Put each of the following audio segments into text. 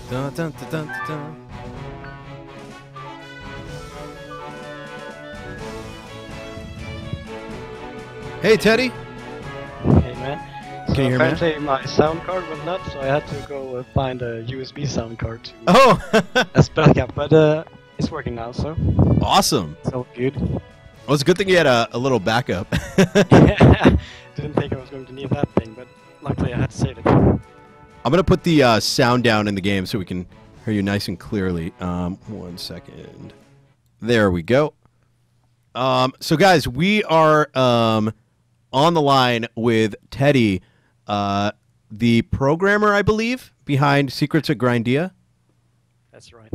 Dun, dun, dun, dun, dun, dun. Hey, Teddy. Hey man. Can So you hear me now? apparently my sound card went nuts, so I had to go find a USB sound card to Oh, as backup. But it's working now, so awesome. it's all good. Well, it's a good thing you had a little backup. Didn't think I was going to need that thing, but luckily I had to save it. I'm gonna put the sound down in the game so we can hear you nice and clearly. 1 second. There we go. So guys, we are on the line with Teddy, the programmer, I believe, behind Secrets of Grindea. That's right.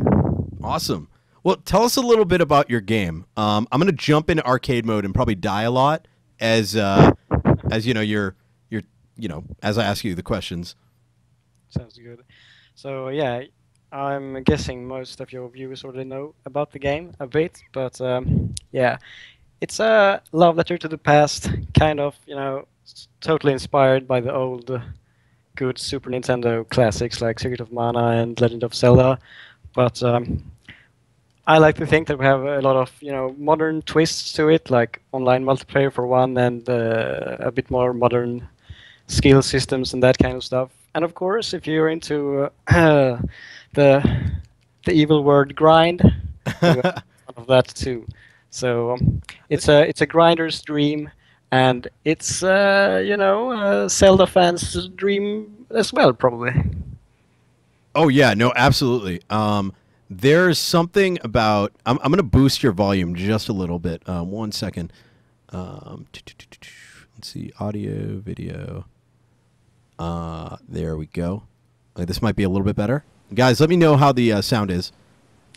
Awesome. Well, tell us a little bit about your game. I'm gonna jump into arcade mode and probably die a lot as as I ask you the questions. Sounds good. So yeah, I'm guessing most of your viewers already know about the game a bit, but yeah, it's a love letter to the past, kind of, totally inspired by the old good Super Nintendo classics like Secret of Mana and Legend of Zelda. But I like to think that we have a lot of, modern twists to it, like online multiplayer for one, and a bit more modern skill systems and that kind of stuff. And of course, if you're into the evil word grind, we have some of that too. So it's a grinder's dream, and it's Zelda fans' dream as well, probably. Oh yeah, no, absolutely. There's something about I'm gonna boost your volume just a little bit. 1 second. Let's see, audio, video. There we go. This might be a little bit better. Guys, let me know how the sound is.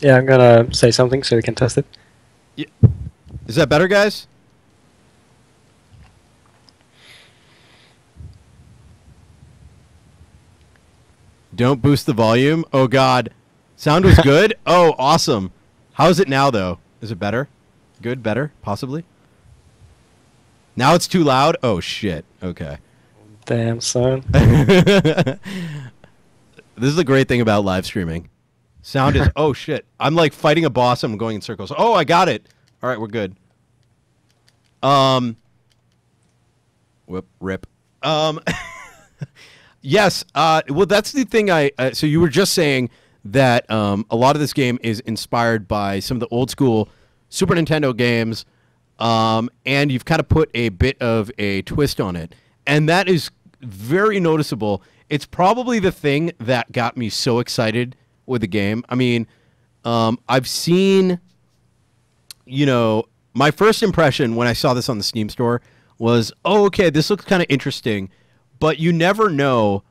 Yeah, I'm gonna say something so we can test it. Yeah. Is that better, guys? Don't boost the volume. Oh God, sound was good. Oh, awesome. How's it now, though? Is it better? Good, better, possibly. Now it's too loud. Oh shit. Okay. Damn, son. This is the great thing about live streaming. Sound is oh shit. I'm like fighting a boss. I'm going in circles. Oh, I got it. All right, we're good. Whoop, rip. Yes. Well, that's the thing. So you were just saying that a lot of this game is inspired by some of the old school Super Nintendo games, and you've kind of put a bit of a twist on it, and that is very noticeable. It's probably the thing that got me so excited with the game. I mean, I've seen, my first impression when I saw this on the Steam store was, oh, okay, this looks kind of interesting, but you never know,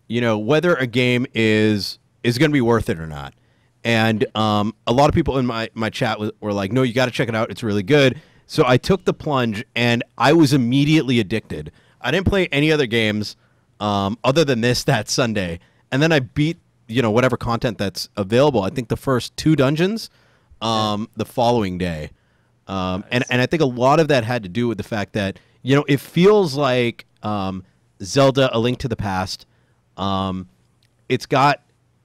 whether a game is going to be worth it or not. And a lot of people in my chat were like, no, you got to check it out. It's really good. So I took the plunge, and I was immediately addicted. I didn't play any other games other than this that Sunday. And then I beat, whatever content that's available. I think the first 2 dungeons the following day. And I think a lot of that had to do with the fact that, it feels like Zelda: A Link to the Past. It's got,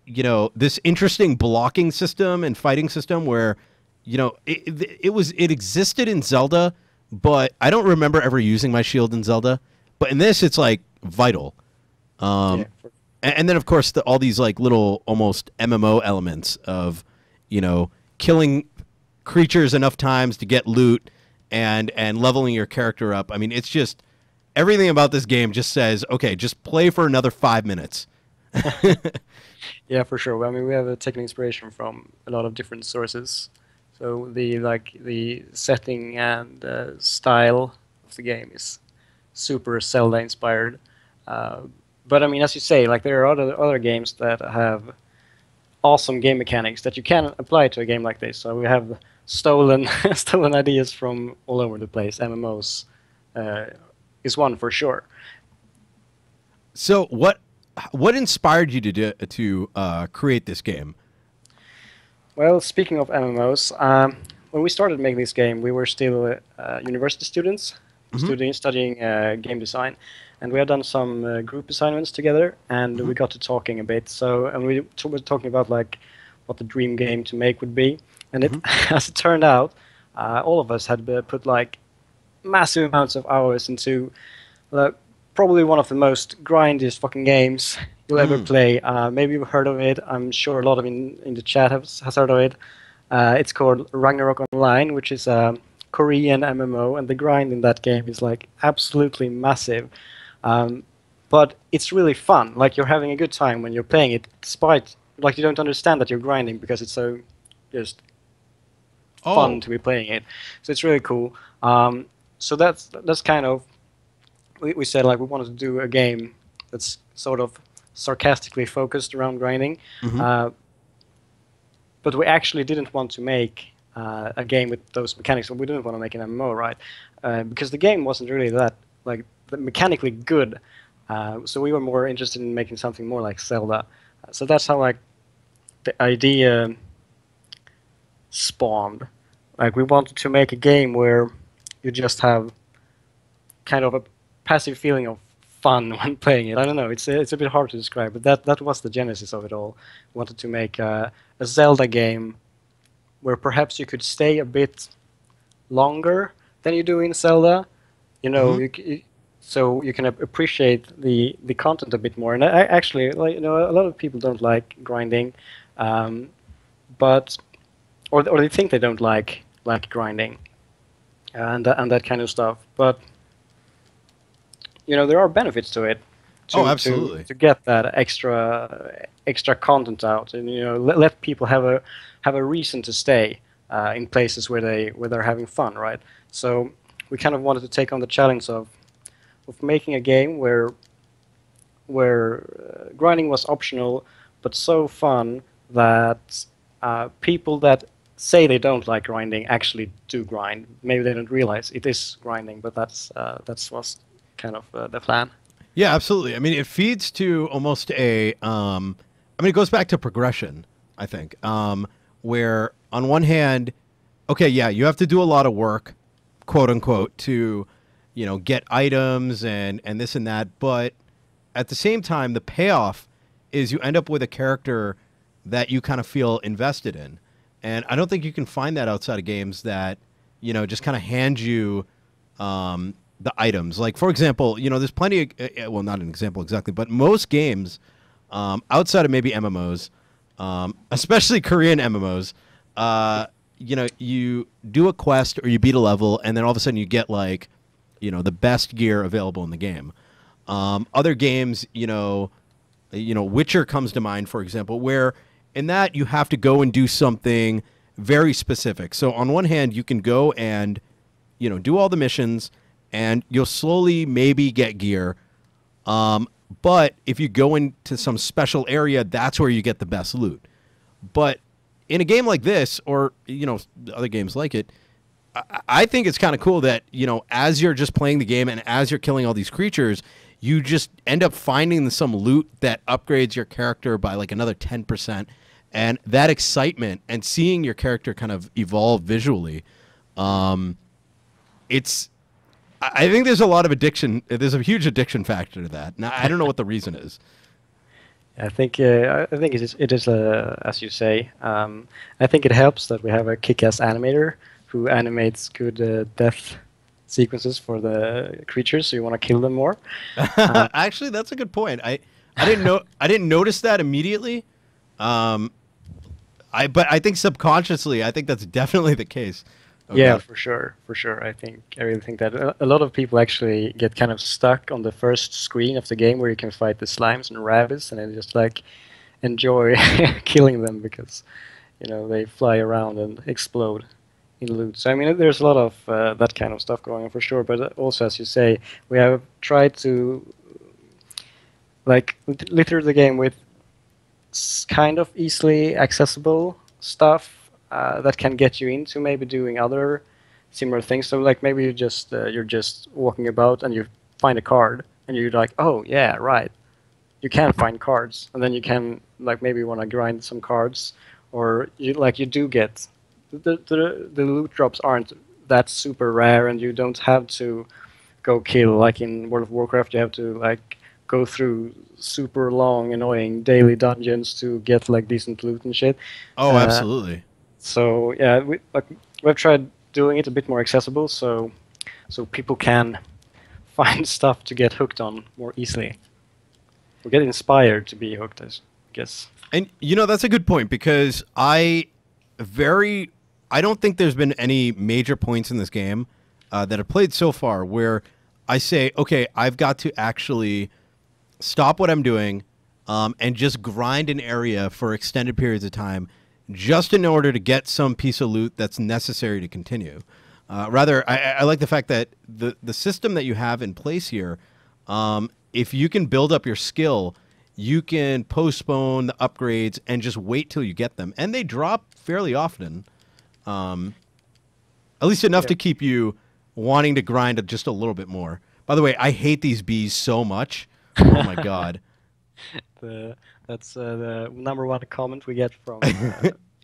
this interesting blocking system and fighting system where, it existed in Zelda, but I don't remember ever using my shield in Zelda. But in this, it's like vital. Yeah, And then of course all these like little almost MMO elements of, killing creatures enough times to get loot and leveling your character up. I mean, it's just everything about this game just says, okay, just play for another 5 minutes. yeah, for sure. Well, I mean, we have taken inspiration from a lot of different sources. So the setting and style of the game is super Zelda inspired. But I mean, as you say, like there are other games that have awesome game mechanics that you can apply to a game like this. So we have stolen stolen ideas from all over the place. MMOs is one for sure. So what inspired you to create this game? Well, speaking of MMOs, when we started making this game, we were still university students, Mhm. studying game design, and we had done some group assignments together, and Hmm. we got to talking a bit. So, and we were talking about like what the dream game to make would be, and it, Hmm. as it turned out, all of us had put like massive amounts of hours into like, probably one of the most grindiest fucking games you'll ever Mm. play. Maybe you've heard of it. I'm sure a lot of in the chat has heard of it. It's called Ragnarok Online, which is a Korean MMO, and the grind in that game is like absolutely massive. Um, but it's really fun. Like you're having a good time when you're playing it, despite like you don't understand that you're grinding because it's so just fun Oh. to be playing it. So it's really cool. So that's kind of we said like we wanted to do a game that's sort of sarcastically focused around grinding, Hmm. uh, but we actually didn't want to make a game with those mechanics. We didn't want to make an MMO, right? Because the game wasn't really that like mechanically good. So we were more interested in making something more like Zelda. So that's how like the idea spawned. Like we wanted to make a game where you just have kind of a passive feeling of fun when playing it. I don't know. It's a bit hard to describe, but that was the genesis of it all. We wanted to make a Zelda game where perhaps you could stay a bit longer than you do in Zelda. You know, Hmm. so you can appreciate the content a bit more. And I actually, like, you know, a lot of people don't like grinding, um, but or they think they don't like grinding and that kind of stuff. But you know there are benefits to it Oh, to absolutely. to get that extra content out, and you know let people have a reason to stay in places where they're having fun, right? So we kind of wanted to take on the challenge of making a game where grinding was optional but so fun that people that say they don't like grinding actually do grind. Maybe they don't realize it is grinding, but that's was kind of the plan. Yeah, absolutely. I mean, it feeds to almost a. I mean, it goes back to progression. I think, where on one hand, okay, yeah, you have to do a lot of work, quote unquote, to, get items and this and that. But at the same time, the payoff is you end up with a character that you kind of feel invested in, and I don't think you can find that outside of games that, just kind of hand you the items. Like, for example, there's plenty of, well, not an example exactly, but most games outside of maybe MMOs, especially Korean MMOs, you do a quest or you beat a level, and then all of a sudden you get like, the best gear available in the game. Other games, Witcher comes to mind, for example, where in that you have to go and do something very specific. So on one hand, you can go and do all the missions, and you'll slowly maybe get gear. But if you go into some special area, that's where you get the best loot. But in a game like this, or other games like it, I think it's kind of cool that as you're just playing the game and as you're killing all these creatures, you just end up finding some loot that upgrades your character by like another 10%, and that excitement and seeing your character kind of evolve visually, it's I think there's a lot of addiction. There's a huge addiction factor to that. Now I don't know what the reason is. I think it is as you say. I think it helps that we have a kick-ass animator who animates good death sequences for the creatures, so you want to kill them more. Uh, Actually, that's a good point. I didn't notice that immediately. Um, but I think subconsciously, I think that's definitely the case. Oh Yeah, god. for sure, for sure. I really think that a lot of people actually get kind of stuck on the first screen of the game where you can fight the slimes and rabbits, and then just like enjoy killing them because they fly around and explode in loot. So I mean, there's a lot of that kind of stuff going on for sure. But also, as you say, we have tried to like litter the game with kind of easily accessible stuff that can get you into maybe doing other similar things. So like maybe you're just walking about and you find a card and you're like, oh yeah, right. You can find cards, and then you can like maybe want to grind some cards, or you do get the loot drops aren't that super rare, and you don't have to go kill. Like in World of Warcraft, you have to like go through super long, annoying daily dungeons to get like decent loot and shit. Oh, Uh, absolutely. so yeah, we've tried doing it a bit more accessible, so people can find stuff to get hooked on more easily, or get inspired to be hooked, I guess. And that's a good point because very I don't think there's been any major points in this game that I've played so far where I say, okay, I've got to actually stop what I'm doing and just grind an area for extended periods of time just in order to get some piece of loot that's necessary to continue. Rather, I like the fact that the system that you have in place here, if you can build up your skill, you can postpone the upgrades and just wait till you get them. And they drop fairly often, at least enough Yeah. to keep you wanting to grind just a little bit more. By the way, I hate these bees so much. Oh my god. The that's the number one comment we get from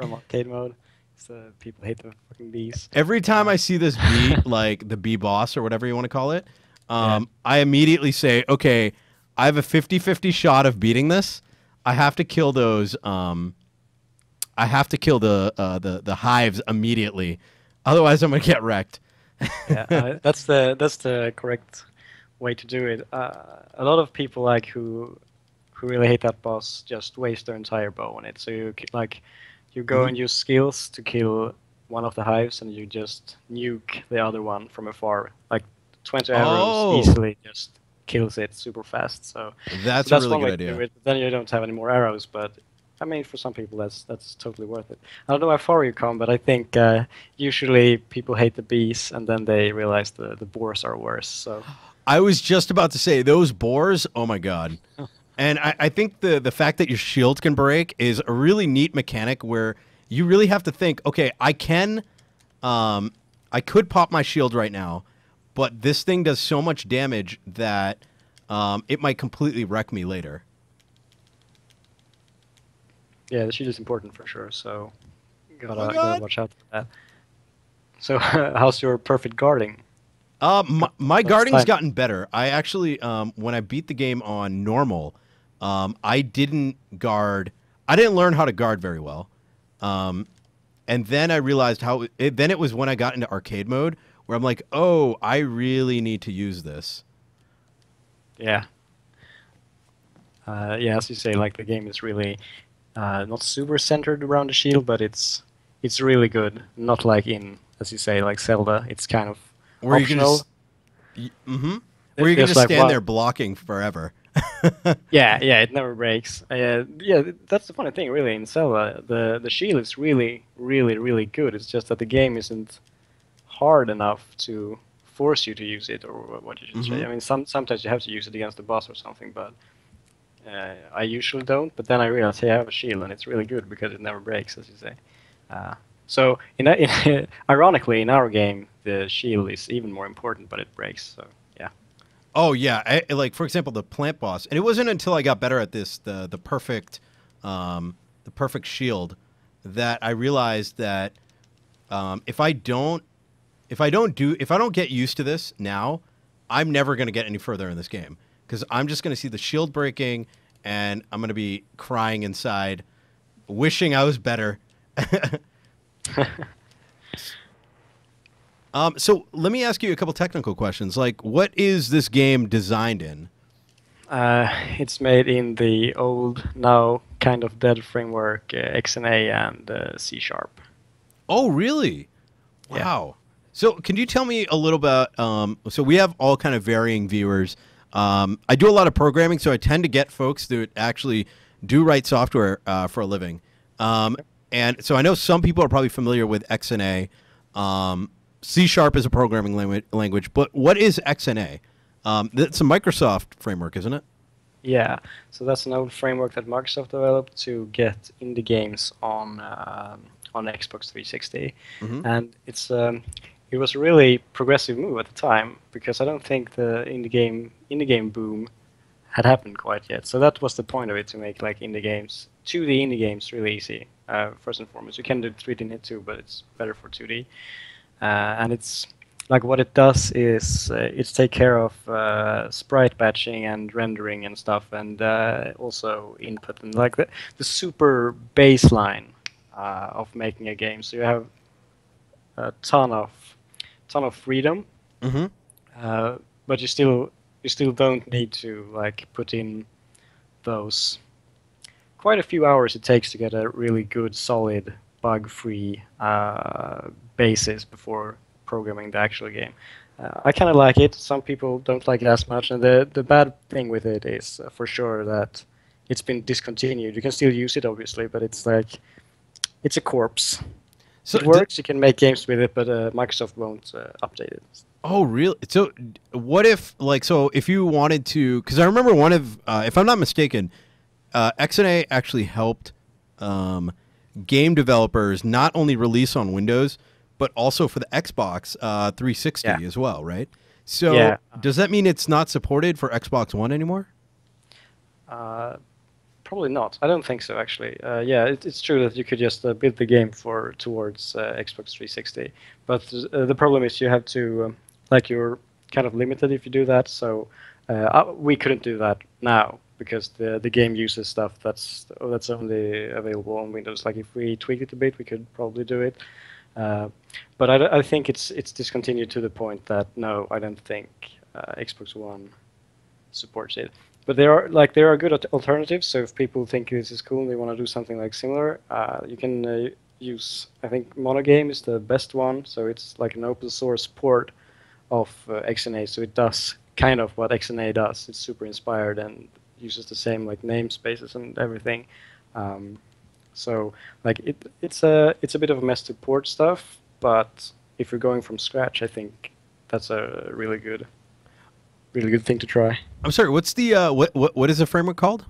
arcade mode. So people hate the fucking bees. Every time I see this bee, like the bee boss or whatever you want to call it, Yeah. I immediately say, okay, I have a 50-50 shot of beating this. I have to kill those. I have to kill the hives immediately, otherwise I'm gonna get wrecked. Yeah, that's the correct way to do it. A lot of people like who really hate that boss just waste their entire bow on it. So you go Mhm. and use skills to kill one of the hives, and you just nuke the other one from afar. Like 20 arrows Oh, easily just kills it super fast. So that's a that's really one good way to do idea. it. Then you don't have any more arrows, but I mean, for some people, that's totally worth it. I don't know how far you come, but I think usually people hate the bees, and then they realize the boars are worse. So I was just about to say those boars. Oh my god! And I think the fact that your shield can break is a really neat mechanic where you really have to think. Okay, I could pop my shield right now, but this thing does so much damage that it might completely wreck me later. yeah, the shield is important for sure. So Oh my gotta god! watch out for that. So how's your perfect guarding? My What's guarding's time? gotten better. I actually, when I beat the game on normal, I didn't guard. I didn't learn how to guard very well. Um, and then I realized then it was when I got into arcade mode where I'm like, oh, I really need to use this. Yeah, yeah. As you say, like the game is really not super centered around the shield, but it's really good. Not like in, as you say, like Zelda. It's kind of Where you can optional. just, mm-hmm, where you can There's just like stand one. there blocking forever. Yeah, yeah, it never breaks. Yeah, that's the funny thing, really, in Zelda. The shield is really, really, really good. It's just that the game isn't hard enough to force you to use it, or what you should say. Mm-hmm. I mean, sometimes you have to use it against the boss or something, but I usually don't. But then I realize, hey, I have a shield, and it's really good because it never breaks, as you say. Uh, so, ironically, in our game, the shield is even more important, but it breaks. So, yeah. Oh yeah, like for example, the plant boss, and it wasn't until I got better at this, the perfect shield, that I realized that if I don't if I don't get used to this now, I'm never going to get any further in this game because I'm just going to see the shield breaking, and I'm going to be crying inside, wishing I was better. So let me ask you a couple technical questions. Like, what is this game designed in? It's made in the old, now kind of dead framework, XNA and C Sharp. Oh, really? Yeah. Wow. So, can you tell me a little about? So, we have all kind of varying viewers. I do a lot of programming, so I tend to get folks that actually do write software for a living. And so, I know some people are probably familiar with XNA. C Sharp is a programming language, but what is XNA? That's a Microsoft framework, isn't it? Yeah, so that's an old framework that Microsoft developed to get indie games on Xbox 360, Mm-hmm. and it was a really progressive move at the time because I don't think the indie game boom had happened quite yet. So that was the point of it, to make like indie games, 2D indie games, really easy. First and foremost, you can do 3D in it too, but it's better for 2D. And like what it does is it's take care of sprite batching and rendering and stuff, and also input and like the super baseline of making a game. So you have a ton of freedom, Mm-hmm. uh, but you still don't need to like put in those quite a few hours it takes to get a really good, solid, bug-free basis before programming the actual game. I kind of like it. Some people don't like it as much, and the bad thing with it is for sure that it's been discontinued. You can still use it, obviously, but it's like it's a corpse. So, It works. You can make games with it, but Microsoft won't update it. oh, really? So, what if, like, so if you wanted to, because I remember one of, if I'm not mistaken, XNA actually helped um, game developers not only release on Windows, but also for the Xbox 360 Yeah. as well, right? So, Yeah. does that mean it's not supported for Xbox One anymore? Uh, Probably not. I don't think so, actually. Yeah, it's true that you could just build the game for towards Xbox 360, but the problem is you have to, like, you're kind of limited if you do that. So we couldn't do that now because the game uses stuff that's only available on Windows. Like if we tweak it a bit, we could probably do it. Uh, but I think it's discontinued to the point that no, I don't think Xbox One supports it. But there are good alternatives. So if people think this is cool and they want to do something like similar, you can use. I think Monogame is the best one. So it's like an open source port of XNA. So it does kind of what XNA does. It's super inspired and uses the same like namespaces and everything. Um, so like it's a bit of a mess to port stuff. But if you're going from scratch, I think that's a really good thing to try. I'm sorry. What's the what is the framework called?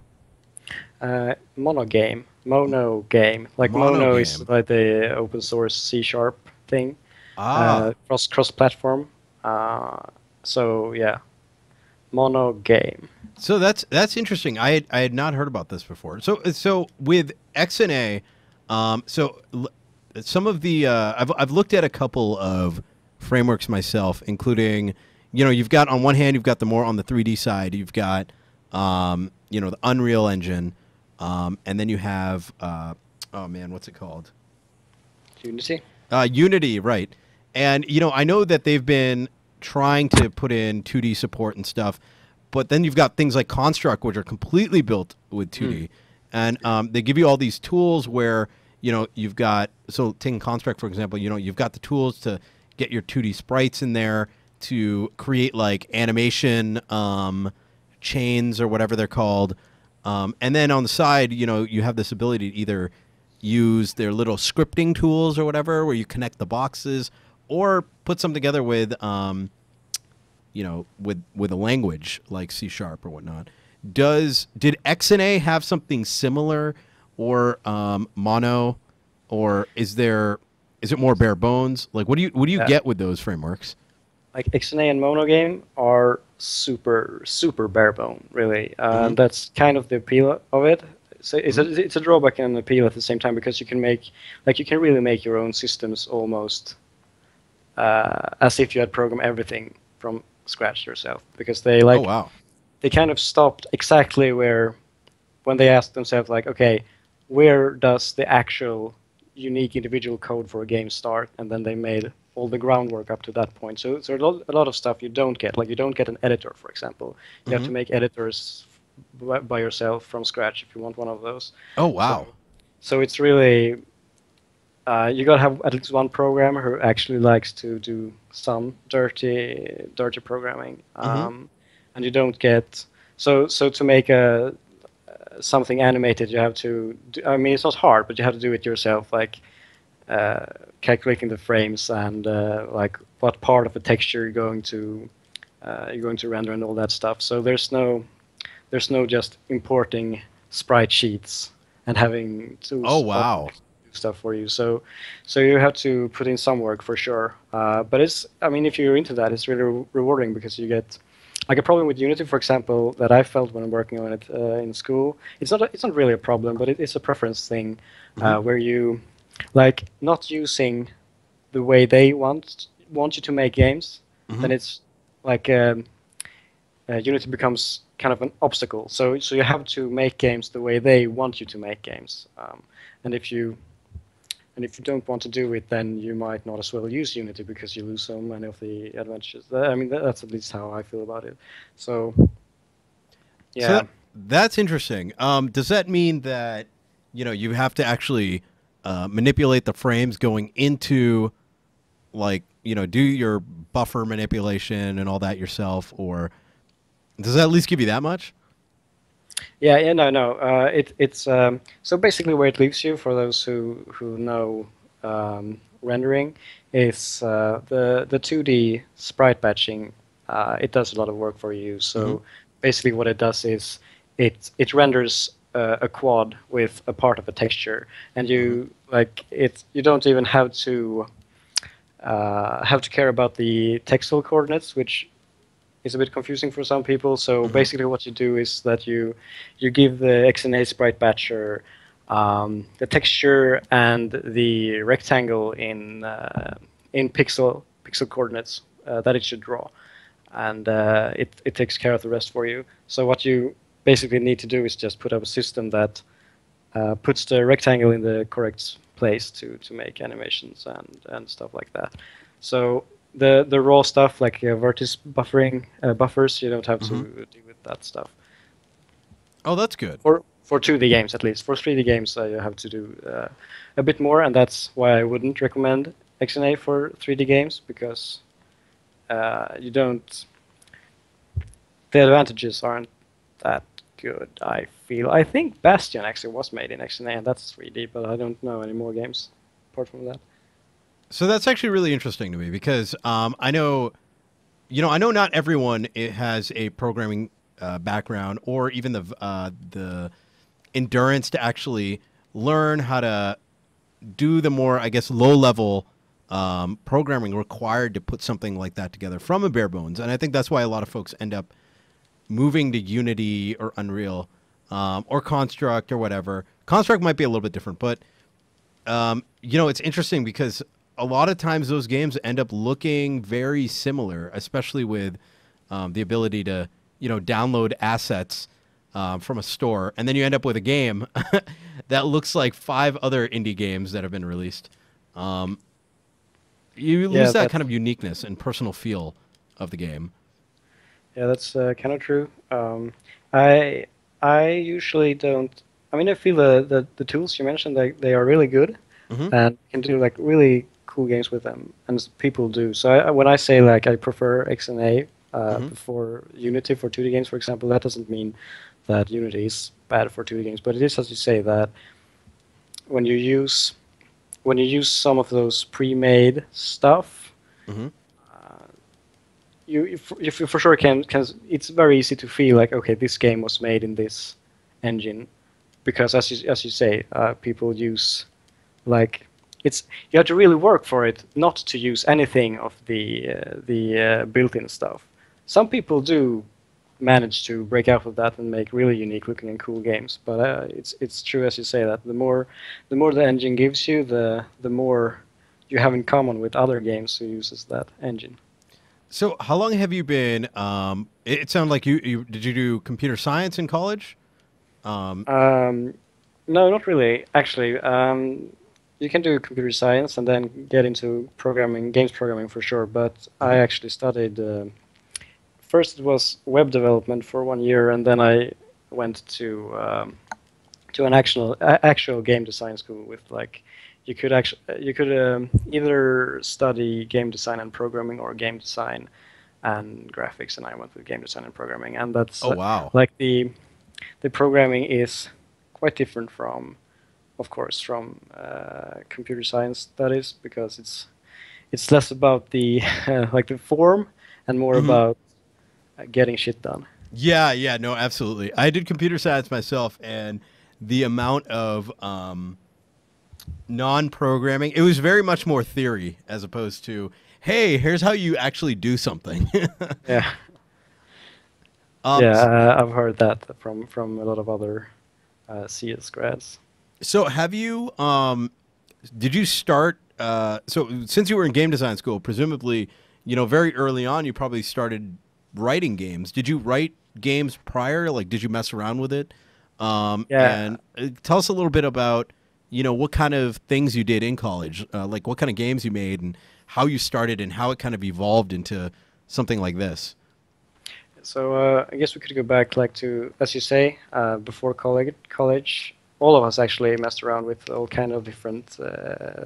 Mono game. Like Mono is Monogame. like the open source C sharp thing, Ah, cross platform. Uh, so yeah, Mono game. so that's interesting. I had not heard about this before. So with XNA, some of the I've looked at a couple of frameworks myself, including you've got on one hand you've got the more on the 3D side you've got the Unreal Engine, and then you have oh man, what's it called? Unity. Unity, right? And I know that they've been trying to put in 2D support and stuff, but then you've got things like Construct, which are completely built with 2D, and they give you all these tools where you've got taking Construct for example, you've got the tools to get your 2D sprites in there to create like animation chains or whatever they're called, and then on the side, you have this ability to either use their little scripting tools or whatever, where you connect the boxes, or put something together with, with a language like C sharp or whatnot. Did XNA have something similar, or Mono, or is it more bare bones? Like, what do you Yeah. get with those frameworks? Like XNA and Mono game are super bare bone, really. Hmm. That's kind of the appeal of it. So it's a drawback and an appeal at the same time because you can really make your own systems almost as if you had programmed everything from scratch yourself because Oh wow. they kind of stopped exactly where when they asked themselves like, okay, where does the actual unique individual code for a game start? And then they made all the groundwork up to that point. So a lot of stuff you don't get. Like you don't get an editor, for example. You have Hmm. to make editors by yourself from scratch if you want one of those. Oh So wow. so it's really you gotta have at least one programmer who actually likes to do some dirty programming, Hmm. and you don't get so to make a something animated, you have to. I mean, it's not hard, but you have to do it yourself, like uh, calculating the frames and like what part of the texture you're going to render and all that stuff. So there's no just importing sprite sheets and having Oh tools wow. do stuff for you. So you have to put in some work for sure. But I mean, if you're into that, it's really rewarding because you get like a problem with Unity, for example, that I felt when I'm working on it in school. It's not really a problem, but it's a preference thing Hmm. where you like not using the way they want want you to make games, Hmm. then it's like Unity becomes kind of an obstacle. So you have to make games the way they want you to make games. And if you and if you don't want to do it, then you might not as well use Unity because you lose so many of the advantages. I mean, that's at least how I feel about it. So So yeah, that's interesting. Does that mean that you have to actually manipulate the frames going into like do your buffer manipulation and all that yourself, or does that at least give you that much? yeah, no, no. It's so basically where it leaves you for those who know rendering is the 2D sprite batching. It does a lot of work for you. Hmm. So basically, what it does is it renders a quad with a part of a texture, and Hmm. you don't even have to care about the textile coordinates, which is a bit confusing for some people. So Hmm. basically, what you do is that you give the XNA sprite batcher the texture and the rectangle in pixel coordinates that it should draw, and it takes care of the rest for you. So what you basically need to do is just put up a system that puts the rectangle in the correct place to make animations and stuff like that. So the raw stuff like vertex buffering buffers, you don't have to Hmm. deal with that stuff Oh, that's good. for 2D games at least. For 3D games, you have to do a bit more, and that's why I wouldn't recommend XNA for 3D games because you don't. The advantages aren't that good. I feel. I think Bastion actually was made in XNA, and that's 3D, but I don't know any more games apart from that. So that's actually really interesting to me because I know not everyone has a programming background or even the endurance to actually learn how to do the more, I guess, low level programming required to put something like that together from a bare bones. And I think that's why a lot of folks end up moving to Unity or Unreal or Construct or whatever. Construct might be a little bit different, but it's interesting because a lot of times those games end up looking very similar, especially with the ability to download assets from a store, and then you end up with a game that looks like five other indie games that have been released. Um, you lose Yeah, that kind of uniqueness and personal feel of the game. that's kind of true. I I usually don't. I mean, I feel the tools you mentioned they are really good, Hmm. and you can do like really cool games with them, and people do. So when I say like I prefer XNA Hmm. before Unity for 2D games, for example, that doesn't mean that Unity is bad for 2D games, but it is as you say that when you use when you use some of those pre-made stuff, Hmm. you for sure can. It's very easy to feel like okay, this game was made in this engine because as you say, people use like it's you have to really work for it not to use anything of the built-in stuff. Some people do manage to break out of that and make really unique looking and cool games, but it's true as you say that the more the engine gives you, the more you have in common with other games who uses that engine. So, how long have you been? It sounded like you did you do computer science in college? Um, Um, no, not really. Actually, you can do computer science and then get into programming, games programming for sure. But I mhm. actually studied. First, it was web development for 1 year, and then I went to an actual game design school with like you could either study game design and programming or game design and graphics, and I went with game design and programming, and that's Oh wow. like the programming is quite different from, of course, from computer science studies because it's less about the like the form and more Hmm. about getting shit done. Yeah, yeah, no, absolutely. I did computer science myself, and the amount of non-programming, it was very much more theory as opposed to, hey, here's how you actually do something. Yeah, um, yeah, s- I've heard that from a lot of other CS grads. so have you? Did you start? so since you were in game design school, presumably, very early on, you probably started writing games. Did you write games prior? Like, did you mess around with it? Yeah. And tell us a little bit about, what kind of things you did in college, like what kind of games you made and how you started and how it kind of evolved into something like this. So I guess we could go back like to, as you say, before college, all of us actually messed around with all kind of different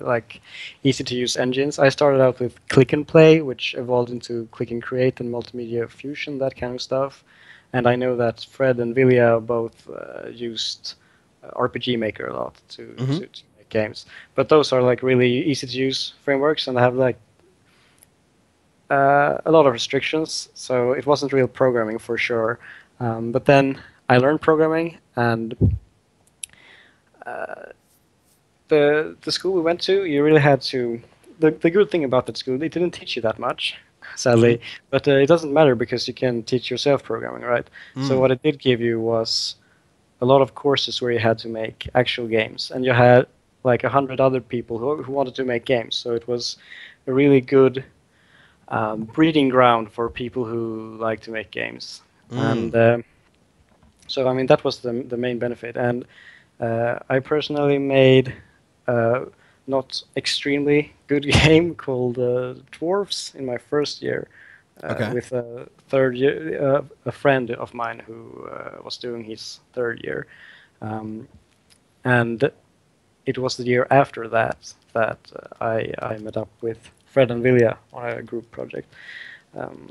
like easy to use engines. I started out with Click and Play, which evolved into Click and Create and Multimedia Fusion, that kind of stuff. And I know that Fred and Vilja both used RPG Maker a lot Hmm. to make games. But those are like really easy to use frameworks and have like a lot of restrictions, so it wasn't real programming for sure. But then I learned programming, and the school we went to, you really had to. The good thing about that school, they didn't teach you that much, Hmm. sadly. But it doesn't matter because you can teach yourself programming, right? So Mm. what it did give you was a lot of courses where you had to make actual games, and you had like 100 other people who wanted to make games. So it was a really good breeding ground for people who like to make games. And Mm. so, I mean, that was the main benefit. And I personally made a not extremely good game called Dwarfs in my first year Okay. with a third year, a friend of mine who was doing his third year. Um, and it was the year after that I met up with Fred and Vilja on a group project. Um,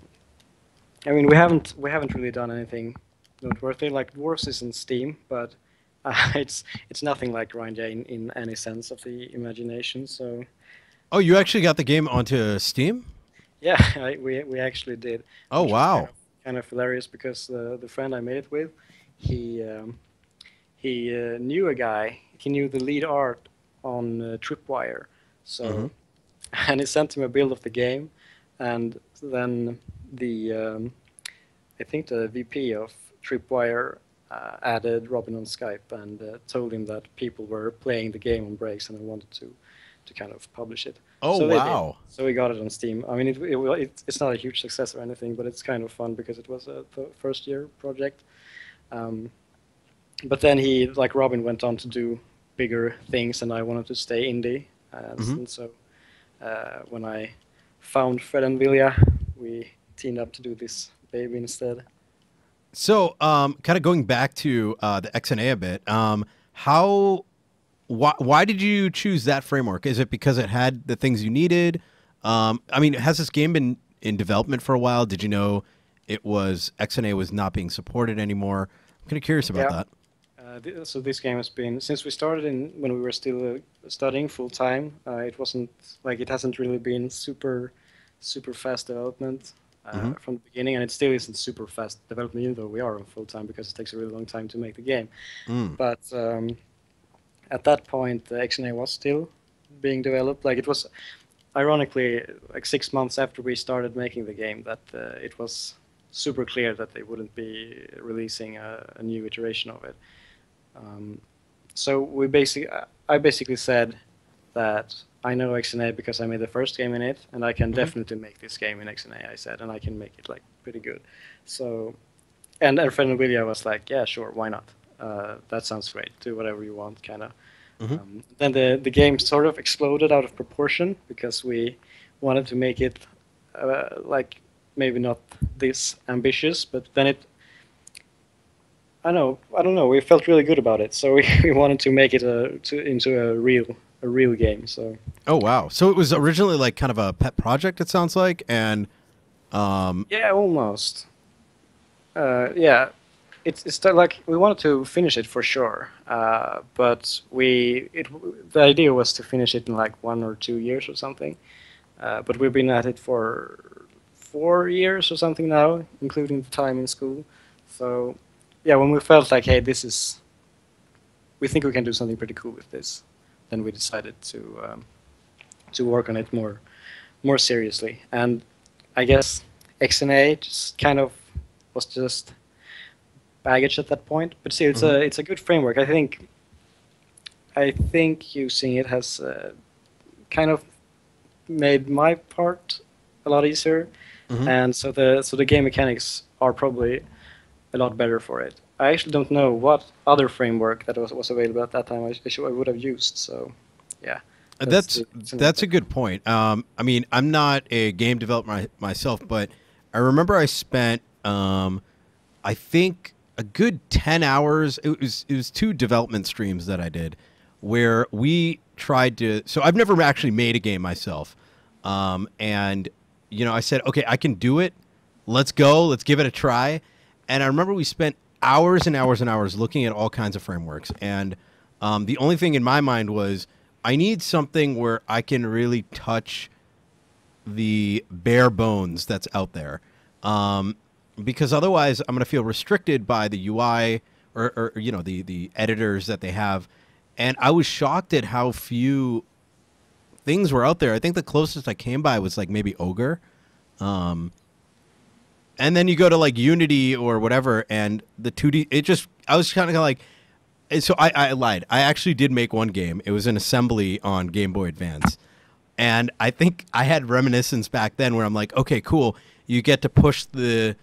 I mean, we haven't really done anything noteworthy. Like Dwarfs is in Steam, but it's nothing like Grindea in any sense of the imagination. So Oh, you actually got the game onto Steam? yeah, we actually did, Oh, which was kind wow. of kind of hilarious because the friend I made it with, he he knew a guy. He knew the lead art on Tripwire, Hmm. so and he sent him a build of the game, and then the I think the VP of Tripwire added Robin on Skype and told him that people were playing the game on breaks and they wanted to kind of publish it. Oh, So they did. wow. So we got it on Steam. I mean, it's not a huge success or anything, but it's kind of fun because it was a first year project. Um, but then he, like Robin, went on to do bigger things, and I wanted to stay indie. Hmm. And so when I found Fred and Vilja, we teamed up to do this baby instead. So, kind of going back to the XNA a bit, how, why did you choose that framework? Is it because it had the things you needed? I mean, has this game been in development for a while? Did you know it was XNA was not being supported anymore? I'm kind of curious about Yeah. that. So this game has been since we started in when we were still studying full time. It wasn't like it hasn't really been super fast development Hmm. from the beginning, and it still isn't super fast development even though we are on full time because it takes a really long time to make the game. Mm. But at that point, the XNA was still being developed. Like it was ironically like 6 months after we started making the game that it was super clear that they wouldn't be releasing a new iteration of it. Um, so I basically said that I know XNA because I made the first game in it, and I can Hmm. definitely make this game in XNA. I said, and I can make it like pretty good. So, and our friend William was like, yeah, sure, why not? That sounds great. Do whatever you want, kind of. Hmm. Then the game sort of exploded out of proportion because we wanted to make it like maybe not this ambitious, but then it I don't know. We felt really good about it, so we, we wanted to make it into a real game. So Oh, wow. So it was that's originally like kind of a pet project, it sounds like. And, um, yeah, almost. Yeah, it's still like we wanted to finish it for sure, but the idea was to finish it in like 1 or 2 years or something. But we've been at it for 4 years or something now, including the time in school. So yeah, when we felt like, hey, we think we can do something pretty cool with this, then we decided to work on it more seriously. And I guess XNA just kind of was just baggage at that point. But see, mhm. it's a good framework. I think using it has kind of made my part a lot easier, Hmm. and so the game mechanics are probably a lot better for it. I actually don't know what other framework that was available at that time I would have used. So yeah, That's that's another that's thing. a good point. I mean, I'm not a game developer myself, but I remember I spent, I think, a good 10 hours. It was two development streams that I did, where we tried to. So I've never actually made a game myself, and I said, okay, I can do it. Let's go. Let's give it a try. And I remember we spent hours and hours and hours looking at all kinds of frameworks, and the only thing in my mind was I need something where I can really touch the bare bones that's out there. Because otherwise, I'm going to feel restricted by the UI or the editors that they have. And I was shocked at how few things were out there. I think the closest I came by was like maybe Ogre. And then you go to like Unity or whatever, and the 2D, I was kind of like, so I lied. I actually did make one game. It was an assembly on Game Boy Advance. And I think I had reminiscence back then where I'm like, okay, cool. You get to push the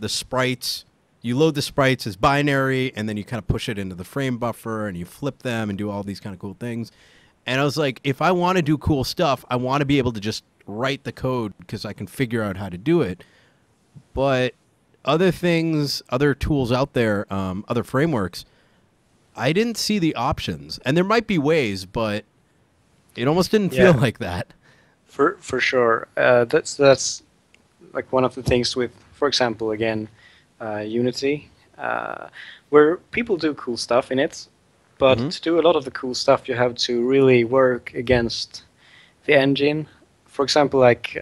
sprites. You load the sprites as binary, and then you kind of push it into the frame buffer, and you flip them and do all these kind of cool things. And I was like, if I want to do cool stuff, I want to be able to just write the code because I can figure out how to do it. But other things, other tools out there, other frameworks, I didn't see the options. And there might be ways, but it almost didn't feel Yeah, like that. for sure. That's like one of the things with, for example, again, Unity, where people do cool stuff in it, but Hmm. to do a lot of the cool stuff, you have to really work against the engine. For example, like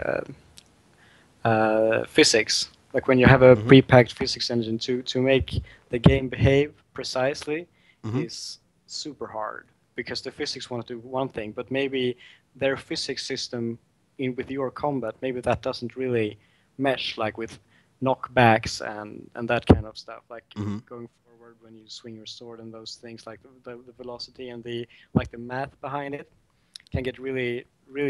physics, like when you have a Hmm. pre-packed physics engine to make the game behave precisely Hmm. is super hard because the physics want to do one thing, but maybe their physics system in with your combat, maybe that doesn't really mesh, like with knockbacks and that kind of stuff, like Hmm. going forward when you swing your sword and those things, like the velocity and the like the math behind it can get really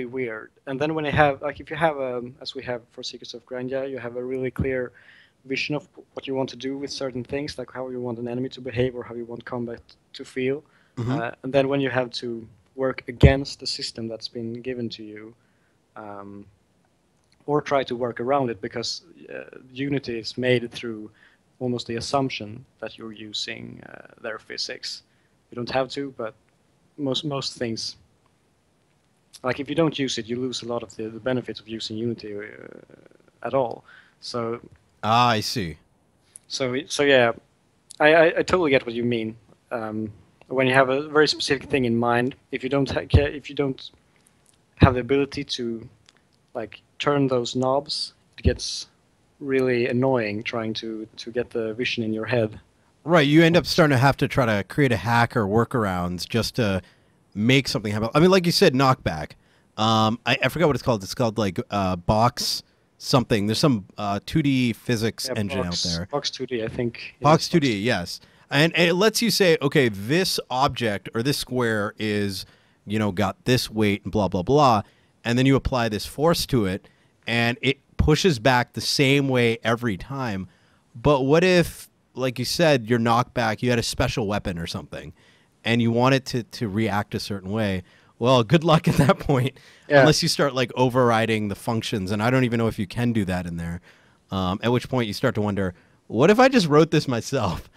weird. And then when you have like if you have as we have for Secrets of Grindea, you have a really clear vision of what you want to do with certain things, like how you want an enemy to behave or how you want combat to feel. Hmm. And then when you have to work against the system that's been given to you, um, or try to work around it, because Unity is made through almost the assumption that you're using their physics. You don't have to, but most things, like if you don't use it, you lose a lot of the benefits of using Unity at all. So Ah, I see. so yeah, I totally get what you mean. Um, when you have a very specific thing in mind, if you don't have the ability to like turn those knobs, it gets really annoying trying to get the vision in your head. Right, you end up starting to have to try to create a hack or workarounds just to make something happen. I mean, like you said, knockback. I forgot what it's called. It's called like box something. There's some 2D physics Yeah, engine out there. Box 2D, I think it is Box Box 2D, yes. And it lets you say, okay, this object or this square is, got this weight and blah, blah, blah. And then you apply this force to it and it pushes back the same way every time. But what if, like you said, your knockback, you had a special weapon or something and you want it to react a certain way? Well, good luck at that point, 2D. Yeah. unless you start like overriding the functions. And I don't even know if you can do that in there. At which point you start to wonder, what if I just wrote this myself?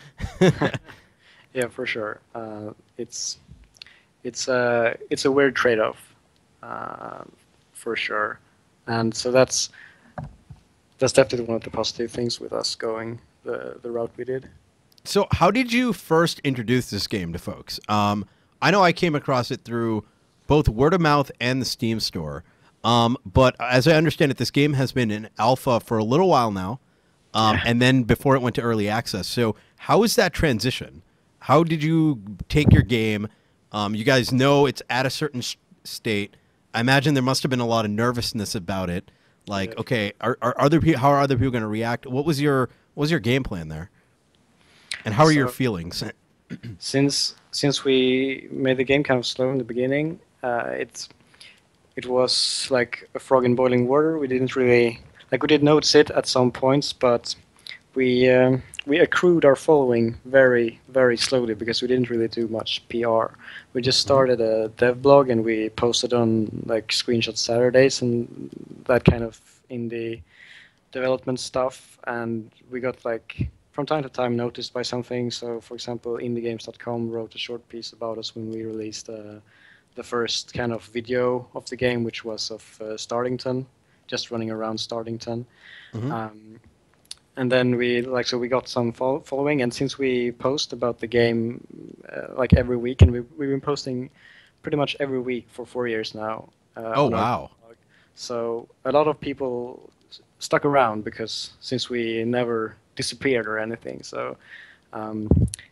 Yeah, for sure. It's a weird trade-off, uh, for sure, and so that's definitely one of the positive things with us going the route we did. So, how did you first introduce this game to folks? I know I came across it through both word of mouth and the Steam store. But as I understand it, this game has been in alpha for a little while now, Yeah. and then before it went to early access. So, how is that transition? How did you take your game? You guys know it's at a certain state. I imagine there must have been a lot of nervousness about it. Yeah. Like, okay, are other people? How are other people going to react? What was your game plan there? And how are your So feelings? since we made the game kind of slow in the beginning, it's it was like a frog in boiling water. We didn't really like we did notice it at some points, but we accrued our following very slowly because we didn't really do much PR. We just Hmm. started a dev blog and we posted on like screenshot Saturdays and that kind of indie development stuff, and we got like from time to time noticed by something. So, for example, IndieGames.com wrote a short piece about us when we released the first kind of video of the game, which was of Startington, just running around Startington. Hmm. Um, and then we got some following, and since we post about the game like every week, and we've been posting pretty much every week for 4 years now Oh, on our wow. blog. So a lot of people stuck around because since we never disappeared or anything. So um,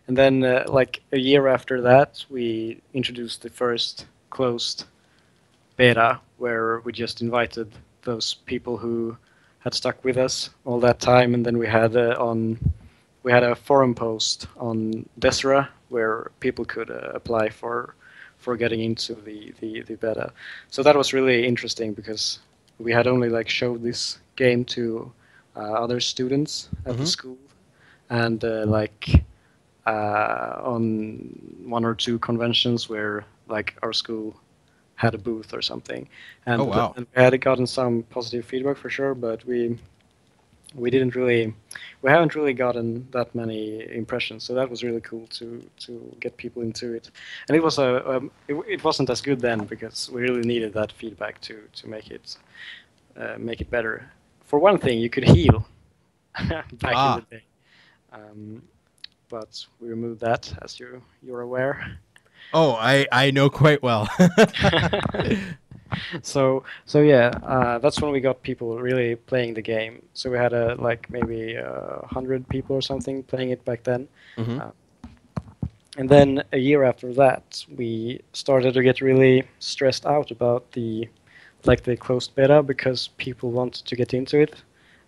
and then like a year after that, we introduced the first closed beta where we just invited those people who had stuck with us all that time, and then we had a forum post on Desra where people could apply for getting into the beta. So that was really interesting because we had only like showed this game to other students at the Hmm. school, and on one or two conventions where like our school had a booth or something, Oh, and, wow. and we had gotten some positive feedback for sure, but we didn't really we haven't really gotten that many impressions, so that was really cool to get people into it. And it was it wasn't as good then because we really needed that feedback to make it better. For one thing, you could heal back in the Ah. day, um, but we removed that, as you're aware. Oh, I know quite well. So yeah, that's when we got people really playing the game. So we had like maybe 100 people or something playing it back then. Hmm. Uh, and then a year after that, we started to get really stressed out about the closed beta because people wanted to get into it,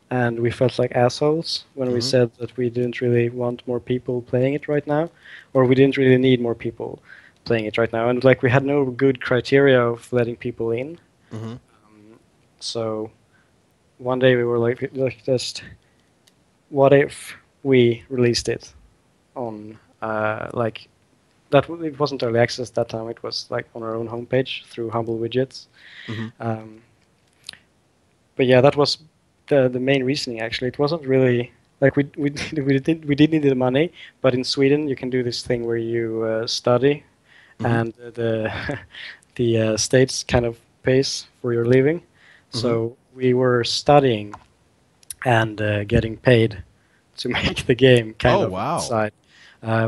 and we felt like assholes when we Hmm. said that we didn't really want more people playing it right now, or we didn't really need more people playing it right now, and like we had no good criteria of letting people in. Hmm. So one day we were like just, what if we released it on like that? It wasn't early access that time. It was like on our own homepage through Humble Widgets. Hmm. Um, but yeah, that was the main reasoning. Actually, it wasn't really like we did need the money, but in Sweden you can do this thing where you study, Hmm. and the the states kind of pays for your living. Hmm. So we were studying and getting paid to make the game kind Oh, of on the wow. side.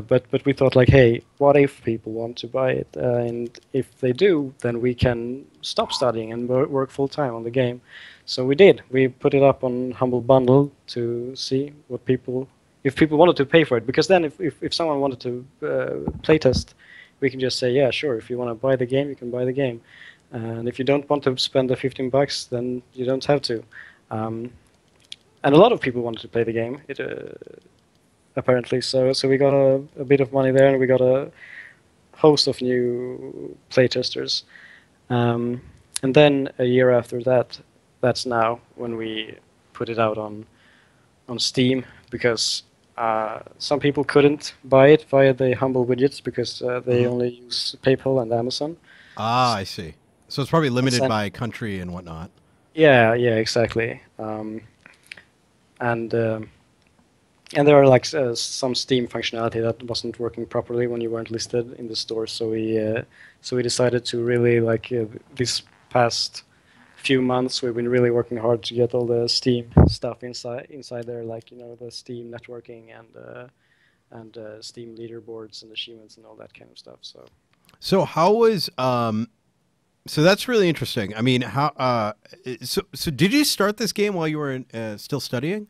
But we thought like, hey, what if people want to buy it? And if they do, then we can stop studying and work full time on the game. So we did. We put it up on Humble Bundle to see what people, if people wanted to pay for it. Because then if someone wanted to playtest, we can just say, yeah, sure. If you want to buy the game, you can buy the game. And if you don't want to spend the 15 bucks, then you don't have to. Um, and a lot of people wanted to play the game. Apparently, so we got a bit of money there, and we got a host of new playtesters. Um, and then a year after that, that's now when we put it out on Steam because some people couldn't buy it via the Humble widgets because they Hmm. only use PayPal and Amazon. Ah, I see. So it's probably And limited sent, by country and whatnot. yeah, exactly. And and there are like some Steam functionality that wasn't working properly when you weren't listed in the store. So we decided to really like this past few months we've been really working hard to get all the Steam stuff inside there, like the Steam networking and Steam leaderboards and achievements and all that kind of stuff. So So how was so that's really interesting. I mean, how so did you start this game while you were still studying?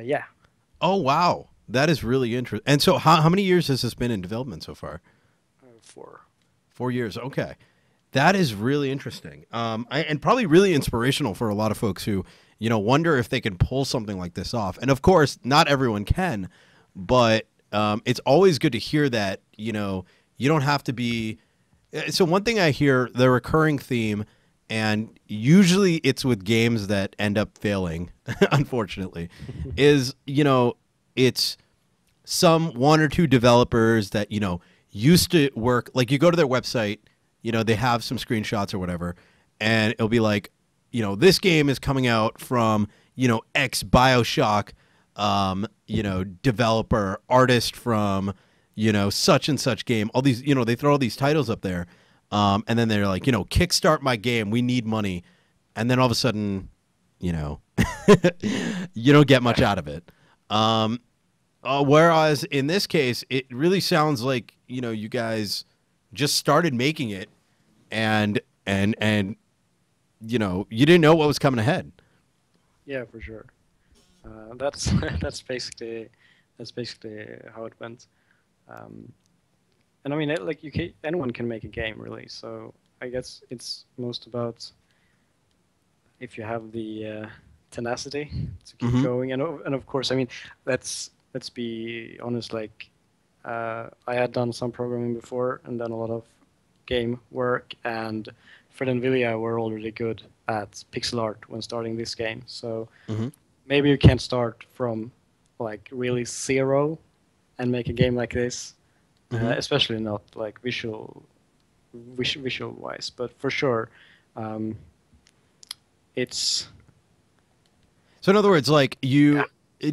yeah, Oh, wow. That is really interesting. And so how many years has this been in development so far? for 4 years. Okay. That is really interesting. And probably really inspirational for a lot of folks who, wonder if they can pull something like this off. And of course, not everyone can, but it's always good to hear that, you don't have to be So one thing I hear, the recurring theme, and usually it's with games that end up failing, unfortunately, is, it's some one or two developers that, used to work, like you go to their website, they have some screenshots or whatever, and it'll be like, this game is coming out from, X BioShock, developer, artist from, such and such game. All these, they throw all these titles up there. And then they're like, kickstart my game. We need money. And then all of a sudden, you don't get much out of it. Whereas in this case, it really sounds like, you guys just started making it and you didn't know what was coming ahead. Yeah, for sure. That's that's basically how it went. Um, and I mean, like anyone can make a game really. So I guess it's most about if you have the tenacity to keep going. And of course, I mean, let's be honest. Like I had done some programming before and done a lot of game work, and Fred and Vilja were already good at pixel art when starting this game. So maybe you can't start from like really zero and make a game like this, especially not like visual wise. But for sure, it's So in other words, like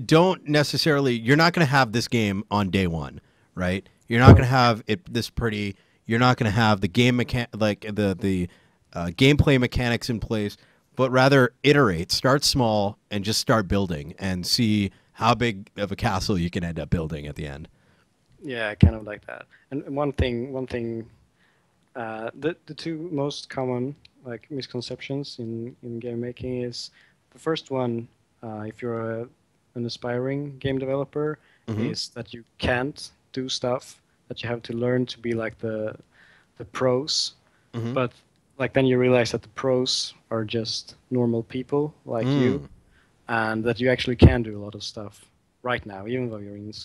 don't necessarily, you're not going to have this game on day one, right? You're not going to have it this pretty. You're not going to have the game like the gameplay mechanics in place, but rather iterate, start small, and just start building and see how big of a castle you can end up building at the end. yeah, kind of like that. And one thing, the two most common like misconceptions in game making is the first one, if you're an aspiring game developer, is that you can't do stuff, that you have to learn to be like the pros. But like then you realize that the pros are just normal people like you, and that you actually can do a lot of stuff right now, even though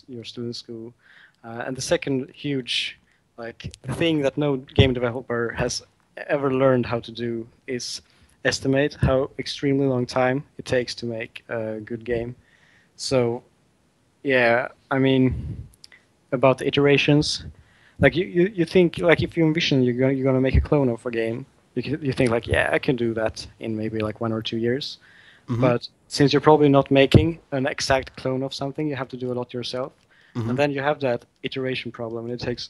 you're still in school. And the second huge like thing that no game developer has ever learned how to do is estimate how extremely long time it takes to make a good game. So yeah, I mean about the iterations, like you think like if you envision you're gonna make a clone of a game, you think like yeah I can do that in maybe like 1 or 2 years, but since you're probably not making an exact clone of something, you have to do a lot yourself, and then you have that iteration problem, and it takes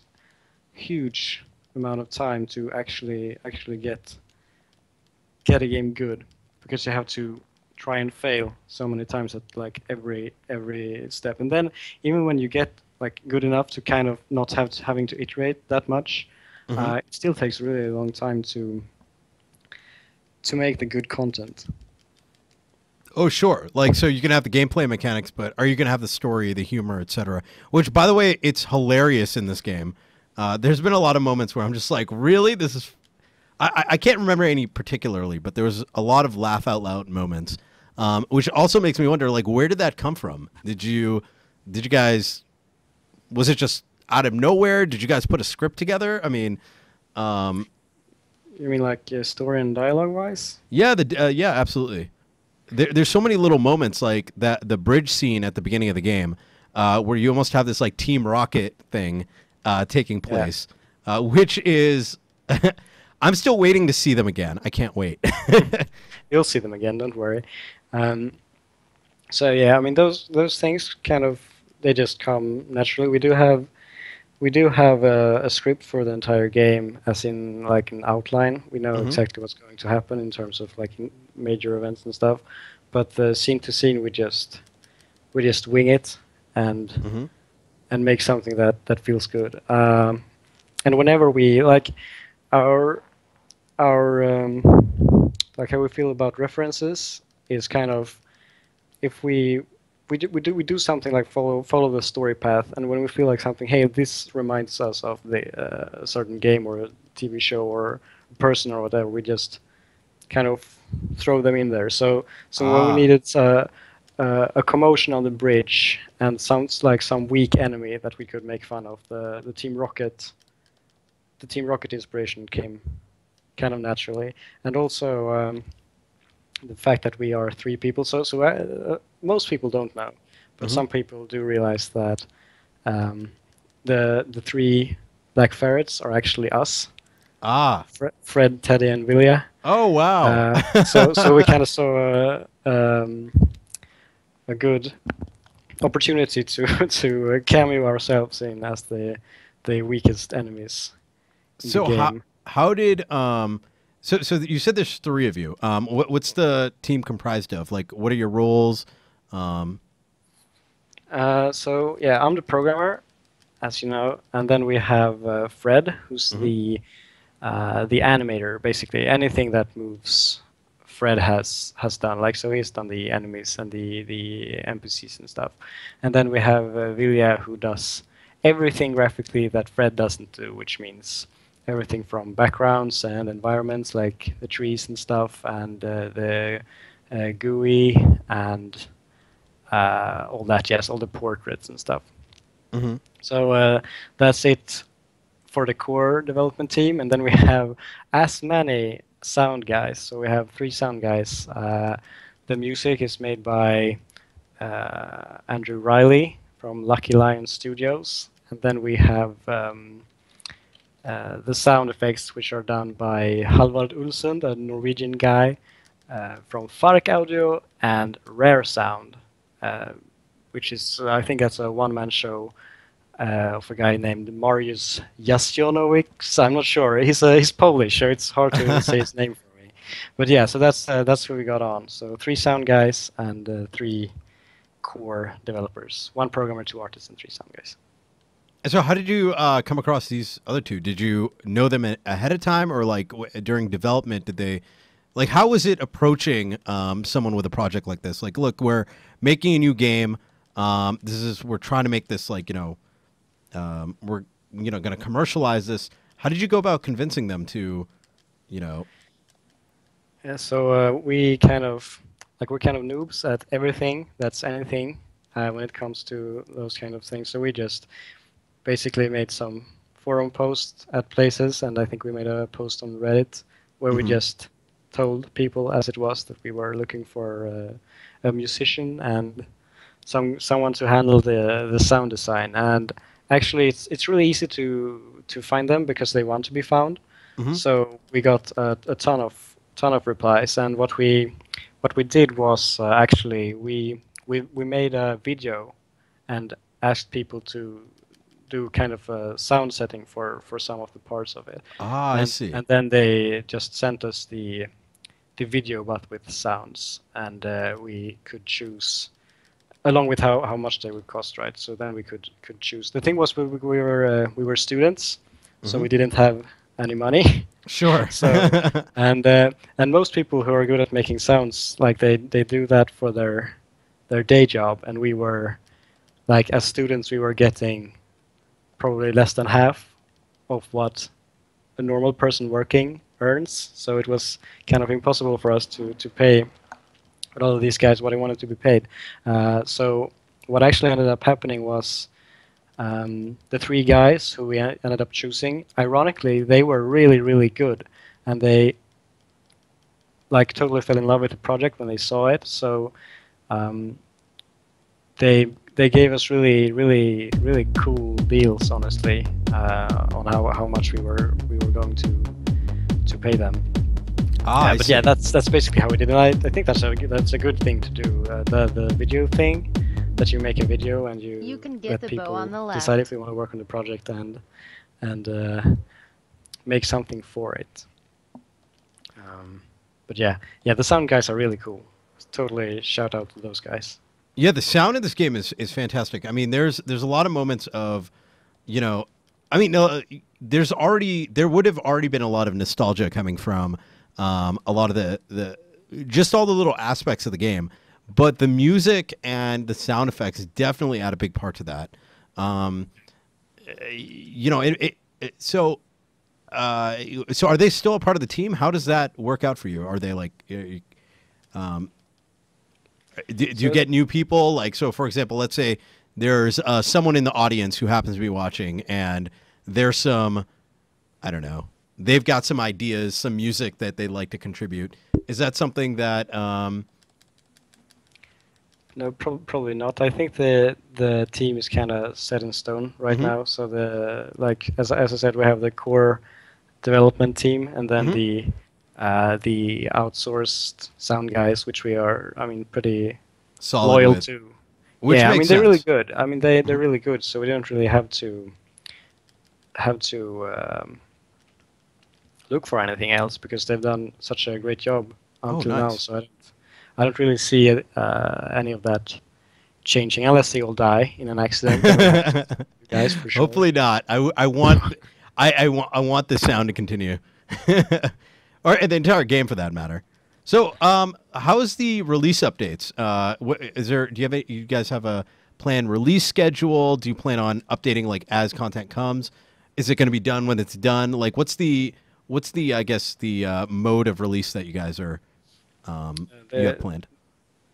huge amount of time to actually get a game good, because you have to try and fail so many times at like every step, and then even when you get like good enough to kind of not having to iterate that much, it still takes really a long time to make the good content. Oh, sure. Like, so you can have the gameplay mechanics, but are you going to have the story, the humor, etc.? Which, by the way, it's hilarious in this game. There's been a lot of moments where I'm just like, really? This is... I can't remember any particularly, but there was a lot of laugh out loud moments, which also makes me wonder, like, where did that come from? Did you guys... Was it just out of nowhere? Did you guys put a script together? I mean... You mean like story and dialogue wise? Yeah, yeah, absolutely. There's so many little moments like that. The bridge scene at the beginning of the game, where you almost have this like Team Rocket thing taking place, which is, I'm still waiting to see them again. I can't wait. You'll see them again. Don't worry. So yeah, I mean those things kind of they just come naturally. We do have a script for the entire game, as in like an outline. We know exactly what's going to happen in terms of like major events and stuff. But the scene to scene, we just wing it and make something that feels good. And whenever we like our like how we feel about references is kind of if we do something like follow the story path, and when we feel like something, hey, this reminds us of the certain game or a TV show or a person or whatever, we just kind of throw them in there. So when we needed a commotion on the bridge and sounds like some weak enemy that we could make fun of, the Team Rocket the Team Rocket inspiration came kind of naturally, and also the fact that we are three people. Most people don't know, but Hmm. some people do realize that um, the three black ferrets are actually us, Ah. Fred, Teddy, and Vilya. Oh, wow. So we kind of saw a good opportunity to to cameo ourselves in as the weakest enemies in the So game. how did so you said there's three of you. What's the team comprised of? Like, what are your roles? Um, So yeah, I'm the programmer, as you know, and then we have Fred, who's mhm. the animator. Basically, anything that moves, Fred has done. Like so, he's done the enemies and the NPCs and stuff. And then we have Vilja, who does everything graphically that Fred doesn't do, which means everything from backgrounds and environments like the trees and stuff, and the GUI and all that. Yes, all the portraits and stuff. Hmm. So that's it for the core development team, and then we have as many sound guys. So we have three sound guys. The music is made by Andrew Riley from Lucky Lion Studios, and then we have the sound effects, which are done by Halvard Ulsund, a Norwegian guy from Fark Audio and Rare Sound, uh, which is I think that's a one-man show of a guy named Mariusz Jastionowicz. I'm not sure. He's Polish, so it's hard to say his name for me. But yeah, so that's who we got on. So three sound guys and three core developers. One programmer, two artists, and three sound guys. So how did you come across these other two? Did you know them ahead of time, or like during development? Did they like how was it approaching someone with a project like this? Like, look, we're making a new game. We're trying to make this like we're going to commercialize this. How did you go about convincing them to you know? Yeah, so we kind of we're kind of noobs at everything that's anything when it comes to those kind of things. So we just basically made some forum posts at places, and I think we made a post on Reddit where we Hmm. just told people as it was that we were looking for a musician and someone to handle the sound design. And actually, it's really easy to find them because they want to be found. Hmm. So we got a ton of replies, and what we did was actually we made a video and asked people to do kind of a sound setting for some of the parts of it, Ah, I see. and then they just sent us the video but with sounds, and we could choose along with how much they would cost, right? So then we could choose. The thing was we were students, so Hmm. we didn't have any money. Sure. So and most people who are good at making sounds, like they do that for their day job, and we were like as students we were getting probably less than half of what a normal person working earns. So it was kind of impossible for us to pay all of these guys what they wanted to be paid. So what actually ended up happening was the three guys who we ended up choosing. Ironically, they were really good, and they like totally fell in love with the project when they saw it. So um, they gave us really cool deals, honestly, on how much we were going to pay them. Ah, I But yeah, see. that's basically how we did it. I think that's a good thing to do. The video thing, that you make a video and You you can get let the bow on people the decide left. if they want to work on the project and make something for it. But yeah, the sound guys are really cool. Totally shout out to those guys. Yeah, the sound in this game is fantastic. I mean, there's a lot of moments of, you know, I mean, no, there would have already been a lot of nostalgia coming from a lot of the just all the little aspects of the game, but the music and the sound effects definitely add a big part to that. Um, so so are they still a part of the team? How does that work out for you? Are they like do you So get new people? Like, so for example, let's say there's someone in the audience who happens to be watching, and there's some I don't know, they've got some ideas, some music that they'd like to contribute. Is that something that No, probably not. I think the team is kind of set in stone right mhm, now. So the like as I said, we have the core development team, and then mhm, the outsourced sound guys, which we are, I mean, pretty solid loyal with, to. which Yeah, I mean makes they're really sense? good. I mean they're Mhm. really good, so we don't really have to look for anything else because they've done such a great job Oh, until now. nice. So I don't really see any of that changing unless they all die in an accident. Then we have to you guys for sure. Hopefully not. I want I want the sound to continue, or the entire game for that matter. So, how is the release updates? Is there? Do you have? You guys have a planned release schedule? Do you plan on updating like as content comes? Is it going to be done when it's done? Like, what's the I guess the mode of release that you guys are you have The planned?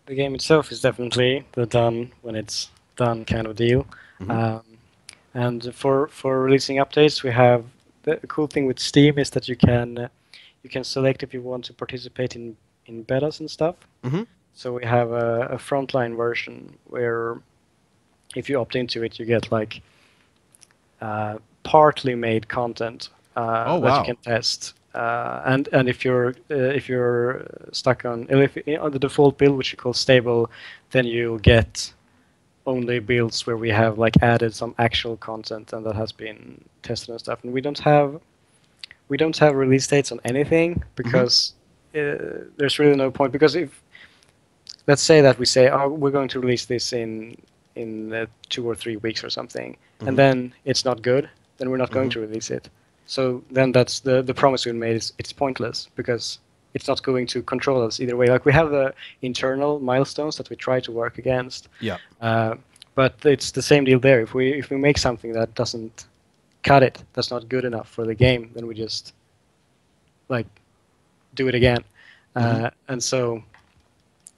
the game itself is definitely the done when it's done kind of deal. Hmm. Um, and for releasing updates, we have the cool thing with Steam is that you can select if you want to participate in betas and stuff. Hmm. So we have a frontline version where if you opt into it, you get like partly made content Oh that you wow. can test. And if you're stuck on the default build, which you call stable, then you'll get only builds where we have like added some actual content and that has been tested and stuff. And we don't have release dates on anything Hmm. because there's really no point. Because if let's say that we say, oh, we're going to release this in 2 or 3 weeks or something, and Hmm. then it's not good, then we're not going Hmm. to release it. So then that's the promise we made is it's pointless because it's not going to control us either way. Like we have the internal milestones that we try to work against, Yeah. uh, but it's the same deal there. If we make something that doesn't cut it, that's not good enough for the game, then we just like do it again. Hmm. And so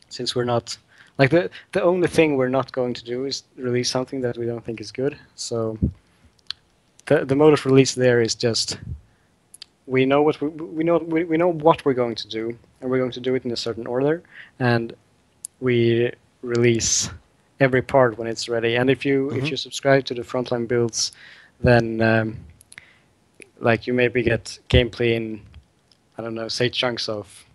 since we're not like the only thing we're not going to do is release something that we don't think is good. So the mode of release there is just we know what we're going to do, and we're going to do it in a certain order, and we release every part when it's ready. And if Hmm. you subscribe to the frontline builds, then like you maybe get gameplay in, I don't know, say chunks of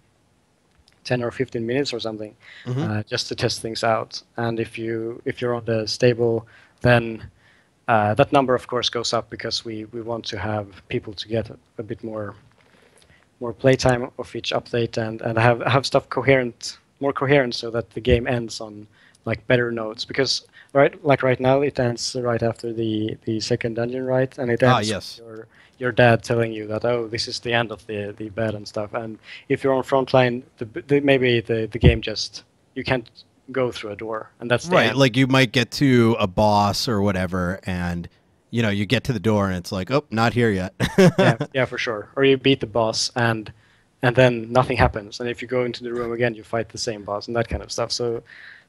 10 or 15 minutes or something, Hmm. just to test things out. And if you're on the stable, then that number of course goes up because we want to have people to get a bit more playtime of each update and have stuff more coherent, so that the game ends on like better notes. Because right now it ends right after the second dungeon, right, and it Ah, ends with yes. your dad telling you that, oh, this is the end of the bed and stuff. And if you're on frontline, maybe the game just you can't go through a door, and that's the Right, end. like you might get to a boss or whatever, and you get to the door, and it's like, oh, not here yet. Yeah, yeah, for sure. Or you beat the boss and then nothing happens. And if you go into the room again, you fight the same boss and that kind of stuff. So, Or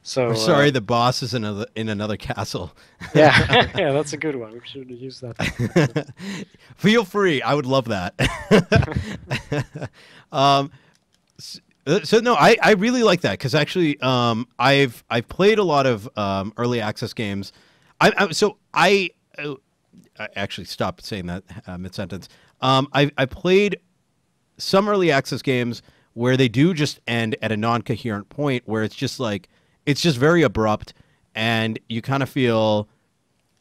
so sorry, the boss is in another castle. yeah, yeah, that's a good one. We should use that one actually. Feel free, I would love that. um, so no, I really like that because actually, I've played a lot of early access games. I actually stopped saying that mid sentence. I played some early access games where they do just end at a non-coherent point where it's just like it's just very abrupt, and you kind of feel,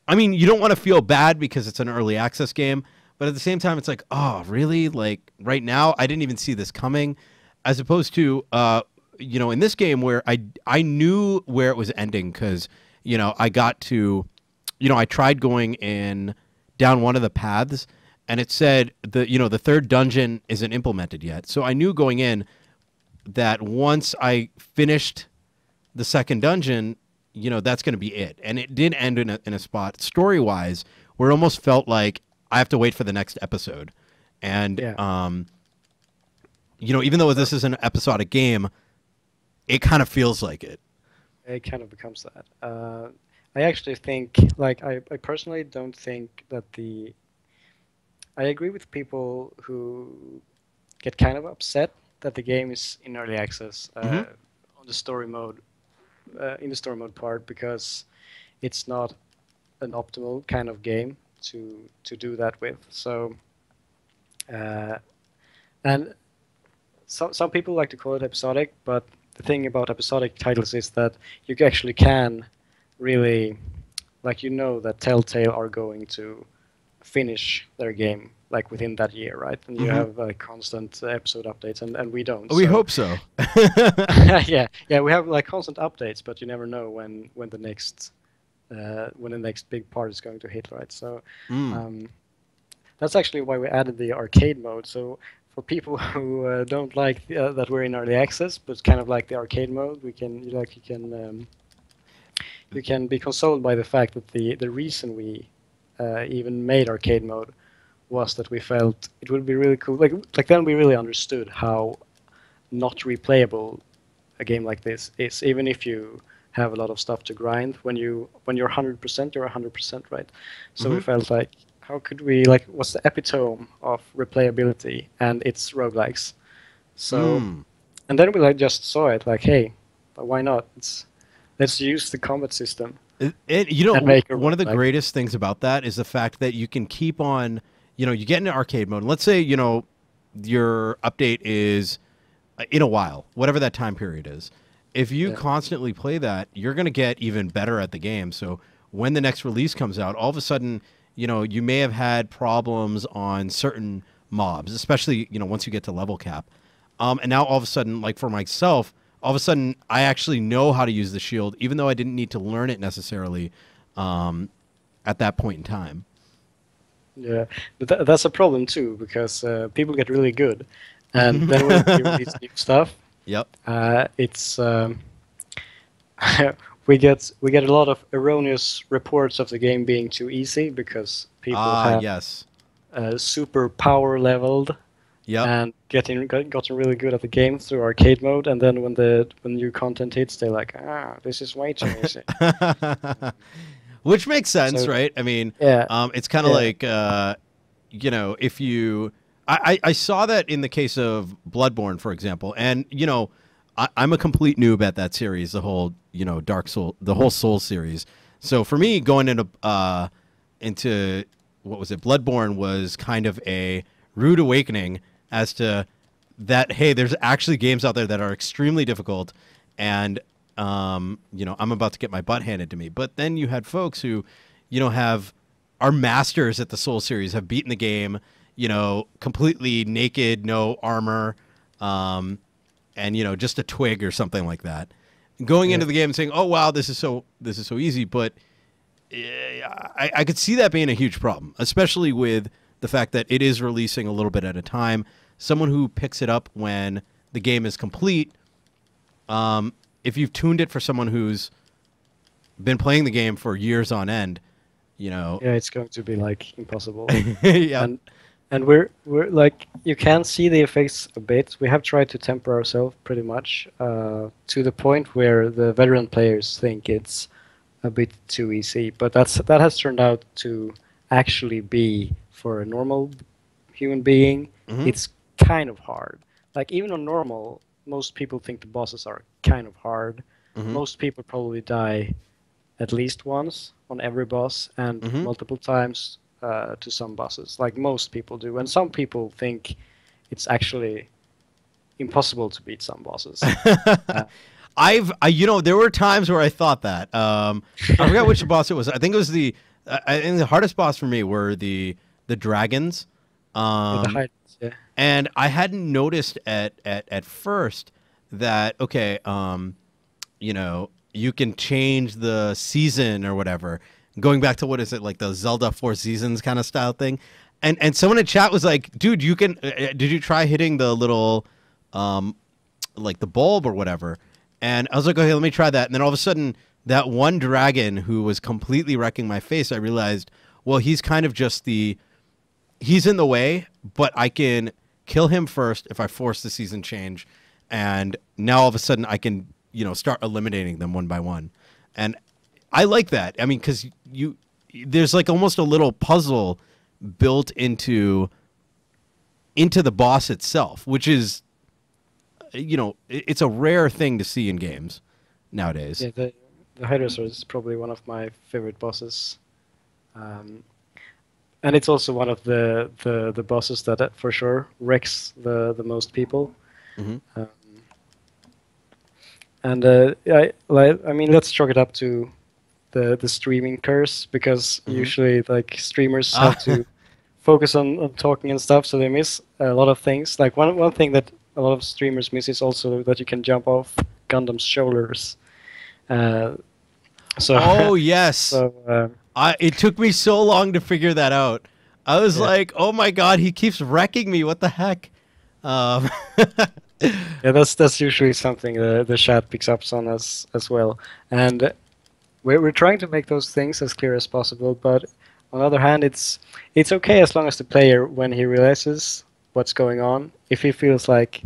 I mean, you don't want to feel bad because it's an early access game, but at the same time, it's like, oh, really? Like right now, I didn't even see this coming. As opposed to, in this game where I knew where it was ending because I got to, I tried going in down one of the paths, and it said the third dungeon isn't implemented yet. So I knew going in that once I finished the second dungeon, that's going to be it. And it did end in a spot story wise where it almost felt like I have to wait for the next episode. And, Yeah, even though or this is an episodic game, it kind of feels like it. it kind of becomes that. I actually think, like, I personally don't think that I agree with people who get kind of upset that the game is in early access Hmm. on the story mode, in the story mode part, because it's not an optimal kind of game to do that with. So, uh, and some people like to call it episodic, but the thing about episodic titles is that you actually can really, like, you know that Telltale are going to finish their game like within that year, right? And you Hmm. have constant episode updates, and we don't. We So hope so. yeah, we have like constant updates, but you never know when the next big part is going to hit, right? So Mm. um, that's actually why we added the arcade mode. So for people who don't like that we're in early access, but kind of like the arcade mode, you can be consoled by the fact that the reason we even made arcade mode was that we felt it would be really cool. Like then we really understood how not replayable a game like this is, even if you have a lot of stuff to grind. When you're 100%, you're 100%, right? So we Hmm. felt like, how could we, like, what's the epitome of replayability? And it's roguelikes. So, Mm. and then we like just saw it like, hey, why not? Let's use the combat system You know, and make a one of the roguelike. greatest things about that is the fact that you can keep on, you get into arcade mode. And let's say, your update is in a while, whatever that time period is. If you Yeah, constantly play that, you're going to get even better at the game. So when the next release comes out, all of a sudden, you may have had problems on certain mobs, especially, once you get to level cap. And now all of a sudden, like for myself, all of a sudden I actually know how to use the shield, even though I didn't need to learn it necessarily um, at that point in time. yeah, but that's a problem too because people get really good, and then when we release new stuff, Yep. it's we get a lot of erroneous reports of the game being too easy because people Ah, have yes. super power leveled Yep. and gotten really good at the game through arcade mode, and then when new content hits, they're like, this is way too easy. Which makes sense, So right? I mean, yeah, it's kind of yeah, like, if you, I saw that in the case of Bloodborne, for example, and I'm a complete noob at that series, the whole Dark Soul, the whole Soul series. So for me, going into what was it, Bloodborne was kind of a rude awakening as to that. Hey, there's actually games out there that are extremely difficult, and I'm about to get my butt handed to me. But then you had folks who, have are masters at the Soul series, have beaten the game, completely naked, no armor, and just a twig or something like that, going yeah. into the game and saying, "Oh wow, this is so easy." But I could see that being a huge problem, especially with the fact that it is releasing a little bit at a time. Someone who picks it up when the game is complete, if you've tuned it for someone who's been playing the game for years on end, you know, Yeah, it's going to be like impossible. yep, And we're like, you can see the effects a bit. We have tried to temper ourselves pretty much to the point where the veteran players think it's a bit too easy. But that has turned out to actually be, for a normal human being, hmm it's kind of hard. Like even on normal, most people think the bosses are kind of hard. hmm Most people probably die at least once on every boss and hmm multiple times to some bosses, like most people do. And some people think it's actually impossible to beat some bosses. Uh, there were times where I thought that. I forgot which boss it was. I think it was I think the hardest boss for me were the dragons. yeah, the Um, heights, yeah. and I hadn't noticed at first that okay, you can change the season or whatever. Going back to what is it, like the Zelda Four Seasons kind of style thing, and someone in chat was like, "Dude, you can. Did you try hitting the little, um, like the bulb or whatever?" And I was like, "Okay, let me try that." And then all of a sudden, that one dragon who was completely wrecking my face, I realized, well, he's kind of just he's in the way, but I can kill him first if I force the season change, and now all of a sudden I can start eliminating them one by one, and I like that. I mean, because there's like almost a little puzzle built into the boss itself, which is, you know, it's a rare thing to see in games nowadays. Yeah, the Hydrosaur is probably one of my favorite bosses. And it's also one of the bosses that for sure wrecks the most people. Hmm. And I mean, let's chalk it up to the streaming curse, because usually like streamers have to focus on talking and stuff, so they miss a lot of things. Like one thing that a lot of streamers miss is also that you can jump off Gundam's shoulders. So Oh yes. so It took me so long to figure that out. I was yeah. like, oh my god, he keeps wrecking me. What the heck? Yeah, that's usually something the chat picks up on as well, and we're trying to make those things as clear as possible. But on the other hand, it's okay as long as the player, when he realizes what's going on, if he feels like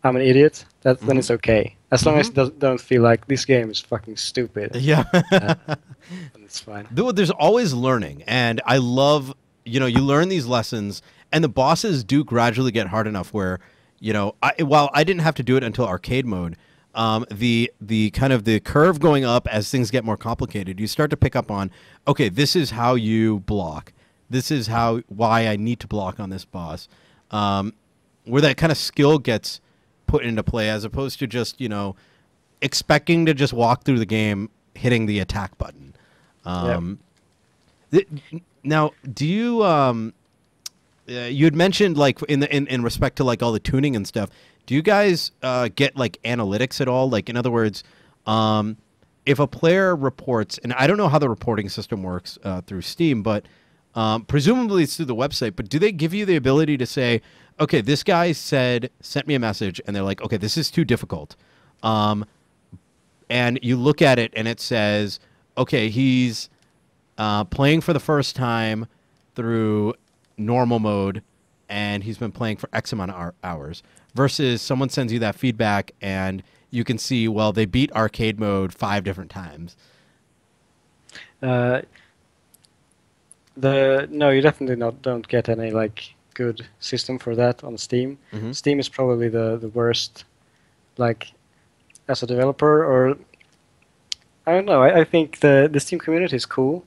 I'm an idiot, then it's okay. As long as he don't feel like this game is fucking stupid. Yeah. Then it's fine. There's always learning, and I love, you know, you learn these lessons, and the bosses do gradually get hard enough where, you know, while I didn't have to do it until arcade mode, the kind of the curve going up as things get more complicated, you start to pick up on, okay, this is how you block. This is why I need to block on this boss. Where that kind of skill gets put into play, as opposed to just, you know, expecting to just walk through the game hitting the attack button. Now, do you you had mentioned, like, in respect to like all the tuning and stuff, do you guys get like analytics at all? Like, in other words, if a player reports, and I don't know how the reporting system works through Steam, but presumably it's through the website, but do they give you the ability to say, okay, this guy sent me a message, and they're like, okay, this is too difficult. And you look at it, and it says, okay, he's playing for the first time through normal mode, and he's been playing for X amount of hours, versus someone sends you that feedback, and you can see, well, they beat arcade mode 5 different times. No, you definitely don't get any like good system for that on Steam. Steam is probably the worst, like, as a developer, or I don't know. I think the Steam community is cool,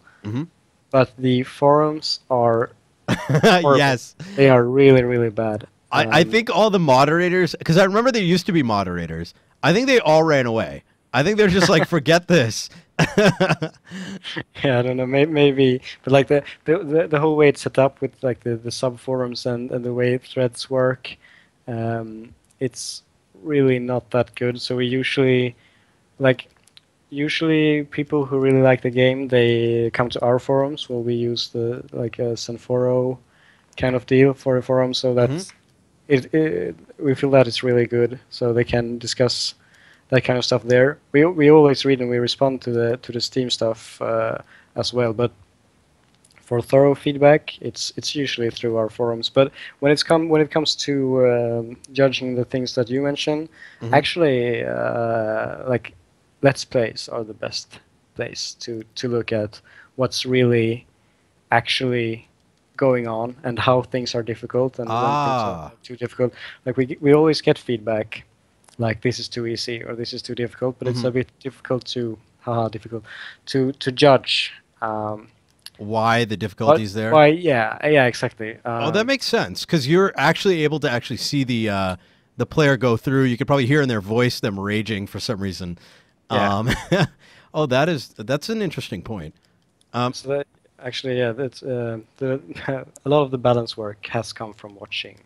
but the forums are horrible. Yes, they are really, really bad. I think all the moderators, because I remember there used to be moderators, I think they all ran away. I think they're just like, forget this. Yeah, I don't know, maybe, but like the whole way it's set up with like the sub forums and the way threads work, it's really not that good. So we usually people who really like the game, they come to our forums where we use the like a Sanforo kind of deal for a forum, so that we feel that it's really good, so they can discuss that kind of stuff there. We always read and we respond to the Steam stuff as well, but for thorough feedback, it's usually through our forums. But when it comes to judging the things that you mentioned, actually, like, Let's Plays are the best place to look at what's really actually going on and how things are difficult and when things are too difficult. Like we always get feedback like this is too easy or this is too difficult, but it's a bit difficult to judge why the difficulties there. Why? Yeah, exactly. Oh, that makes sense, because you're actually able to see the player go through. You could probably hear in their voice them raging for some reason. Yeah. Oh, that's an interesting point. So that actually, yeah, that's a lot of the balance work has come from watching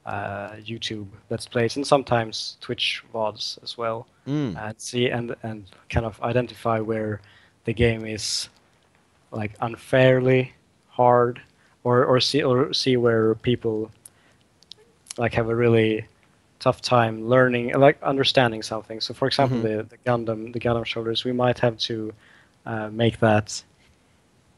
YouTube Let's Plays and sometimes Twitch VODs as well, and see and kind of identify where the game is like unfairly hard, or see where people like have a really tough time learning, like understanding something. So for example, the Gundam shoulders, we might have to make that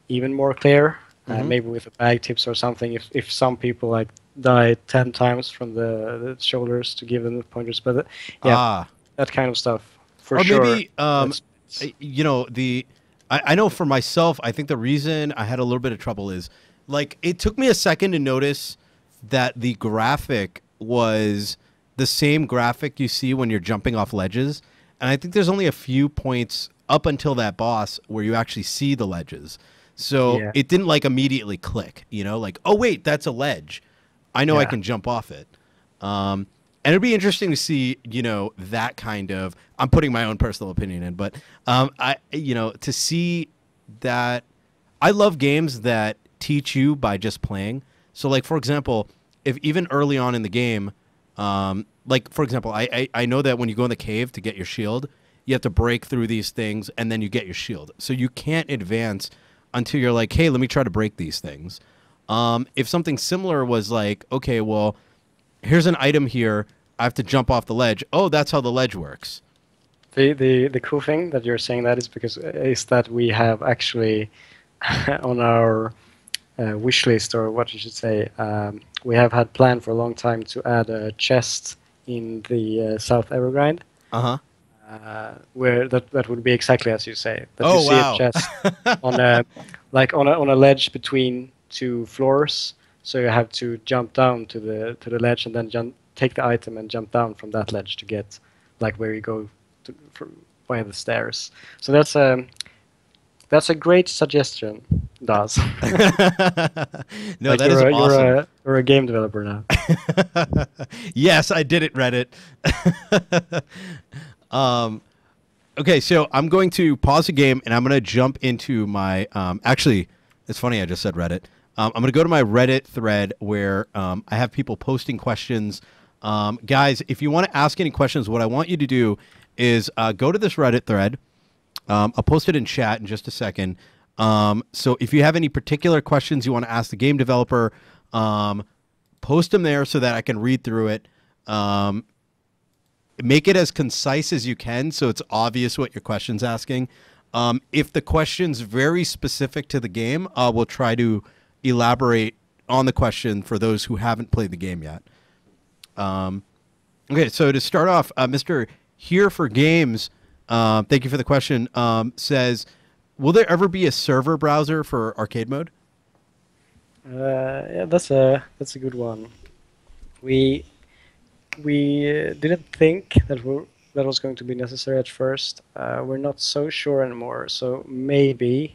even more clear, maybe with a bag tips or something, if some people like die 10 times from the shoulders, to give them the pointers. But that kind of stuff for sure. Or maybe you know, I know for myself, I think the reason I had a little bit of trouble is Like, it took me a second to notice that the graphic was the same graphic you see when you're jumping off ledges. And I think there's only a few points up until that boss where you actually see the ledges. So Yeah, it didn't like immediately click, you know, like, oh, wait, that's a ledge. I know I yeah, can jump off it. And it'd be interesting to see, you know, that kind of, I'm putting my own personal opinion in, but to see that. I love games that teach you by just playing. So, like, for example, if even early on in the game, like, for example, I know that when you go in the cave to get your shield, you have to break through these things and then you get your shield. So you can't advance until you're like, hey, let me try to break these things. If something similar was like, okay, well, here's an item here. I have to jump off the ledge. Oh, that's how the ledge works. the cool thing that you're saying that is that we have actually on our wish list, or what you should say, we have had planned for a long time to add a chest in the South Evergrind, Uh huh. where that would be exactly as you say, that you Oh, see a wow. chest on a like on a ledge between two floors, so you have to jump down to the ledge and then take the item and jump down from that ledge to get like where you go via the stairs. So that's a great suggestion, Daz. No, Like that is awesome. you're a game developer now. Yes, I did it, Reddit. um, okay, so I'm going to pause the game and I'm going to jump into my. Actually, it's funny I just said Reddit. I'm going to go to my Reddit thread where I have people posting questions. Guys, if you want to ask any questions, what I want you to do is go to this Reddit thread. I'll post it in chat in just a second. So if you have any particular questions you want to ask the game developer, post them there so that I can read through it. Make it as concise as you can so it's obvious what your question's asking. If the question's very specific to the game, we'll try to elaborate on the question for those who haven't played the game yet. Okay, so to start off, Mr. Here for Games, thank you for the question, says, will there ever be a server browser for arcade mode? Yeah, that's a good one. We didn't think that was going to be necessary at first. We're not so sure anymore. So maybe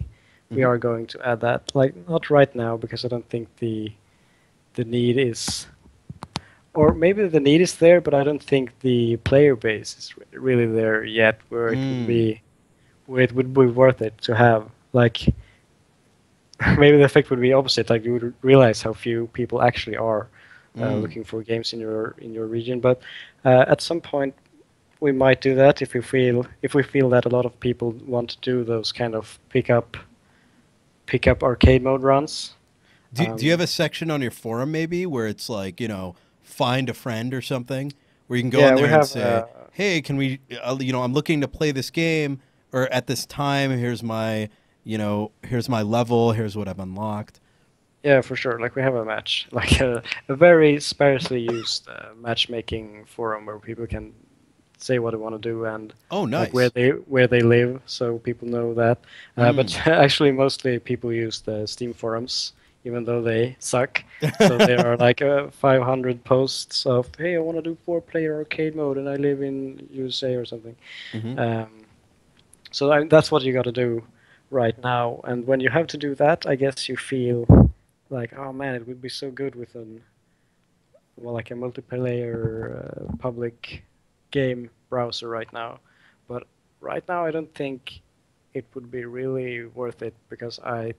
we Mhm. are going to add that. Like not right now because I don't think the need is, or maybe the need is there, but I don't think the player base is really there yet, Mm. where it would be worth it to have. Like maybe the effect would be opposite. Like you would realize how few people actually are Mm. looking for games in your region. But at some point, we might do that if we feel that a lot of people want to do those kind of pick up arcade mode runs. Do you have Um, a section on your forum maybe where it's like, you know, find a friend or something where you can go in yeah, we there and have. say, hey, can we, I'm looking to play this game or at this time, here's my level, here's what I've unlocked. Yeah, for sure. Like we have a match, like a very sparsely used matchmaking forum where people can say what they want to do and Oh, like nice. where they live, so people know that. Mm. But actually, mostly people use the Steam forums, even though they suck. So there are like 500 posts of, "Hey, I want to do four-player arcade mode, and I live in USA or something." Hmm. Um, so that's what you got to do right now. And when you have to do that, I guess you feel like, oh man, it would be so good with like a multiplayer public game browser right now. But right now, I don't think it would be really worth it because I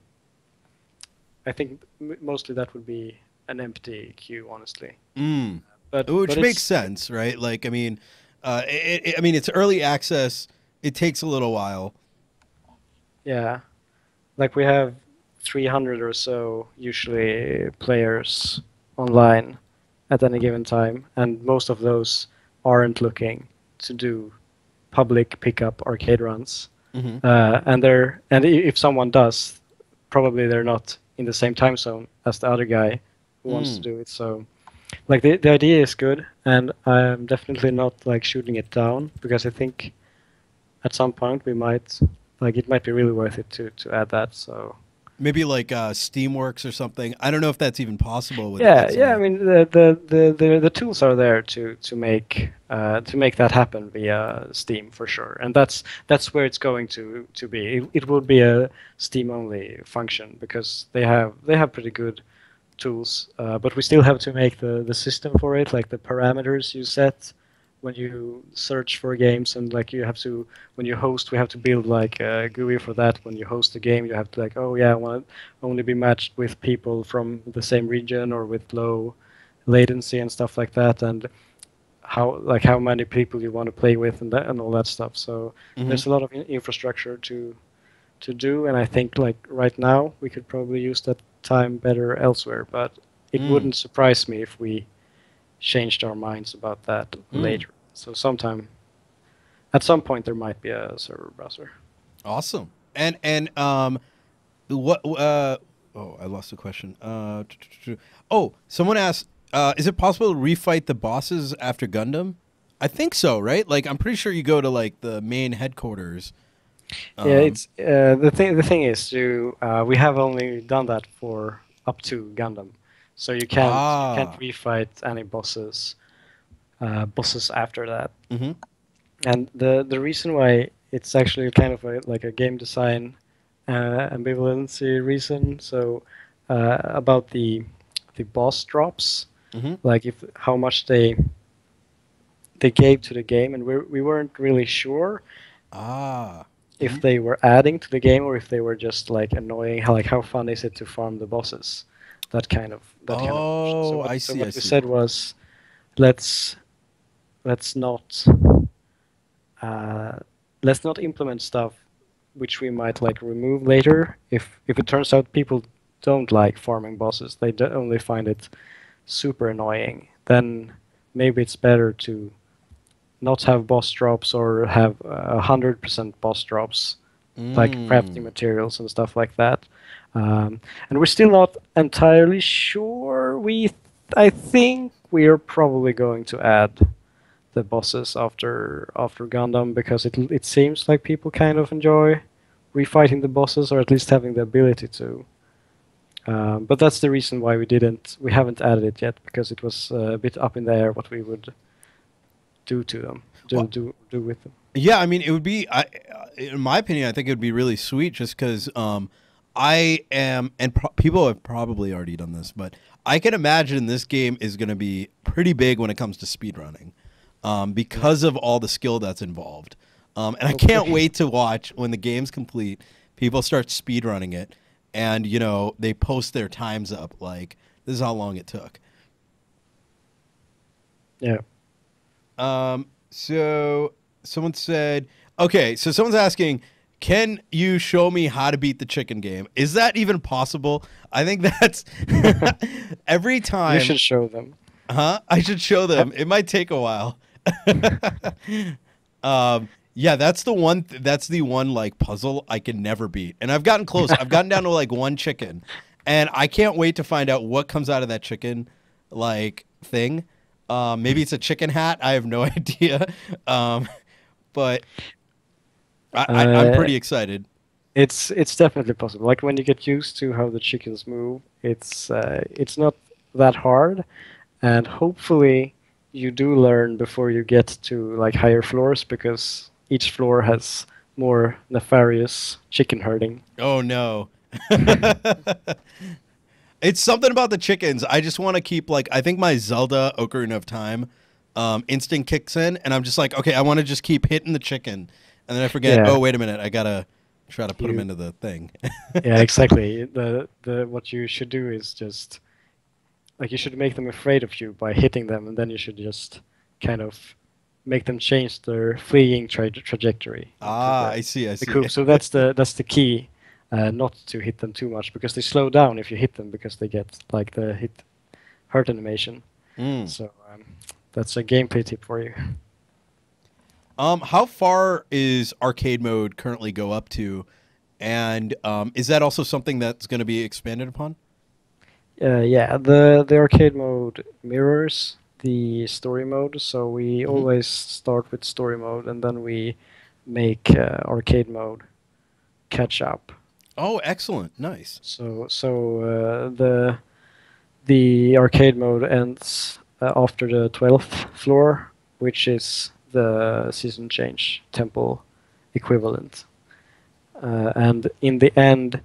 think mostly that would be an empty queue, honestly. Mm. But Which makes it's sense, right? Like, I mean, I mean, it's early access. It takes a little while. yeah, like we have 300 or so usually players online at any given time, and most of those aren't looking to do public pickup arcade runs. Hmm. If someone does, probably they're not in the same time zone as the other guy who wants to Mm. do it. So, like the idea is good, and I'm definitely not like shooting it down because I think at some point we might like it might be really worth it to add that. So Maybe like Steamworks or something. I don't know if that's even possible with Yeah, yeah. I XNA. mean, the tools are there to make that happen via Steam for sure, and that's where it's going to be. It will be a Steam only function because they have pretty good tools, but we still have to make the system for it, like the parameters you set when you search for games, and like you have to when you host, we have to build like a GUI for that. When you host a game, you have to like, oh yeah, I want to only be matched with people from the same region or with low latency and stuff like that, and how many people you want to play with and that and all that stuff. So Hmm. there's a lot of infrastructure to do, and I think like right now we could probably use that time better elsewhere. But it Mm. wouldn't surprise me if we changed our minds about that Mm. later. So at some point there might be a server browser. Awesome. And what oh, I lost the question. Oh, someone asked is it possible to refight the bosses after Gundam? I think so, right? Like I'm pretty sure you go to like the main headquarters. Yeah, Um it's the thing is we have only done that for up to Gundam, so you can't ah. refight any bosses after that. Mhm. And the reason why it's actually kind of like a game design ambivalency reason. So about the boss drops, Mhm. like if how much they gave to the game, and we weren't really sure Ah. if Mhm. they were adding to the game or if they were just like annoying. How fun is it to farm the bosses? That kind of question. So Oh, what I so see, I what we see. said was let's let's not uh, let's not implement stuff which we might like remove later if it turns out people don't like farming bosses. They only find it super annoying. Then maybe it's better to not have boss drops or have 100% boss drops, like crafting Mm. materials and stuff like that. And we're still not entirely sure. I think we are probably going to add the bosses after Gundam because it seems like people kind of enjoy refighting the bosses or at least having the ability to. But that's the reason why we haven't added it yet because it was a bit up in the air what we would do to them, Well, do with them. yeah, I mean, it would be. In my opinion, I think it would be really sweet, just because I am, and people have probably already done this, but I can imagine this game is going to be pretty big when it comes to speedrunning, Yeah, because of all the skill that's involved. And I can't hopefully. wait to watch when the game's complete. People start speedrunning it, and they post their times up. Like this is how long it took. Yeah. So someone said, okay, so someone's asking, can you show me how to beat the chicken game? Is that even possible? I think that's every You time, should show them. huh? I should show Ha- them. It might take a while. Yeah, that's the one like puzzle I can never beat. And I've gotten close. I've gotten down to like one chicken. And I can't wait to find out what comes out of that chicken like thing. Maybe it's a chicken hat. I have no idea. Um, but I'm Uh, pretty excited. it's definitely possible. Like when you get used to how the chickens move, it's not that hard, and hopefully you do learn before you get to like higher floors because each floor has more nefarious chicken herding. Oh no. It's something about the chickens. I just want to keep like I think my Zelda Ocarina of Time instinct kicks in, and I'm just like, okay, I want to just keep hitting the chicken, and then I forget. Yeah, Oh, wait a minute, I gotta try to put them you. into the thing. Yeah, exactly. The what you should do is just like you should make them afraid of you by hitting them, and then you should just kind of make them change their fleeing trajectory into Ah, I see, I the see. coop. So that's the key, not to hit them too much because they slow down if you hit them because they get like the hit hurt animation. Mm. So that's a gameplay tip for you. How far is arcade mode currently go up to, and is that also something that's going to be expanded upon? Yeah, the arcade mode mirrors the story mode, so we Hmm. always start with story mode and then we make arcade mode catch up. Oh, excellent. Nice. The arcade mode ends after the 12th floor, which is the season change temple equivalent. And in the end,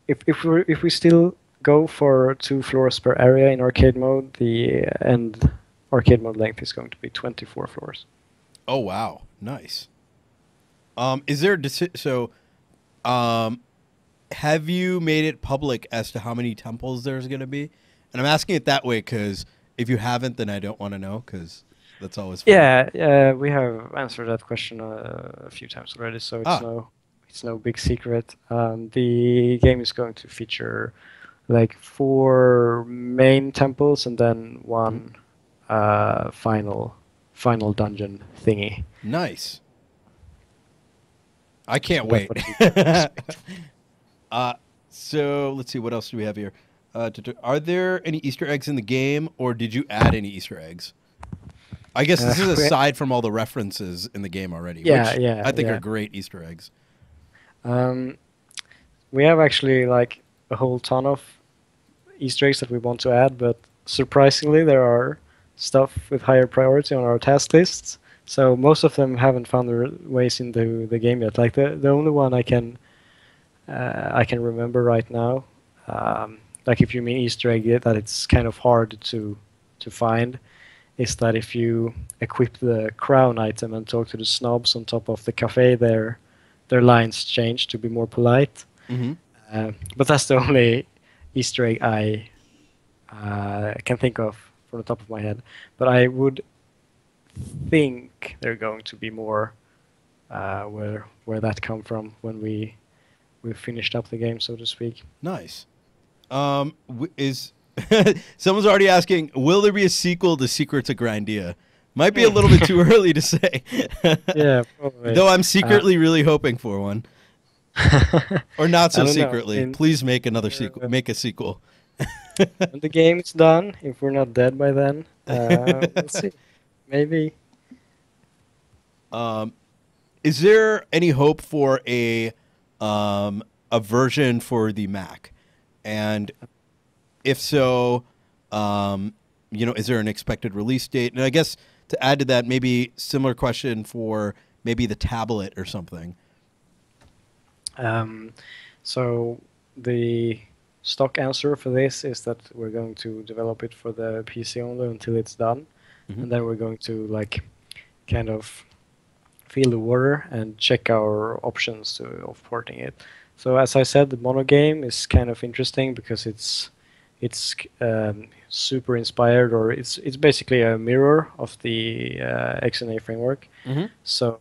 if we still go for 2 floors per area in arcade mode, the end arcade mode length is going to be 24 floors. Oh, wow. Nice. Is there have you made it public as to how many temples there's going to be? And I'm asking it that way because if you haven't, then I don't want to know because that's always fun. Yeah, we have answered that question a few times already, so Ah, it's no big secret. The game is going to feature like 4 main temples and then one final dungeon thingy. nice. I can't So that's wait. what you can expect. So let's see. What else do we have here? Are there any Easter eggs in the game, or did you add any Easter eggs? I guess this is aside from all the references in the game already, Yeah, which yeah, I think yeah. are great Easter eggs. We have actually like a whole ton of Easter eggs that we want to add, but surprisingly, there are stuff with higher priority on our task lists. So most of them haven't found their ways into the game yet. Like the only one I can remember right now, like if you mean Easter egg, that it's kind of hard to find, is that if you equip the crown item and talk to the snobs on top of the cafe, their lines change to be more polite. Mm-hmm. But that's the only Easter egg I can think of from the top of my head. But I would think there are going to be more where that come from when we finished up the game, so to speak. Nice. Is someone's already asking? Will there be a sequel to Secrets of Grindea? Might be a little bit too early to say. Yeah, probably. Though I'm secretly really hoping for one, or not so I don't know. secretly. Please make another sequel. Make a sequel. When the game is done, if we're not dead by then, we'll see. Maybe. Is there any hope for a version for the Mac? And if so, is there an expected release date? And I guess to add to that, maybe similar question for maybe the tablet or something. So the stock answer for this is that we're going to develop it for the PC only until it's done, and then we're going to like kind of feel the water and check our options of porting it. So as I said, the mono game is kind of interesting because it's super inspired, or it's basically a mirror of the XNA framework. So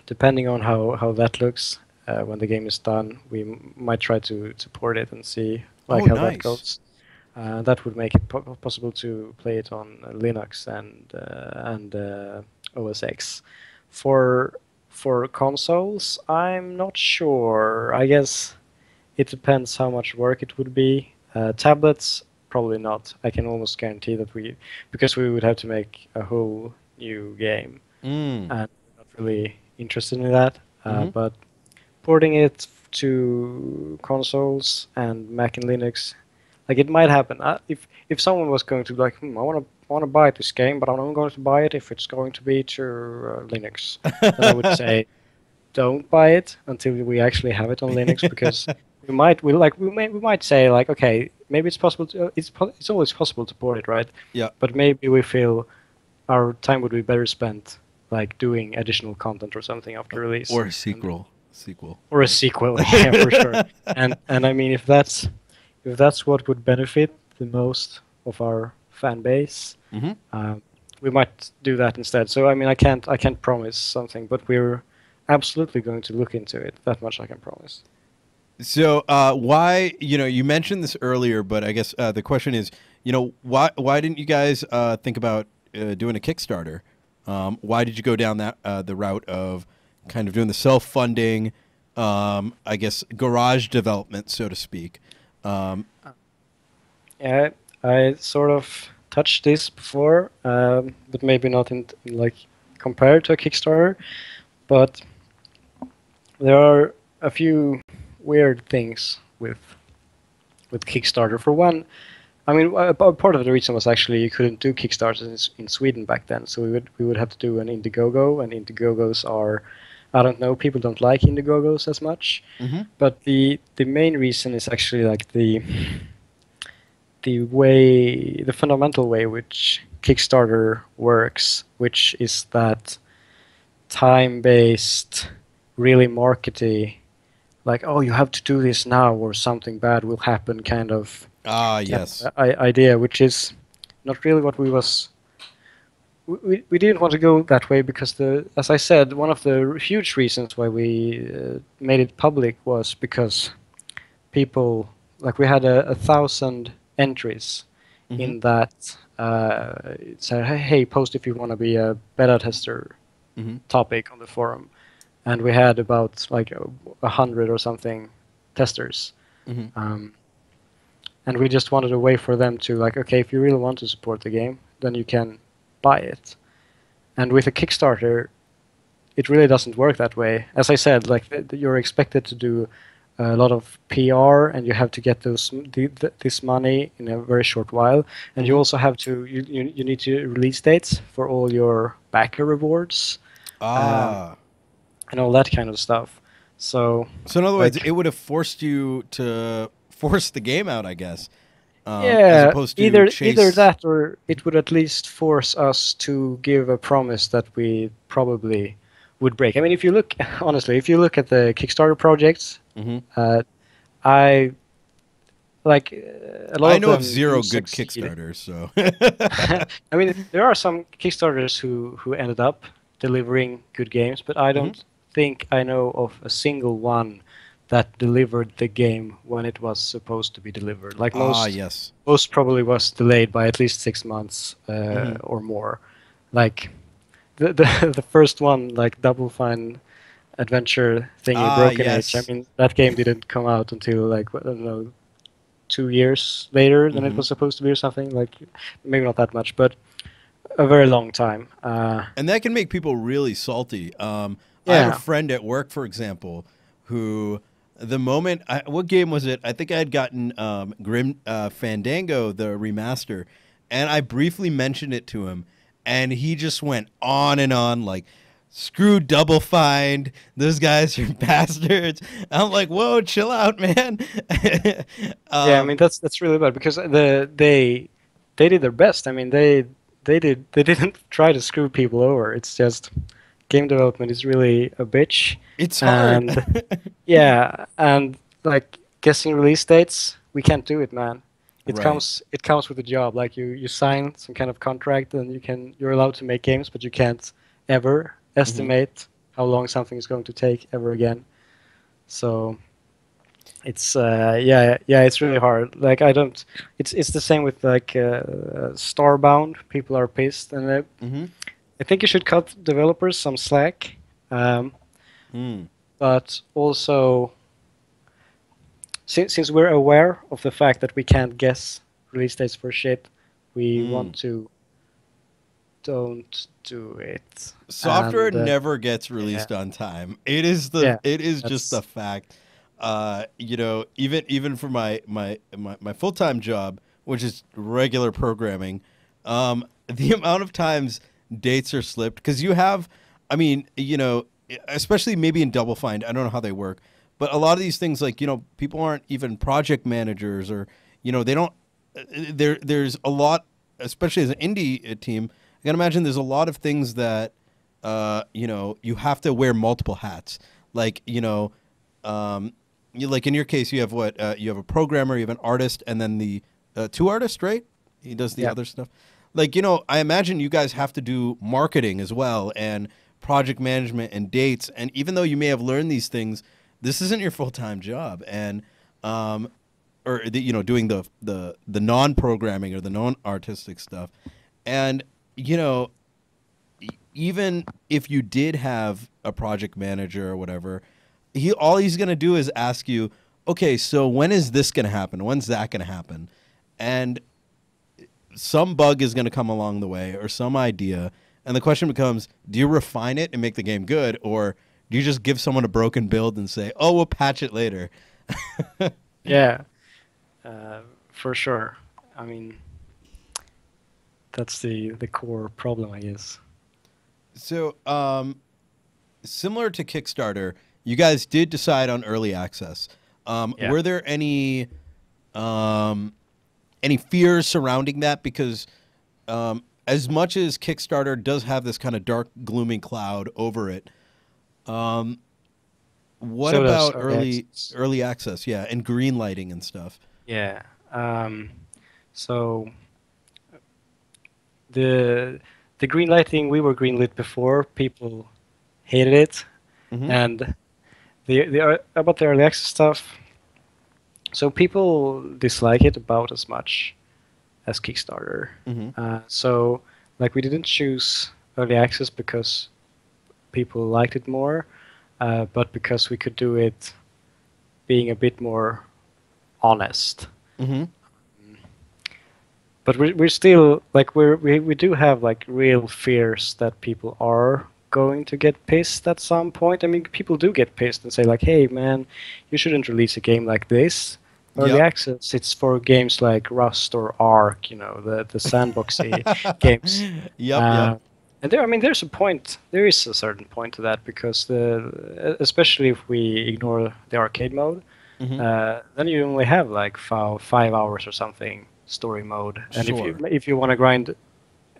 depending on how that looks when the game is done, we might try to port it and see how that goes. That would make it possible to play it on Linux and OS X. For consoles, I'm not sure. I guess it depends how much work it would be. Tablets, probably not. I can almost guarantee that because we would have to make a whole new game, and I'm not really interested in that. But porting it to consoles and Mac and Linux, like it might happen. If someone was going to be like, I want to buy this game, but I'm not going to buy it if it's going to be to Linux, then I would say, don't buy it until we actually have it on Linux, because we might say like, okay, maybe it's possible to, it's always possible to port it, right? Yeah. But maybe we feel our time would be better spent like doing additional content or something after release, or a sequel. Or a sequel, yeah, for sure. And I mean, if that's what would benefit the most of our fan base, we might do that instead. So I mean, I can't promise something, but we're absolutely going to look into it. That much I can promise. So why, you mentioned this earlier, but I guess the question is, why didn't you guys think about doing a Kickstarter? Why did you go down that the route of kind of doing the self-funding, I guess, garage development, so to speak? Yeah, I sort of touched this before, but maybe not in like compared to a Kickstarter. But there are a few weird things with Kickstarter. For one, I mean, part of the reason was actually you couldn't do Kickstarters in Sweden back then, so we would have to do an Indiegogo, and Indiegogos are, I don't know, people don't like Indiegogos as much, Mm-hmm. but the main reason is actually like the fundamental way which Kickstarter works, which is that time-based, really markety, like, oh, you have to do this now or something bad will happen kind of Ah, yes. idea, which is not really what we didn't want to go that way because as I said, one of the huge reasons why we made it public was because people, like, we had 1,000 entries Mm-hmm. in that it said, hey, post if you want to be a beta tester Mm-hmm. topic on the forum, and we had about like 100 or something testers. Mm-hmm. And we just wanted a way for them to, like, okay, if you really want to support the game, then you can buy it. And with a Kickstarter, it really doesn't work that way. As I said, like, you're expected to do a lot of PR, and you have to get this money in a very short while. And you Mm-hmm. also have to you need to release dates for all your backer rewards, um, Ah. and all that kind of stuff. So, So in other words, like, it would have forced you to force the game out, I guess, as yeah, opposed to either chase. that, or it would at least force us to give a promise that we probably would break. I mean, if you look honestly, if you look at the Kickstarter projects, Mm-hmm. uh, I like a lot I of know of them do zero good succeed. Kickstarters, so. I mean, there are some Kickstarters who ended up delivering good games, but I Mm-hmm. don't think I know of a single one that delivered the game when it was supposed to be delivered. Like, Ah, yes. most probably was delayed by at least 6 months Mm-hmm. or more. Like the first one, like Double Fine Adventure thingy, Ah, Broken Age. I yes. mean, that game didn't come out until, like, I don't know, 2 years later than it Mm-hmm. was supposed to be or something. Like, maybe not that much, but a very long time. And that can make people really salty. I have a Yeah, friend at work, for example, who the moment what game was it? I think I had gotten Fandango, the remaster, and I briefly mentioned it to him, and he just went on and on like, "Screw Double Find, those guys are bastards." I'm like, "Whoa, chill out, man." yeah. I um, mean, that's really bad because they did their best. I mean, they didn't try to screw people over. It's just game development is really a bitch, it's hard. and yeah, and like guessing release dates, we can't do it, man. Right. It comes with the job. Like, you sign some kind of contract, and you're allowed to make games, but you can't ever Hmm. estimate how long something is going to take ever again. So it's yeah, it's really hard. Like, I don't. It's the same with, like, Starbound. People are pissed, and Hmm. I think you should cut developers some slack. Um, Mm. but also, since we're aware of the fact that we can't guess release dates for shit, we want Mm. to don't do it. Software And never gets yeah, released on time. yeah, It is just a that's fact. Even for my full-time job, which is regular programming, the amount of times dates are slipped because you have, I mean, especially maybe in Double Find, I don't know how they work, but a lot of these things, like, people aren't even project managers, or they don't. There's a lot, especially as an indie team. I can imagine there's a lot of things that you have to wear multiple hats. Like, like in your case, you have what? You have a programmer, you have an artist, and then the two artists, right? He does the yeah. other stuff. Like, I imagine you guys have to do marketing as well, and project management and dates. And even though you may have learned these things, this isn't your full time job. And or doing the non programming or the non artistic stuff. And you know even if you did have a project manager or whatever, he's going to do is ask you, okay, so when is this going to happen? When's that going to happen? And some bug is going to come along the way, or some idea. And the question becomes, do you refine it and make the game good, or do you just give someone a broken build and say, oh, we'll patch it later? Yeah, uh, for sure. I mean, that's the core problem, I guess. So, similar to Kickstarter, you guys did decide on early access. Yeah. Were there um, any fears surrounding that? Because as much as Kickstarter does have this kind of dark, glooming cloud over it, um, what So does about early access. early access? Yeah, and green lighting and stuff. Yeah. So the the green lighting, we were greenlit before. People hated it, Hmm. and about the early access stuff. So people dislike it about as much as Kickstarter. Hmm. So like we didn't choose early access because people liked it more, but because we could do it being a bit more honest. Hmm. But we're still like we do have like real fears that people are going to get pissed at some point. I mean, people do get pissed and say like, "Hey, man, you shouldn't release a game like this. Early Yep. access, it's for games like Rust or Ark, the sandboxy games." Yep. Yep. Uh, and there, I mean, there's a point. There is a certain point to that because especially if we ignore the arcade mode, Hmm. then you only have like 5 hours or something story mode. And Sure. if you want to grind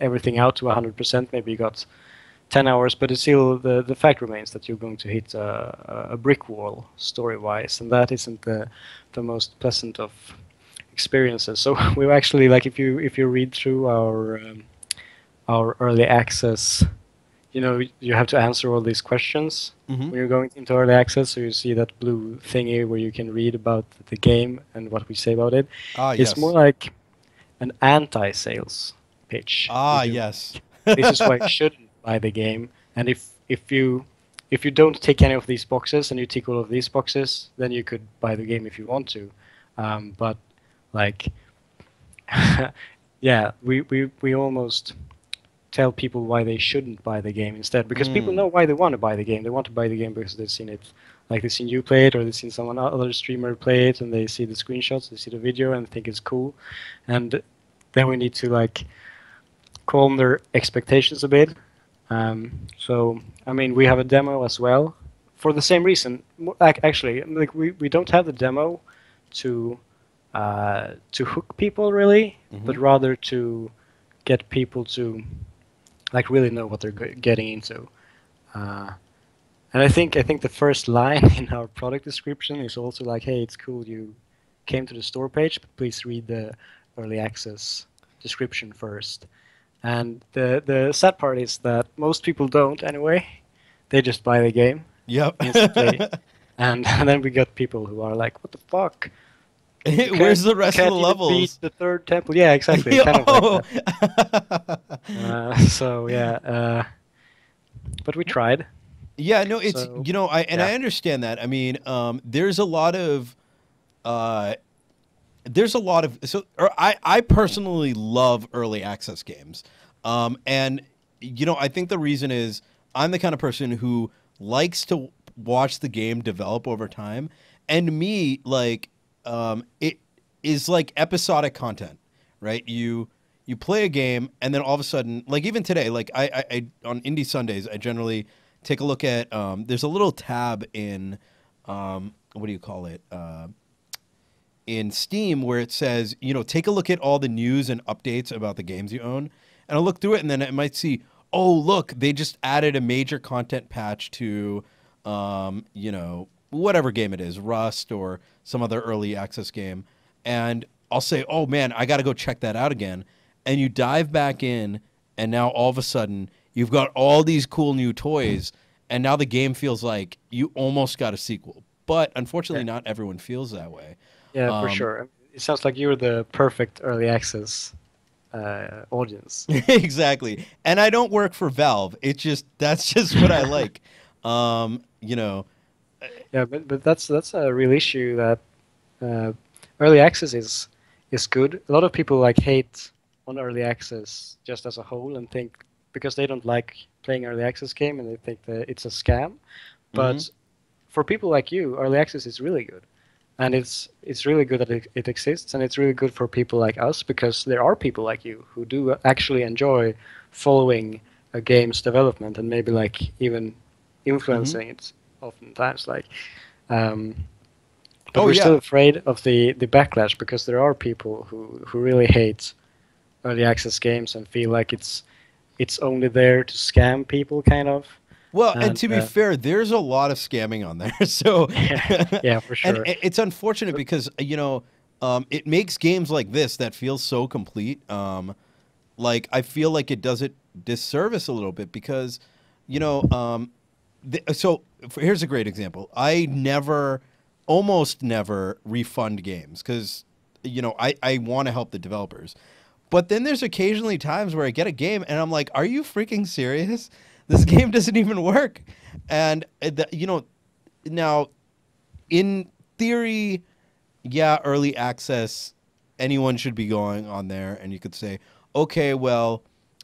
everything out to 100%, maybe you got 10 hours, but it's still the fact remains that you're going to hit a brick wall story wise, and that isn't the most pleasant of experiences. So we actually like if you read through our early access, you have to answer all these questions Hmm. when you're going into early access. So you see that blue thingy where you can read about the game and what we say about it. Ah, It's more yes. like an anti-sales pitch. We Ah, do yes. this is why you shouldn't buy the game. And if you don't tick any of these boxes and you tick all of these boxes, then you could buy the game if you want to. But like, yeah, we almost tell people why they shouldn't buy the game instead, because people Mm. know why they want to buy the game. They want to buy the game because they've seen it, like they've seen you play it or they've seen someone other streamer play it, and they see the screenshots, they see the video, and think it's cool. And then we need to like calm their expectations a bit. So I mean, we have a demo as well for the same reason. Actually, like we don't have the demo to hook people really, Hmm. but rather to get people to like really know what they're getting into. Uh, and I think the first line in our product description is also like, "Hey, it's cool you came to the store page, but please read the early access description first." And the sad part is that most people don't anyway. They just buy the game Yep. instantly, and, and then we got people who are like, "What the fuck? You can't Where's the you rest of the can't even beat levels? the third temple." Yeah, exactly, kind of like Oh. that. So yeah, but we tried. Yeah, no, it's So I yeah, understand that. I mean, uh there's a lot of I personally love early access games. And I think the reason is I'm the kind of person who likes to watch the game develop over time. And me, like, it is like episodic content, right? You play a game and then all of a sudden, like even today, like I on Indie Sundays, I generally take a look at there's a little tab in what do you call it? In Steam where it says, take a look at all the news and updates about the games you own. And I'll look through it and then I might see, oh, look, they just added a major content patch to, whatever game it is, Rust or some other early access game. And I'll say, oh man, I got to go check that out again. And you dive back in, and now all of a sudden, you've got all these cool new toys. And now the game feels like you almost got a sequel. But unfortunately, yeah, not everyone feels that way. yeah, for Um, sure. It sounds like you're the perfect early access audience. exactly. And I don't work for Valve. It's just that's just what I like. Um, you know, Yeah, but that's a real issue that uh, early access is good. A lot of people like hate on early access just as a whole and think because they don't like playing early access game and they think that it's a scam. mhm. But for people like you, early access is really good. and it's really good that it exists, and it's really good for people like us because there are people like you who do actually enjoy following a game's development and maybe like even Hmm. influencing it oftentimes. Um, but Oh we're still yeah. afraid of the backlash because there are people who really hate early access games and feel like it's only there to scam people, kind of. Well, and And to be fair, there's a lot of scamming on there. So, yeah, yeah, for and sure. it's unfortunate So, because it makes games like this that feel so complete. Like I feel like it does it disservice a little bit because, you know, here's a great example. I never, almost never refund games because, I want to help the developers. But then there's occasionally times where I get a game and I'm like, are you freaking serious? This game doesn't even work. And, now in theory, yeah, early access, anyone should be going on there, and you could say, okay, well,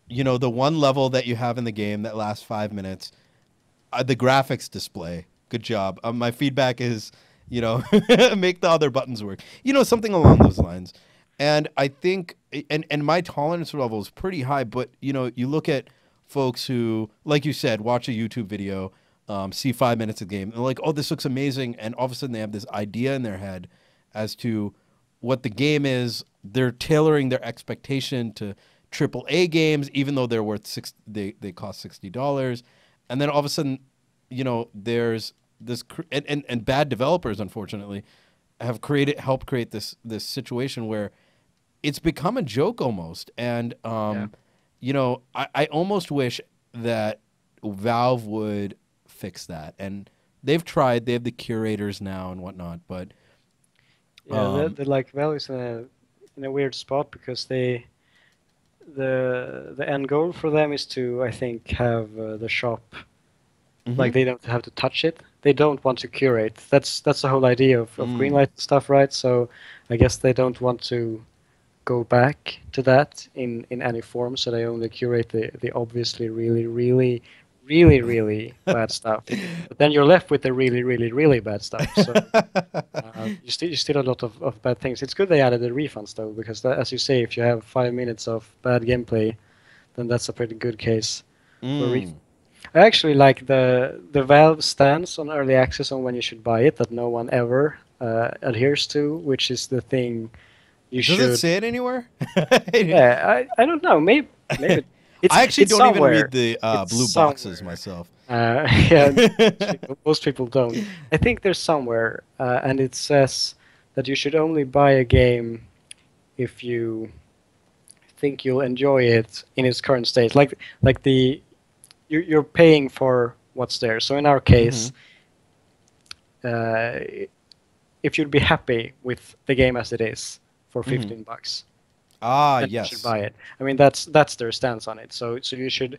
the one level that you have in the game that lasts 5 minutes, the graphics display, good job. My feedback is, make the other buttons work. Something along those lines. And I think, and my tolerance level is pretty high, but you look at folks who, like you said, watch a YouTube video, see 5 minutes of the game, and they're like, oh, this looks amazing, and all of a sudden they have this idea in their head as to what the game is. They're tailoring their expectation to AAA games, even though they're worth they cost $60, and then all of a sudden, there's this and bad developers, unfortunately, have helped create this situation where it's become a joke almost, and yeah. I almost wish that Valve would fix that, and they've tried. They have the curators now and whatnot, but Yeah, um, the like values in a weird spot because the end goal for them is to, I think, have the shop like mhm. they don't have to touch it. They don't want to curate. That's the whole idea of Mm. Greenlight stuff, right? So I guess they don't want to go back to that in any form. So they only curate the obviously really really really really bad stuff. But then you're left with the really really really bad stuff. So you still have a lot of bad things. It's good they added the refunds though, because that, as you say, if you have 5 minutes of bad gameplay, then that's a pretty good case for a refund. Mm. I actually like the Valve stance on early access on when you should buy it that no one ever adheres to, which is the thing you Does it should. say it anywhere? Yeah, I don't know. Maybe I actually it's don't even read somewhere. the It's blue boxes somewhere. myself. Yeah, most people don't. I think there's somewhere, and it says that you should only buy a game if you think you'll enjoy it in its current state. Like you're paying for what's there. So in our Hmm. case, uh, if you'd be happy with the game as it is for Hmm. $15, Ah, then you should yes. buy it. I mean, that's their stance on it. So you should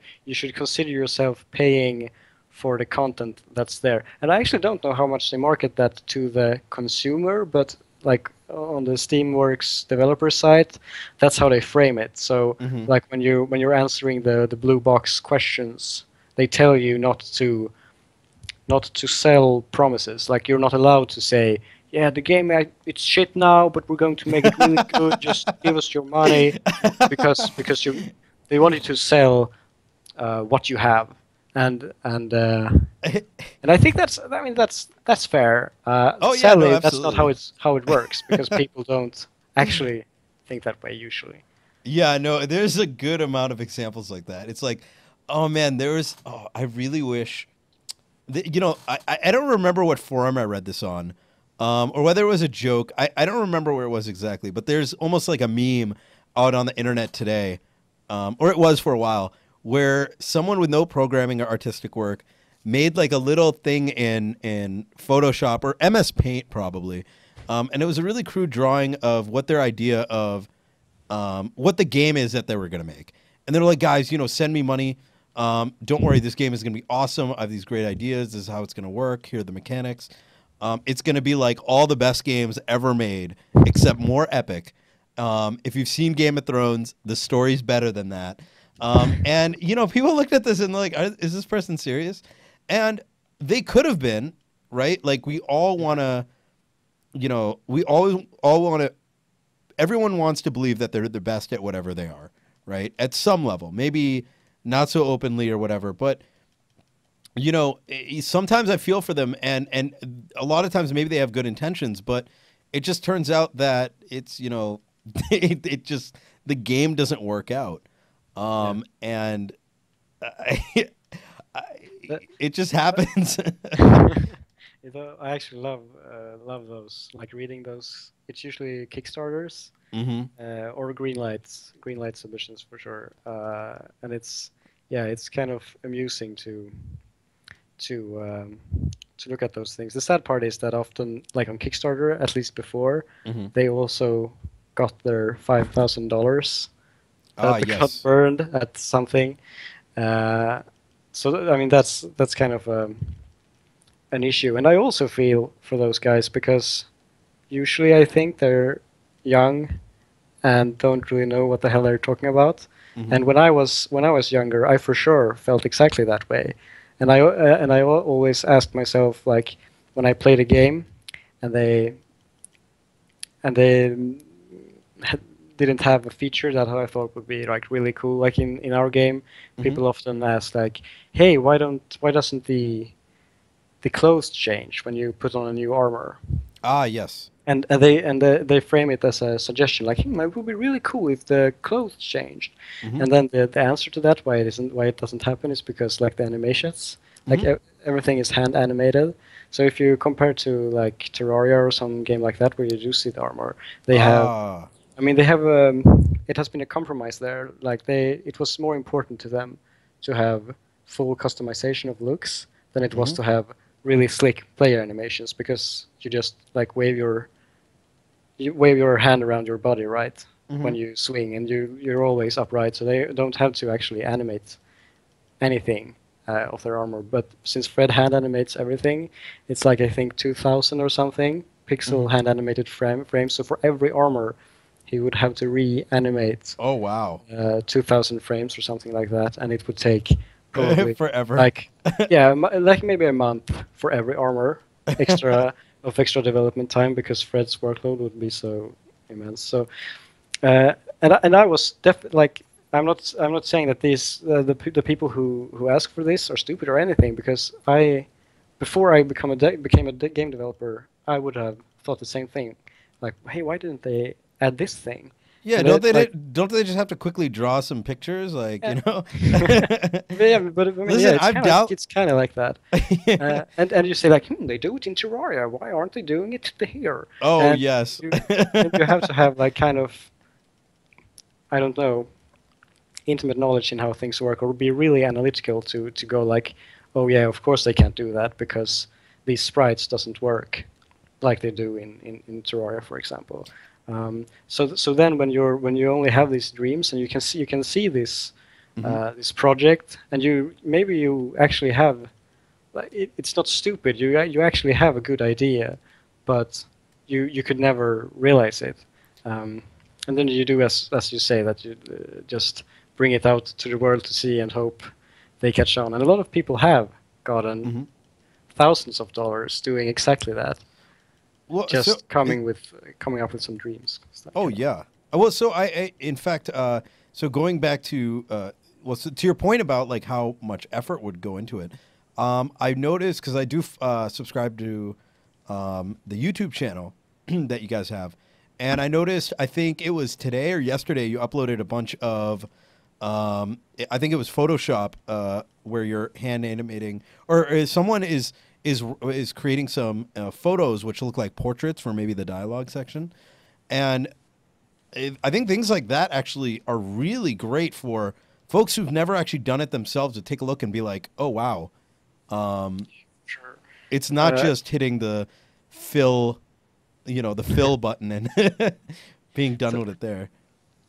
consider yourself paying for the content that's there. And I actually don't know how much they market that to the consumer, but like on the Steamworks developer site, that's how they frame it. So Hmm. like when you're answering the blue box questions, they tell you not to sell promises. Like you're not allowed to say, "Yeah, the game it's shit now, but we're going to make it really good. Just give us your money," because they want you to sell what you have, and and uh, and I think that's fair. Oh yeah, no, Sadly, that's not how absolutely. it works because people don't actually think that way usually. Yeah, no, there's a good amount of examples like that. It's like, oh man, I really wish, I don't remember what forum I read this on, or whether it was a joke. I don't remember where it was exactly, but there's almost like a meme out on the internet today, or it was for a while, where someone with no programming or artistic work made like a little thing in Photoshop or MS Paint probably, and it was a really crude drawing of what their idea of what the game is that they were going to make. And they're like, guys, send me money. Don't worry, this game is going to be awesome. I have these great ideas. This is how it's going to work. Here are the mechanics. It's going to be like all the best games ever made, except more epic. If you've seen Game of Thrones, the story's better than that. And people looked at this and like, is this person serious? And they could have been, right? Like we all want to we all want to. Everyone wants to believe that they're the best at whatever they are, right? At some level, maybe not so openly or whatever, but sometimes I feel for them, and a lot of times maybe they have good intentions, but it just turns out that it's it just the game doesn't work out, Yeah. and I, I, That, it just that, happens. I actually love those, like reading those. It's usually Kickstarters Hmm. or green light submissions for sure. And it's yeah, it's kind of amusing to um, to look at those things. The sad part is that often, like on Kickstarter, at least before, Hmm. they also got their $5,000 Ah, that got yes. burned at something. Uh, I mean, that's kind of an issue, and I also feel for those guys because usually I think they're young and don't really know what the hell they're talking about. Hmm. And when I was younger, I for sure felt exactly that way. And I always asked myself, like, when I played a game and they didn't have a feature that I thought would be like really cool. Like in our game, Hmm. people often ask like, "Hey, why doesn't the clothes change when you put on a new armor?" Ah, yes. And they frame it as a suggestion, like, it would be really cool if the clothes changed. Hmm. And then the answer to that, why it doesn't happen, is because like the animations, like Hmm. everything is hand animated. So if you compare to like Terraria or some game like that where you do see the armor, they have, Ah. I mean, they have it has been a compromise there. Like it was more important to them to have full customization of looks than it was Hmm. to have really slick player animations, because you just like you wave your hand around your body, right, Hmm. when you swing, and you're always upright, so they don't have to actually animate anything of their armor. But since Fred hand animates everything, it's like I think 2,000 or something Hmm. pixel hand animated frames. So for every armor, he would have to reanimate Oh, wow. 2,000 frames or something like that, and it would take probably Forever. like yeah, like maybe a month for every armor extra extra development time, because Fred's workload would be so immense. So and I was like, I'm not saying that the people who ask for this are stupid or anything, because I before I became a game developer, I would have thought the same thing, like, hey, why didn't they add this thing? Yeah, And it's like, don't they just have to quickly draw some pictures, like, yeah, you know? yeah, but I mean, yeah, Listen, I've doubt. it's kind of like that. And you say like, they do it in Terraria. Why aren't they doing it here? Oh, And yes. you and you have to have like kind of, I don't know, intimate knowledge in how things work, or be really analytical to go like, oh yeah, of course they can't do that because these sprites doesn't work like they do in Terraria, for example. So then when you only have these dreams, and you can see this Hmm. this project, and you actually have, like, it's not stupid. You actually have a good idea, but you could never realize it. Um, and then you do as you say, that you just bring it out to the world to see and hope they catch on. And a lot of people have gotten Hmm. thousands of dollars doing exactly that, Well, just coming up with some dreams. Stuff, oh, yeah. Well, so in fact, so going back to, well, so to your point about like how much effort would go into it, I noticed because I do subscribe to the YouTube channel that you guys have, and I noticed I think it was today or yesterday you uploaded a bunch of, I think it was Photoshop, where you're hand animating, or someone is creating some photos which look like portraits for maybe the dialogue section, and I think things like that actually are really great for folks who've never actually done it themselves to take a look and be like, oh wow, um, Sure. it's not Uh, just hitting the fill, the fill button and being done th- with it there.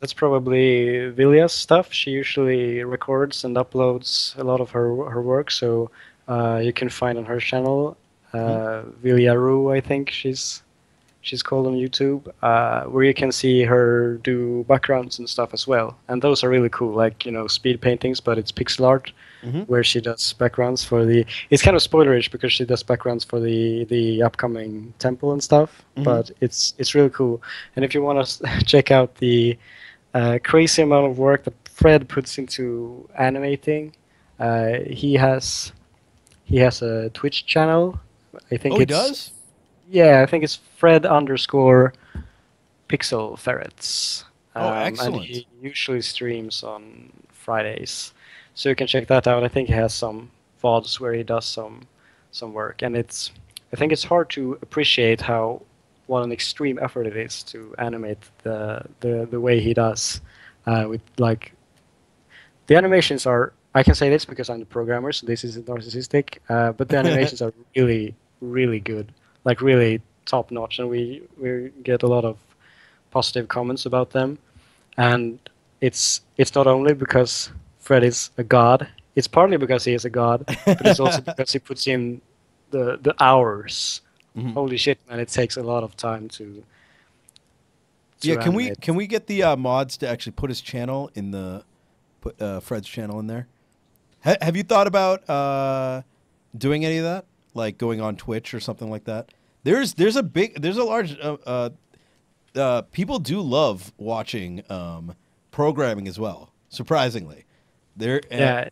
that's probably Vilya's stuff. She usually records and uploads a lot of her work, so you can find on her channel, Hmm. Vilya Rue, I think she's she's called on YouTube, where you can see her do backgrounds and stuff as well. And those are really cool, like, speed paintings, but it's pixel art, Hmm. where she does backgrounds for the. It's kind of spoilerish because she does backgrounds for the upcoming temple and stuff, Hmm. but it's really cool. And if you want to check out the crazy amount of work that Fred puts into animating, he has a Twitch channel. I think Oh, he it's does? yeah, I think it's Fred underscore Pixel Ferrets, Oh, and excellent. he usually streams on Fridays, so you can check that out. I think he has some VODs where he does some work, and I think it's hard to appreciate how what an extreme effort it is to animate the way he does, with like the animations are. I can say this because I'm the programmer, so this isn't narcissistic. But the animations are really, really good, like really top notch, and we get a lot of positive comments about them. And it's not only because Fred is a god. It's partly because he is a god, but it's also because he puts in the hours. Mhm. Holy shit, man! It takes a lot of time Yeah, to animate. can we get the mods to actually put his channel in the put Fred's channel in there? Have you thought about doing any of that, like going on Twitch or something like that? There's a large people do love watching programming as well. Surprisingly, there. Yeah.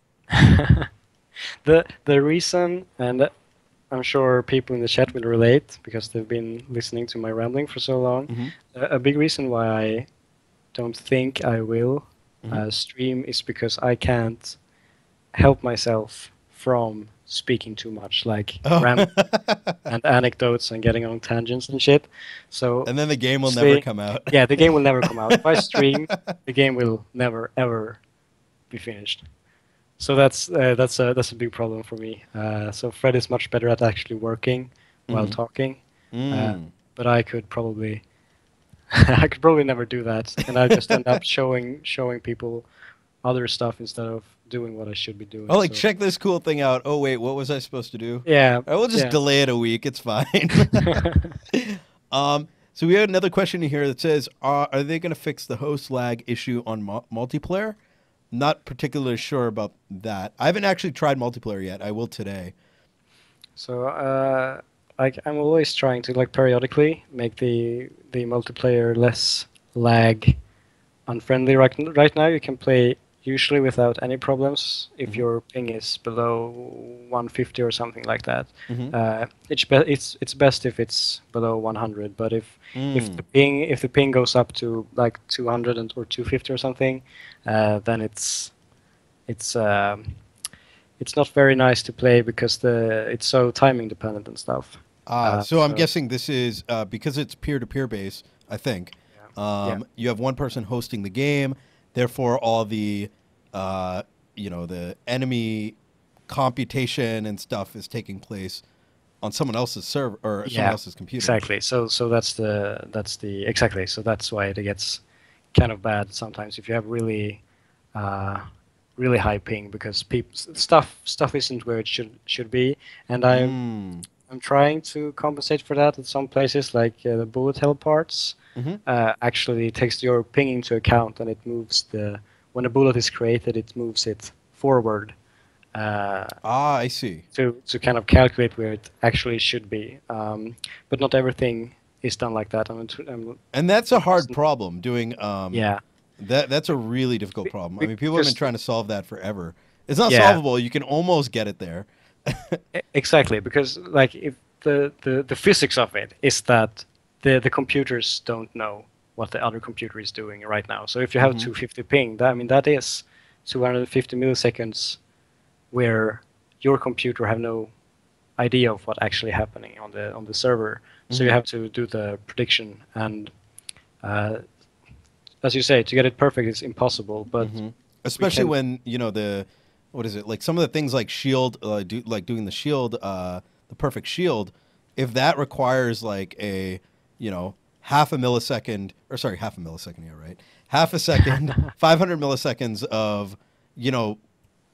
The reason, and I'm sure people in the chat will relate because they've been listening to my rambling for so long. Mhm, A big reason why I don't think I will mhm. stream is because I can't help myself from speaking too much, like Oh. rambling and anecdotes and getting on tangents and shit. So, And then the game will never obviously, come out. yeah, the game will never come out. If I stream, the game will never ever be finished. So that's a big problem for me. So Fred is much better at actually working while Mhm. talking, uh, Mm. but I could probably I could probably never do that, and I just end up showing people other stuff instead of doing what I should be Oh, doing. like So check this cool thing out. Oh wait, what was I supposed to do? yeah, I will just yeah. delay it a week. It's fine. So we have another question here that says, are they going to fix the host lag issue on multiplayer? Not particularly sure about that. I haven't actually tried multiplayer yet. I will today. So I'm always trying to like periodically make the multiplayer less lag unfriendly. Right now, you can play usually without any problems if Hmm. your ping is below 150 or something like that. Hmm. It's best if it's below 100, but if Mm. the ping goes up to like 200 or 250 or something, then it's it's not very nice to play because the it's so timing dependent and stuff. So I'm So guessing this is because it's peer-to-peer base, I think. yeah, yeah, You have one person hosting the game, therefore all the the enemy computation and stuff is taking place on someone else's server or someone yeah, else's computer. exactly. So that's the exactly. So that's why it gets kind of bad sometimes if you have uh, really high ping because stuff isn't where it should be, and Mm. I'm trying to compensate for that at some places like the bullet hell parts. Hmm. Actually takes your ping into account and it moves the when a bullet is created, it moves it forward uh, Ah, I see. to kind of calculate where it actually should be. But not everything is done like that. And that's a hard problem doing Yeah, that's a really difficult problem. I mean, people have been because trying to solve that forever. It's not yeah, solvable. You can almost get it there. exactly because like if the physics of it is that the computers don't know what the other computer is doing right now. So if you have Hmm. 250 ping, that is 250 milliseconds where your computer have no idea of what actually happening on the server. So you Hmm. have to do the prediction, and uh, as you say, to get it perfect is impossible. But Hmm. we Especially can, when the what is it, like some of the things like shield like doing the shield the perfect shield, if that requires like a half a millisecond, or sorry, half a millisecond, yeah, right, half a second, 500 milliseconds of you know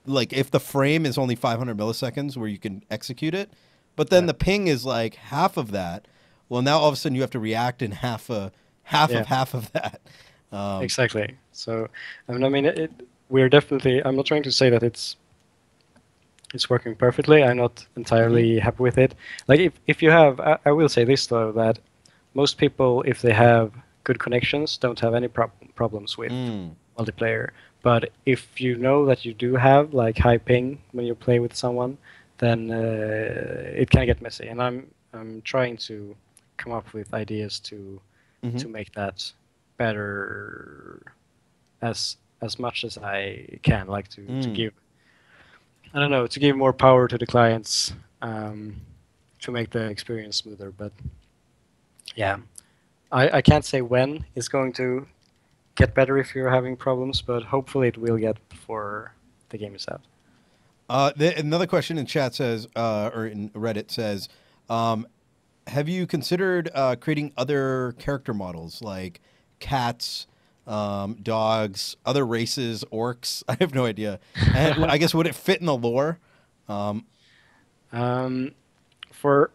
like if the frame is only 500 milliseconds where you can execute it, but then yeah, the ping is like half of that. Well, now all of a sudden you have to react in half Yeah, of half of that. Um, exactly. So, I mean, we're definitely. I'm not trying to say that it's working perfectly. I'm not mhm. entirely happy with it. Like if you have, I will say this though, that most people, if they have good connections, don't have any problems with Mm. multiplayer. But if you know that you do have like high ping when you play with someone, then it can get messy. And I'm trying to come up with ideas Hmm. to make that better as much as I can, like to Mm. give I don't know, to give more power to the clients, um, to make the experience smoother. But yeah, I can't say when it's going to get better if you're having problems, but hopefully it will get before the game is out. Another question in chat says, or in Reddit says, um, have you considered creating other character models like cats, dogs, other races, orcs? I have no idea. And I guess would it fit in the lore? Um, um, for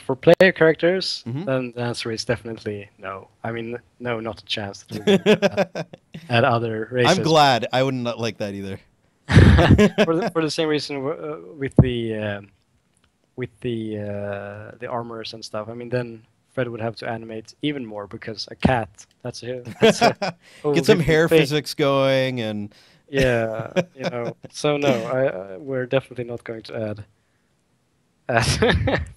for player characters, mhm. then the answer is definitely no. I mean, no, not a chance that we're going to add other I'm races. glad. I wouldn't like that either. For the same reason with the armors and stuff. I mean, then Fred would have to animate even more because a cat that's a whole Get some different hair thing. physics going and Yeah, you know. So no, we're definitely not going to add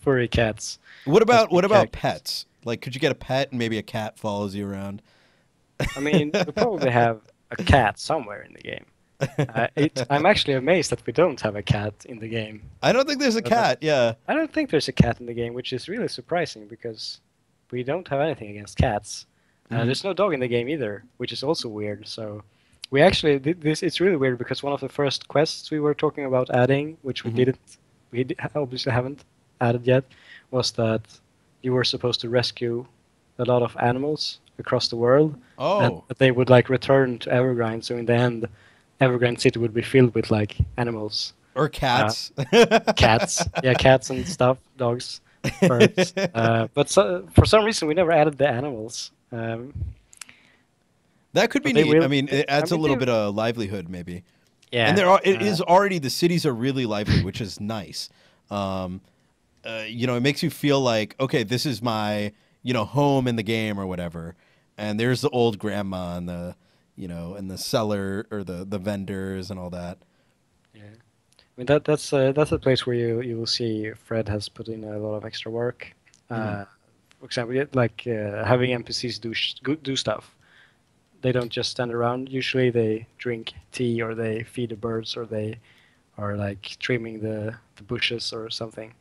furry cats as what main about characters. pets? Like could you get a pet and maybe a cat follows you around? I mean, we probably have a cat somewhere in the game. I'm actually amazed that we don't have a cat in the game. I don't think there's a Uh, cat. Yeah. I don't think there's a cat in the game, which is really surprising because we don't have anything against cats. Hmm. There's no dog in the game either, which is also weird. So we actually this it's really weird because one of the first quests we were talking about adding, which Hmm. obviously haven't added yet, was that you were supposed to rescue a lot of animals across the world, and Oh, that they would like return to Evergrind. So in the end, Evergrind City would be filled with like animals, or uh, cats. cats, yeah, cats and stuff, dogs, birds. But for some reason, we never added the animals. That could be But they neat. I will. mean, it I adds a mean, little bit of livelihood, maybe. And yeah. there are it is already the cities are really lively, which is nice. Um, it makes you feel like okay, this is my home in the game or whatever. And there's the old grandma and the and the seller or the vendors and all that. Yeah. I mean that's a place where you will see Fred has put in a lot of extra work. Hmm. For example, like having NPCs do stuff. They don't just stand around. Usually they drink tea or they feed the birds or they are like trimming the bushes or something.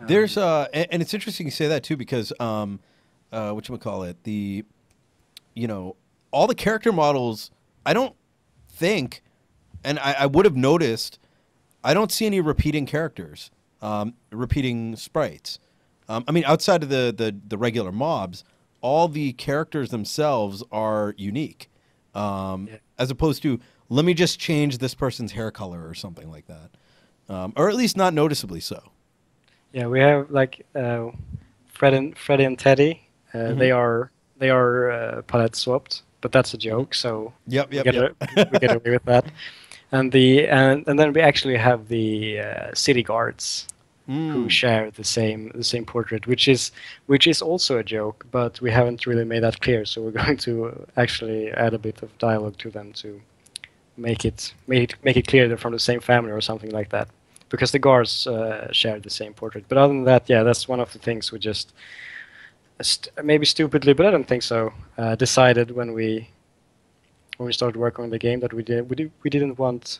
There's Um, and it's interesting you say that too because whatchamacallit, the you know all the character models I don't think and I would have noticed I don't see any repeating characters, repeating sprites. I mean, outside of the regular mobs, all the characters themselves are unique, yeah. as opposed to let me just change this person's hair color or something like that, or at least not noticeably so. Yeah, we have like Freddy and Teddy. Hmm. They are palette swapped, but that's a Hmm. joke, so Yep, we yep, yep. we get away with that. And then we actually have the city guards who Mm. share the same portrait, which is also a joke, but we haven't really made that clear. So we're going to actually add a bit of dialogue to them to make it clear they're from the same family or something like that. Because the guards share the same portrait. But other than that, yeah, that's one of the things we just maybe stupidly, but I don't think so. Decided when we started working on the game that we didn't want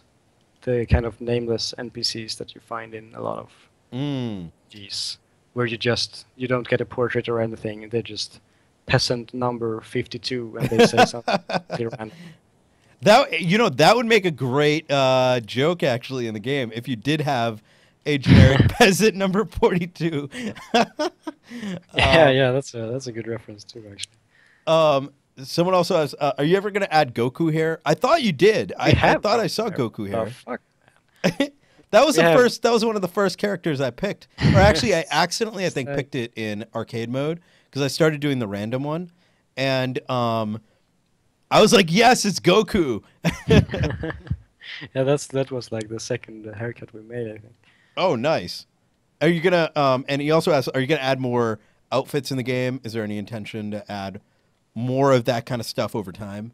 the kind of nameless NPCs that you find in a lot of Mm. Gs, where you don't get a portrait or anything. They're just peasant number 52, and they say something completely random. That would make a great joke actually in the game if you did have a generic peasant number 42. Yeah, um, yeah, that's a good reference too, actually. um, someone also asks, are you ever going to add Goku hair? I thought you did. We I have thought I Goku saw there. Goku The hair. fuck? That was We have. that was one of the first characters I picked. Or actually I accidentally I think Like, picked it in arcade mode because I started doing the random one, and I was like, yes, it's Goku. Yeah, that was like the second haircut we made, I think. Oh, nice. Are you gonna and he also asked, are you gonna add more outfits in the game? Is there any intention to add more of that kind of stuff over time?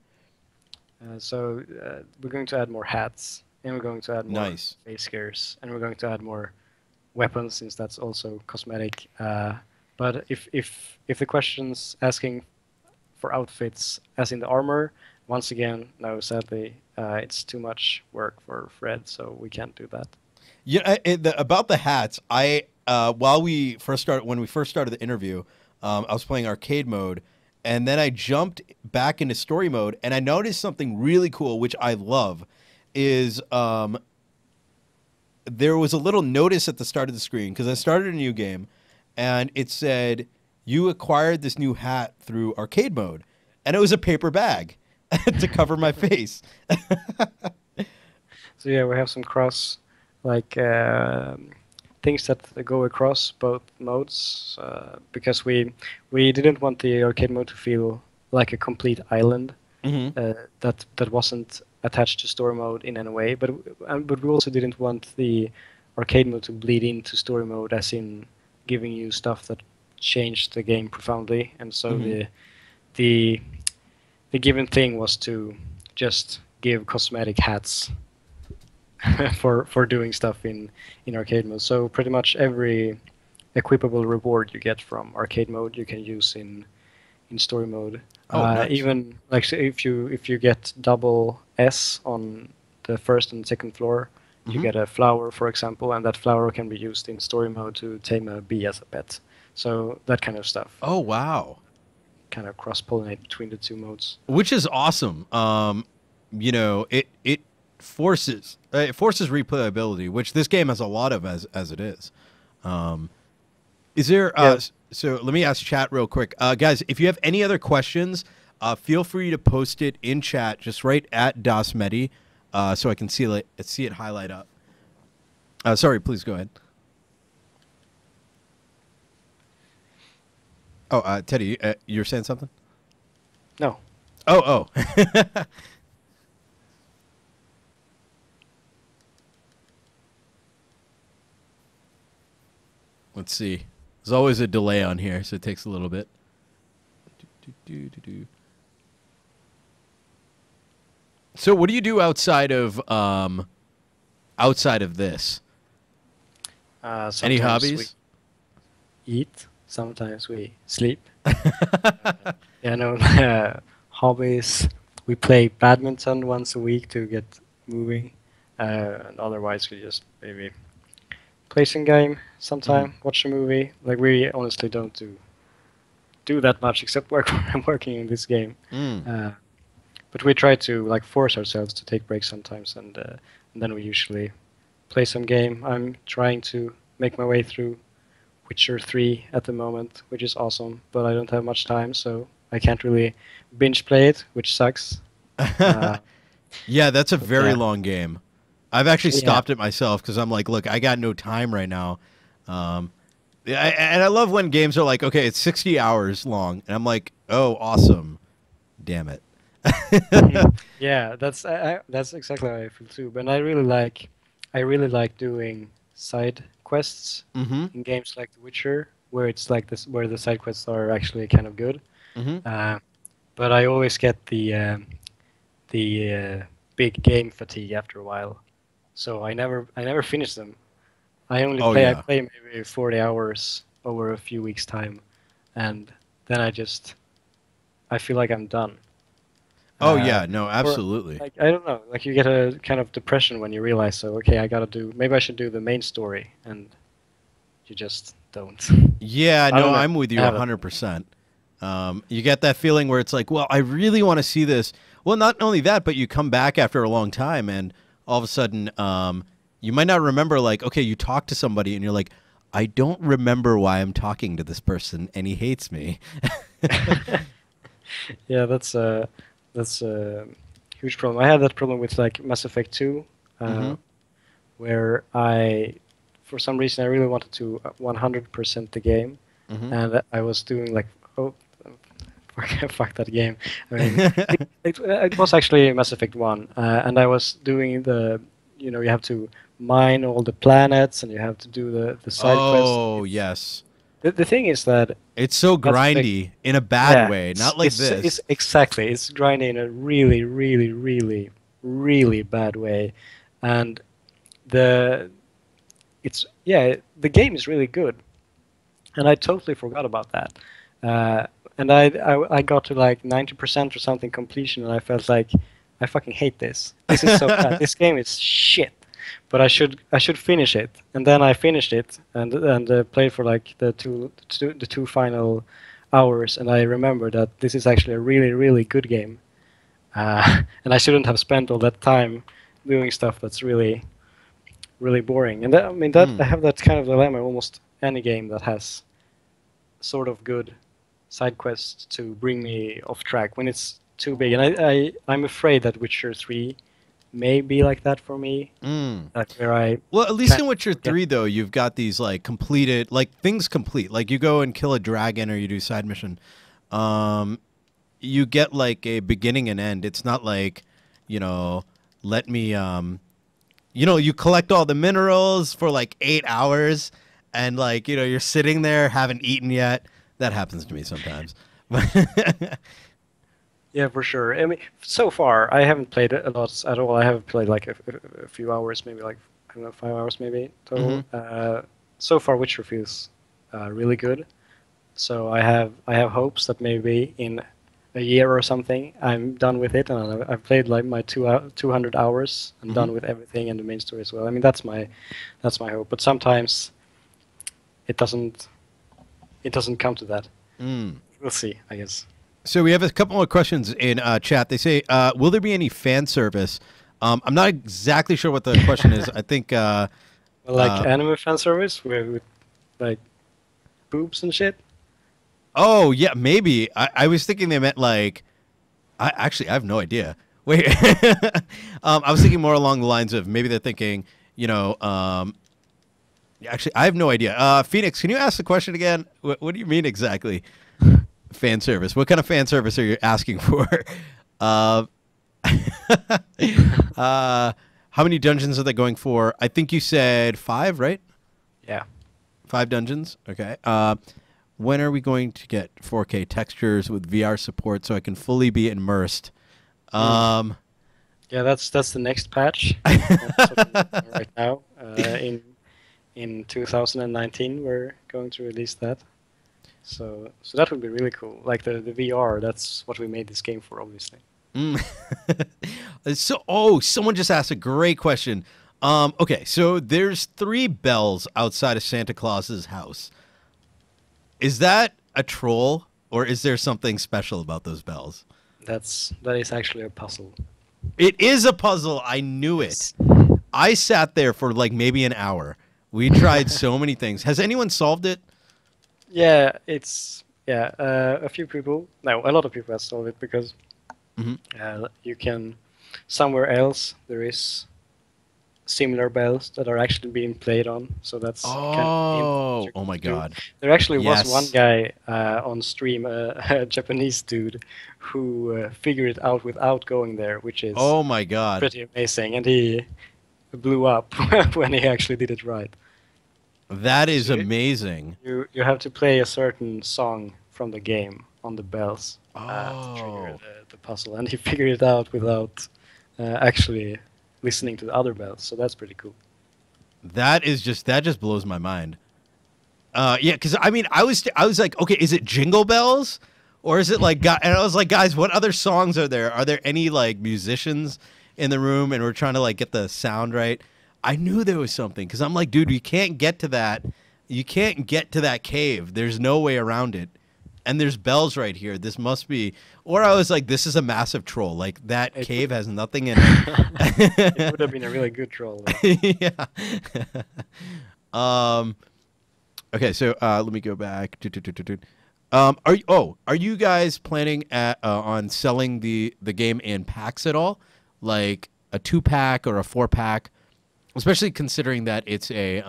We're going to add more hats, and we're going to add more Nice. face gears, and we're going to add more weapons since that's also cosmetic. But if the question's asking for outfits, as in the armor, once again, no, sadly, it's too much work for Fred, so we can't do that. Yeah, about the hats, I while we first started when we first started the interview, I was playing arcade mode, and then I jumped back into story mode, and I noticed something really cool, which I love, is there was a little notice at the start of the screen because I started a new game, and it said you acquired this new hat through arcade mode, and it was a paper bag to cover my face. So yeah, we have some cross like things that go across both modes because we didn't want the arcade mode to feel like a complete island that wasn't attached to story mode in any way. But we also didn't want the arcade mode to bleed into story mode, as in giving you stuff that changed the game profoundly. And so the the given thing was to just give cosmetic hats for doing stuff in arcade mode. So pretty much every equipable reward you get from arcade mode you can use in story mode. Oh, nice. Even like so if you get double S on the first and second floor, you get a flower, for example, and that flower can be used in story mode to tame a bee as a pet. So that kind of stuff. Oh, wow. Kind of cross-pollinate between the two modes. Which is awesome. You know, it forces replayability, which this game has a lot of as it is. Is there so let me ask chat real quick. Guys, if you have any other questions, feel free to post it in chat, just right at dasMEHDI, so I can see it highlight up. Sorry, please go ahead. Oh, Teddy, you're saying something? No. Oh. Let's see. There's always a delay on here, so it takes a little bit. So, what do you do outside of this? Any hobbies? We eat. Sometimes we sleep. Yeah, no. Hobbies. We play badminton once a week to get moving. And otherwise, we just maybe play some game sometime, watch a movie. Like we honestly don't do that much except working in this game. But we try to like force ourselves to take breaks sometimes, and then we usually play some game. I'm trying to make my way through Witcher 3 at the moment, which is awesome, but I don't have much time, so I can't really binge play it, which sucks. Yeah, that's a very long game. I've actually stopped it myself because I'm like, look, I got no time right now. And I love when games are like, okay, it's 60 hours long, and I'm like, oh, awesome, damn it. Yeah, that's exactly how I feel too. But I really like doing side quests in games like The Witcher, where it's like this, where the side quests are actually kind of good. But I always get the big game fatigue after a while, so I never finish them. I only I play maybe 40 hours over a few weeks' time, and then I feel like I'm done. Oh yeah, no, absolutely. Like I don't know, like you get a kind of depression when you realize, so okay, maybe I should do the main story, and you just don't. Yeah, no, I'm with you 100%. You get that feeling where it's like, well, I really want to see this. Well, not only that, but you come back after a long time, and all of a sudden, you might not remember, like, okay, you talk to somebody, and you're like, I don't remember why I'm talking to this person, and he hates me. Yeah, that's a huge problem. I had that problem with like Mass Effect 2, where for some reason, I really wanted to 100% the game, and I was doing like Oh, fuck that game. I mean, it was actually Mass Effect 1, and I was doing the, you have to mine all the planets and you have to do the side quests. Oh, yes. The thing is that It's so Mass Effect, grindy in a bad yeah, way, not like it's this. exactly, it's grinding in a really, really, really, really bad way, and the the game is really good, and I totally forgot about that. Uh, and I got to like 90% or something completion, and I felt like I fucking hate this. This is so bad. This game is shit. But I should finish it, and then I finished it and played for like the two final hours, and I remember that this is actually a really really good game, and I shouldn't have spent all that time doing stuff that's really really boring. And that, I mean that I Mm. have that kind of dilemma almost any game that has sort of good side quests to bring me off track when it's too big. And I'm afraid that Witcher 3 may be like that for me, Mm. like where I Well, at least kind in of Witcher forget. 3, though, you've got these, like, completed, like, things complete. Like, you go and kill a dragon or you do side mission. Um, you get, like, a beginning and end. It's not like, you know, let me, you collect all the minerals for, like, 8 hours. And, like, you're sitting there, haven't eaten yet. That happens to me sometimes. Yeah, for sure. I mean, so far I haven't played it a lot at all. I have played like a few hours, maybe like I don't know, 5 hours maybe Hmm. total. So far, Witcher feels really good. So I have hopes that maybe in a year or something I'm done with it, and I've played like my 200 hours and Hmm. done with everything and the main story as well. I mean, that's my hope. But sometimes it doesn't it doesn't come to that. Mm. We'll see, I guess. So we have a couple more questions in chat. They say, "Will there be any fan service?" I'm not exactly sure what the question is. I think, Well, like anime fan service with like boobs and shit. oh yeah, maybe. I was thinking they meant like, I have no idea. Wait, I was thinking more along the lines of maybe they're thinking, actually, I have no idea. Phoenix, can you ask the question again? What do you mean exactly? Fan service. What kind of fan service are you asking for? Uh, how many dungeons are they going for? I think you said 5, right? Yeah. 5 dungeons. Okay. When are we going to get 4K textures with VR support so I can fully be immersed? Mm. Um, Yeah, that's the next patch. That's what we're working on right now. In 2019, we're going to release that. So that would be really cool. Like the VR, that's what we made this game for, obviously. mm. Someone just asked a great question. Okay, so there's 3 bells outside of Santa Claus's house. Is that a troll, or is there something special about those bells? That is actually a puzzle. It is a puzzle. I knew it. Yes. I sat there for like maybe an hour. We tried so many things. Has anyone solved it? Yeah, a few people. No, a lot of people have solved it because Hmm. you can somewhere else there is similar bells that are actually being played on. So that's kind of a hint of what Oh, you're oh going my to do. God. There actually was one Yes. guy on stream, a Japanese dude, who figured it out without going there, which is Oh my God. pretty amazing, and he blew up when he actually did it right. That is So amazing. you have to play a certain song from the game on the bells to trigger Oh, the puzzle, and he figured it out without actually listening to the other bells. So that's pretty cool. that just blows my mind. Yeah, because I mean, I was like, okay, is it Jingle Bells, or is it like, and I was like, guys, what other songs are there? Are there any like musicians in the room? And we're trying to like get the sound right. I knew there was something because I'm like, dude, you can't get to that. You can't get to that cave. There's no way around it. And there's bells right here. This must be. Or I was like, this is a massive troll. Like that It cave would, has nothing in it would it. have been a really good troll, though. Yeah. um. Okay, so let me go back. Are you guys planning on selling the game in packs at all, like a 2-pack or a 4-pack? Especially considering that it's a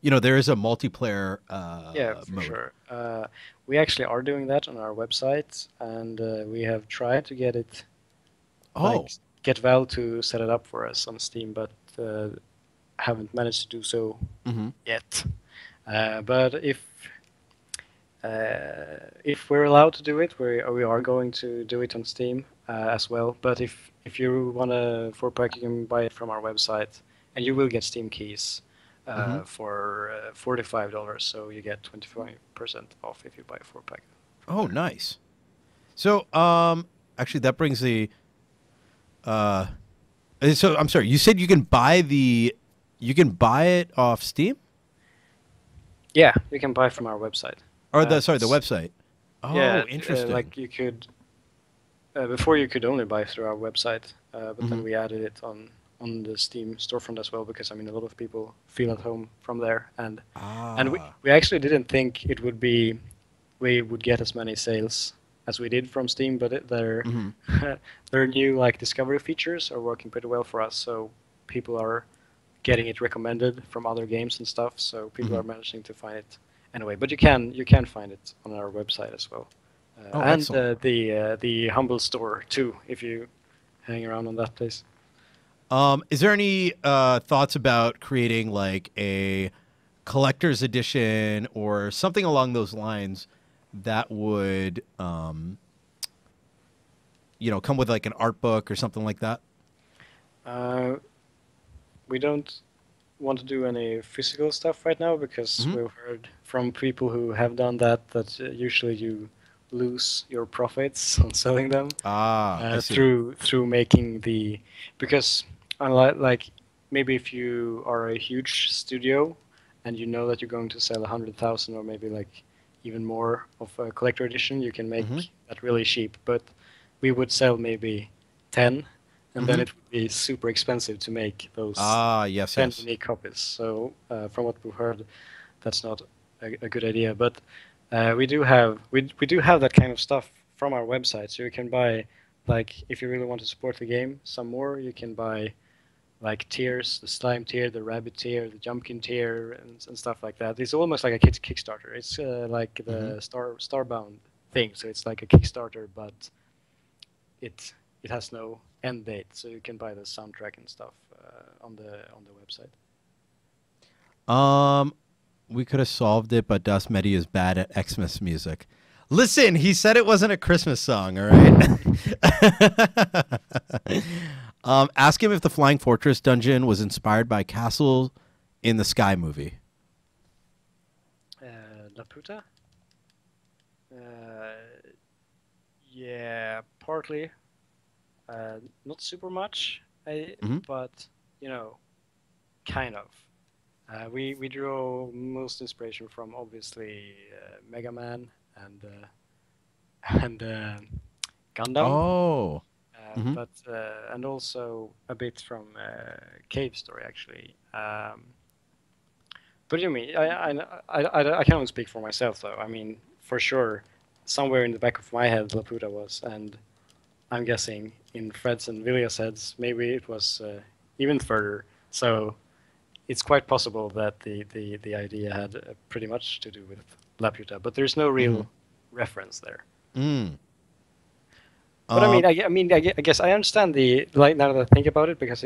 there is a multiplayer Yeah, for mode. sure. We actually are doing that on our website, and we have tried to get it like Oh. get Valve to set it up for us on Steam, but haven't managed to do so Hmm. yet. But if we're allowed to do it, we are going to do it on Steam as well. But if you want a 4-pack, you can buy it from our website, and you will get Steam keys Hmm. for $45. So you get 25% off if you buy a 4-pack from Oh, there. nice. So, actually, that brings the. Uh, so I'm sorry. You said you can buy it off Steam Yeah, you can buy from our website. or the It's website. Yeah, Oh, interesting. like you could before you could only buy through our website, but then Hmm. we added it on the Steam storefront as well because I mean a lot of people feel at home from there, and Ah. we actually didn't think we would get as many sales as we did from Steam, but Hmm. their new like discovery features are working pretty well for us. So people are getting it recommended from other games and stuff. So people Hmm. are managing to find it anyway. But you can find it on our website as well, Oh, and excellent. the Humble store too if you hang around on that place. Is there any thoughts about creating like a collector's edition or something along those lines that would, come with like an art book or something like that? Uh, we don't want to do any physical stuff right now because Hmm. we've heard from people who have done that usually you lose your profits on selling them Ah, I see. through making the because unlike like maybe if you are a huge studio and you know that you're going to sell 100,000 or maybe like even more of a collector edition, you can Hmm. make that really cheap. But we would sell maybe 10, and then Hmm. it would be super expensive to make those Ah, yes, 10 yes. unique copies. So from what we've heard, that's not a good idea. But we do have that kind of stuff from our website. So you can buy like if you really want to support the game some more, you can buy like tiers, the slime tier, the rabbit tier, the jumpkin tier, and stuff like that. It's almost like a Kickstarter. It's like Hmm. the Starbound thing. So it's like a Kickstarter, but it it has no end date. So you can buy the soundtrack and stuff on the website. Um, we could have solved it, but dasMEHDI is bad at Xmas music. Listen, he said it wasn't a Christmas song, all right? Ask him if the Flying Fortress dungeon was inspired by Castle in the Sky movie. Laputa? Uh, yeah, partly. Not super much, Hmm. but you know, kind of. We drew most inspiration from obviously Mega Man and Gundam, Oh. Hmm. but and also a bit from Cave Story actually. But you mean I can only speak for myself though. I mean, for sure, somewhere in the back of my head, Laputa was, and I'm guessing in Fred's and Vilja's heads, maybe it was even further. So it's quite possible that the idea had pretty much to do with Laputa, but there's no Hmm. real reference there. Mm. But I mean, Um, I guess I understand the like now that I think about it, because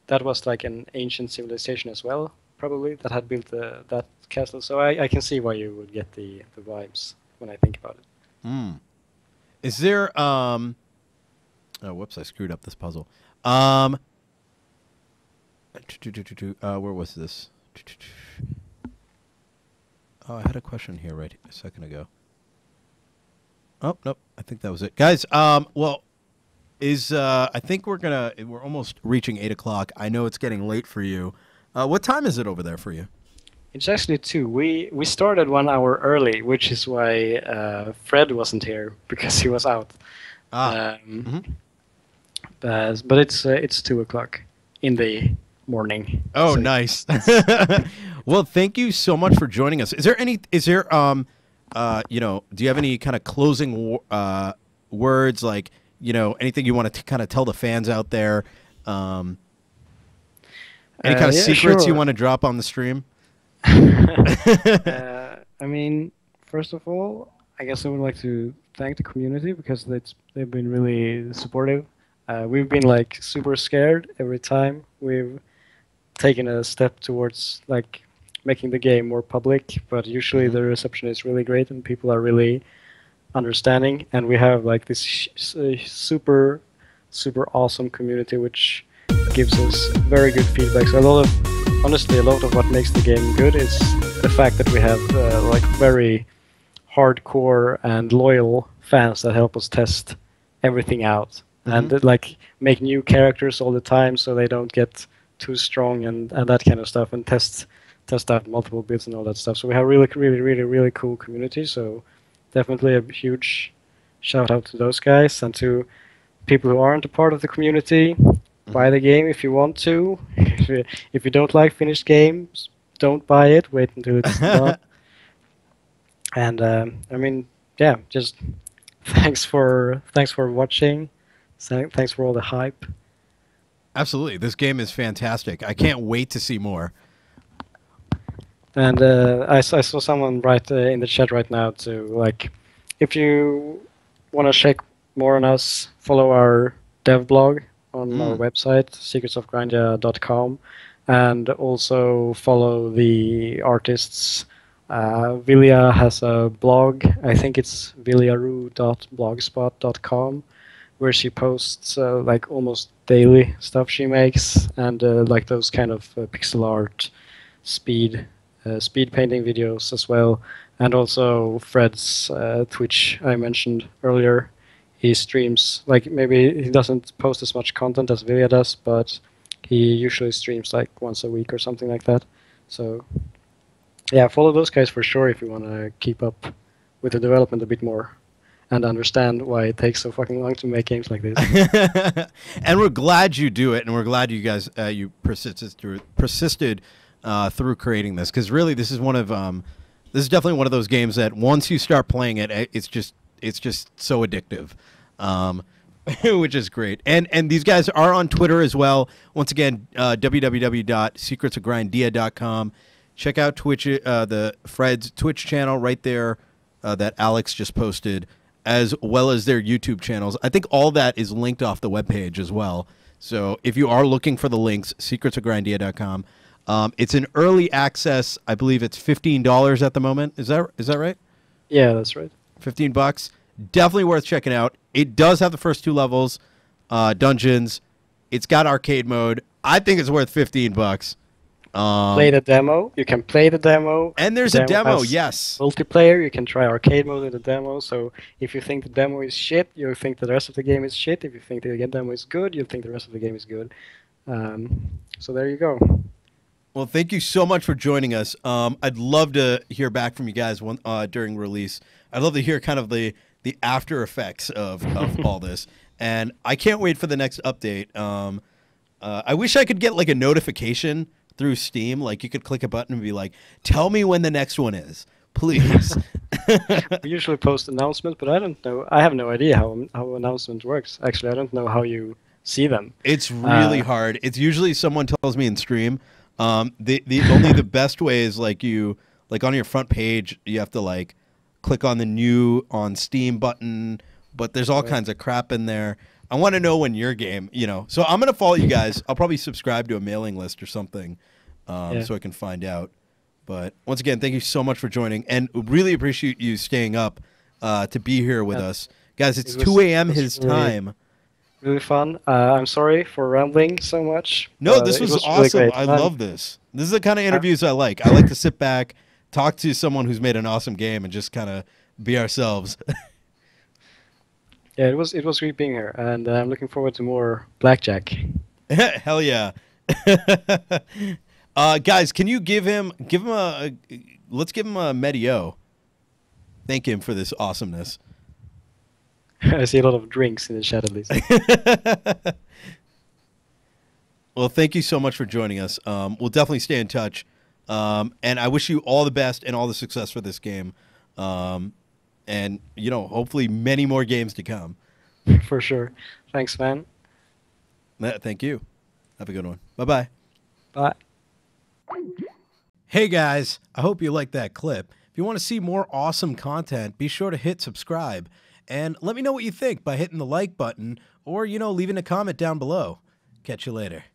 that was like an ancient civilization as well, probably that had built that castle. So I can see why you would get the vibes when I think about it. mm. Is there oh, whoops, I screwed up this puzzle. Um where was this? Oh, I had a question here right a second ago. Oh, nope. I think that was it. Guys, well, I think we're almost reaching 8 o'clock. I know it's getting late for you. What time is it over there for you? It's actually two. We started 1 hour early, which is why Fred wasn't here because he was out. Ah. Um, Hmm. but it's 2 o'clock in the morning. Oh, So nice. Well, thank you so much for joining us. Is there do you have any kind of closing words, like, anything you want to kind of tell the fans out there? Um, any kind of yeah, secrets you sure. want to drop on the stream? I mean, first of all, I guess I would like to thank the community because they've been really supportive. We've been like super scared every time we've taken a step towards like making the game more public, but usually Hmm. the reception is really great and people are really understanding, and we have like this super super awesome community which gives us very good feedback. So a lot of honestly a lot of what makes the game good is the fact that we have like very hardcore and loyal fans that help us test everything out Hmm. and like make new characters all the time so they don't get too strong and that kind of stuff, and test out multiple builds and all that stuff. So we have really cool community. So definitely a huge shout out to those guys, and to people who aren't a part of the community. Hmm. Buy the game if you want to. If you don't like finished games, don't buy it. Wait until it's done. And I mean, yeah, just thanks for watching. Thanks for all the hype. Absolutely. This game is fantastic. I can't wait to see more. And I saw someone write in the chat right now to like, if you want to check more on us, follow our dev blog on our Mm. website, secretsofgrindea.com, and also follow the artists. Vilja has a blog. I think it's viljaru.blogspot.com, where she posts like almost daily stuff she makes, and like those kind of pixel art speed speed painting videos as well, and also Fred's Twitch I mentioned earlier. He streams like, maybe he doesn't post as much content as Vilja does, but he usually streams like once a week or something like that. So yeah, follow those guys for sure if you want to keep up with the development a bit more and understand why it takes so fucking long to make games like this. And we're glad you do it, and we're glad you guys you persisted through creating this, because really this is definitely one of those games that once you start playing it, it's just so addictive, um, which is great. And these guys are on Twitter as well. Once again, www.secretsofgrindea.com. Check out Twitch, the Fred's Twitch channel right there that Alex just posted, as well as their YouTube channels. I think all that is linked off the webpage as well. So if you are looking for the links, secretsofgrindea.com. It's an early access. I believe it's $15 at the moment. Is that right? Yeah, that's right. $15. Definitely worth checking out. It does have the first two levels, dungeons. It's got arcade mode. I think it's worth $15. Play the demo. You can play the demo. And The there's a demo demo. has Yes. multiplayer. You can try arcade mode in the demo. So if you think the demo is shit, you'll think the rest of the game is shit. If you think the demo is good, you'll think the rest of the game is good. So there you go. Well, thank you so much for joining us. I'd love to hear back from you guys during release. I'd love to hear kind of the after effects of all this, and I can't wait for the next update. I wish I could get like a notification through Steam, like you could click a button and be like, "Tell me when the next one is, please." We usually post announcements, but I don't know. I have no idea how announcement works. Actually, I don't know how you see them. It's really Uh, hard. It's usually someone tells me in stream. The only the best way is like on your front page you have to like click on the new on Steam button, but there's all right. kinds of crap in there. I want to know when your game. So I'm gonna follow you guys. I'll probably subscribe to a mailing list or something, Yeah. so I can find out. But once again, thank you so much for joining, and really appreciate you staying up to be here with Yeah. us, guys. It's It was 2 a.m. it was his really time. really fun. I'm sorry for rambling so much, No, but this it was was really awesome. great. I And love this. This is the kind of I, interviews I like. I like to sit back, talk to someone who's made an awesome game, and just kind of be ourselves. yeah, it was great being here, and I'm looking forward to more blackjack. Hell yeah. Guys, can you give him let's give him a Medio. Thank him for this awesomeness. I see a lot of drinks in the chat at least. Well, thank you so much for joining us. We'll definitely stay in touch. And I wish you all the best and all the success for this game. And, hopefully many more games to come. For sure. Thanks, man. Thank you. Have a good one. Bye-bye. Bye. Hey guys, I hope you liked that clip. If you want to see more awesome content, be sure to hit subscribe. And let me know what you think by hitting the like button or, leaving a comment down below. Catch you later.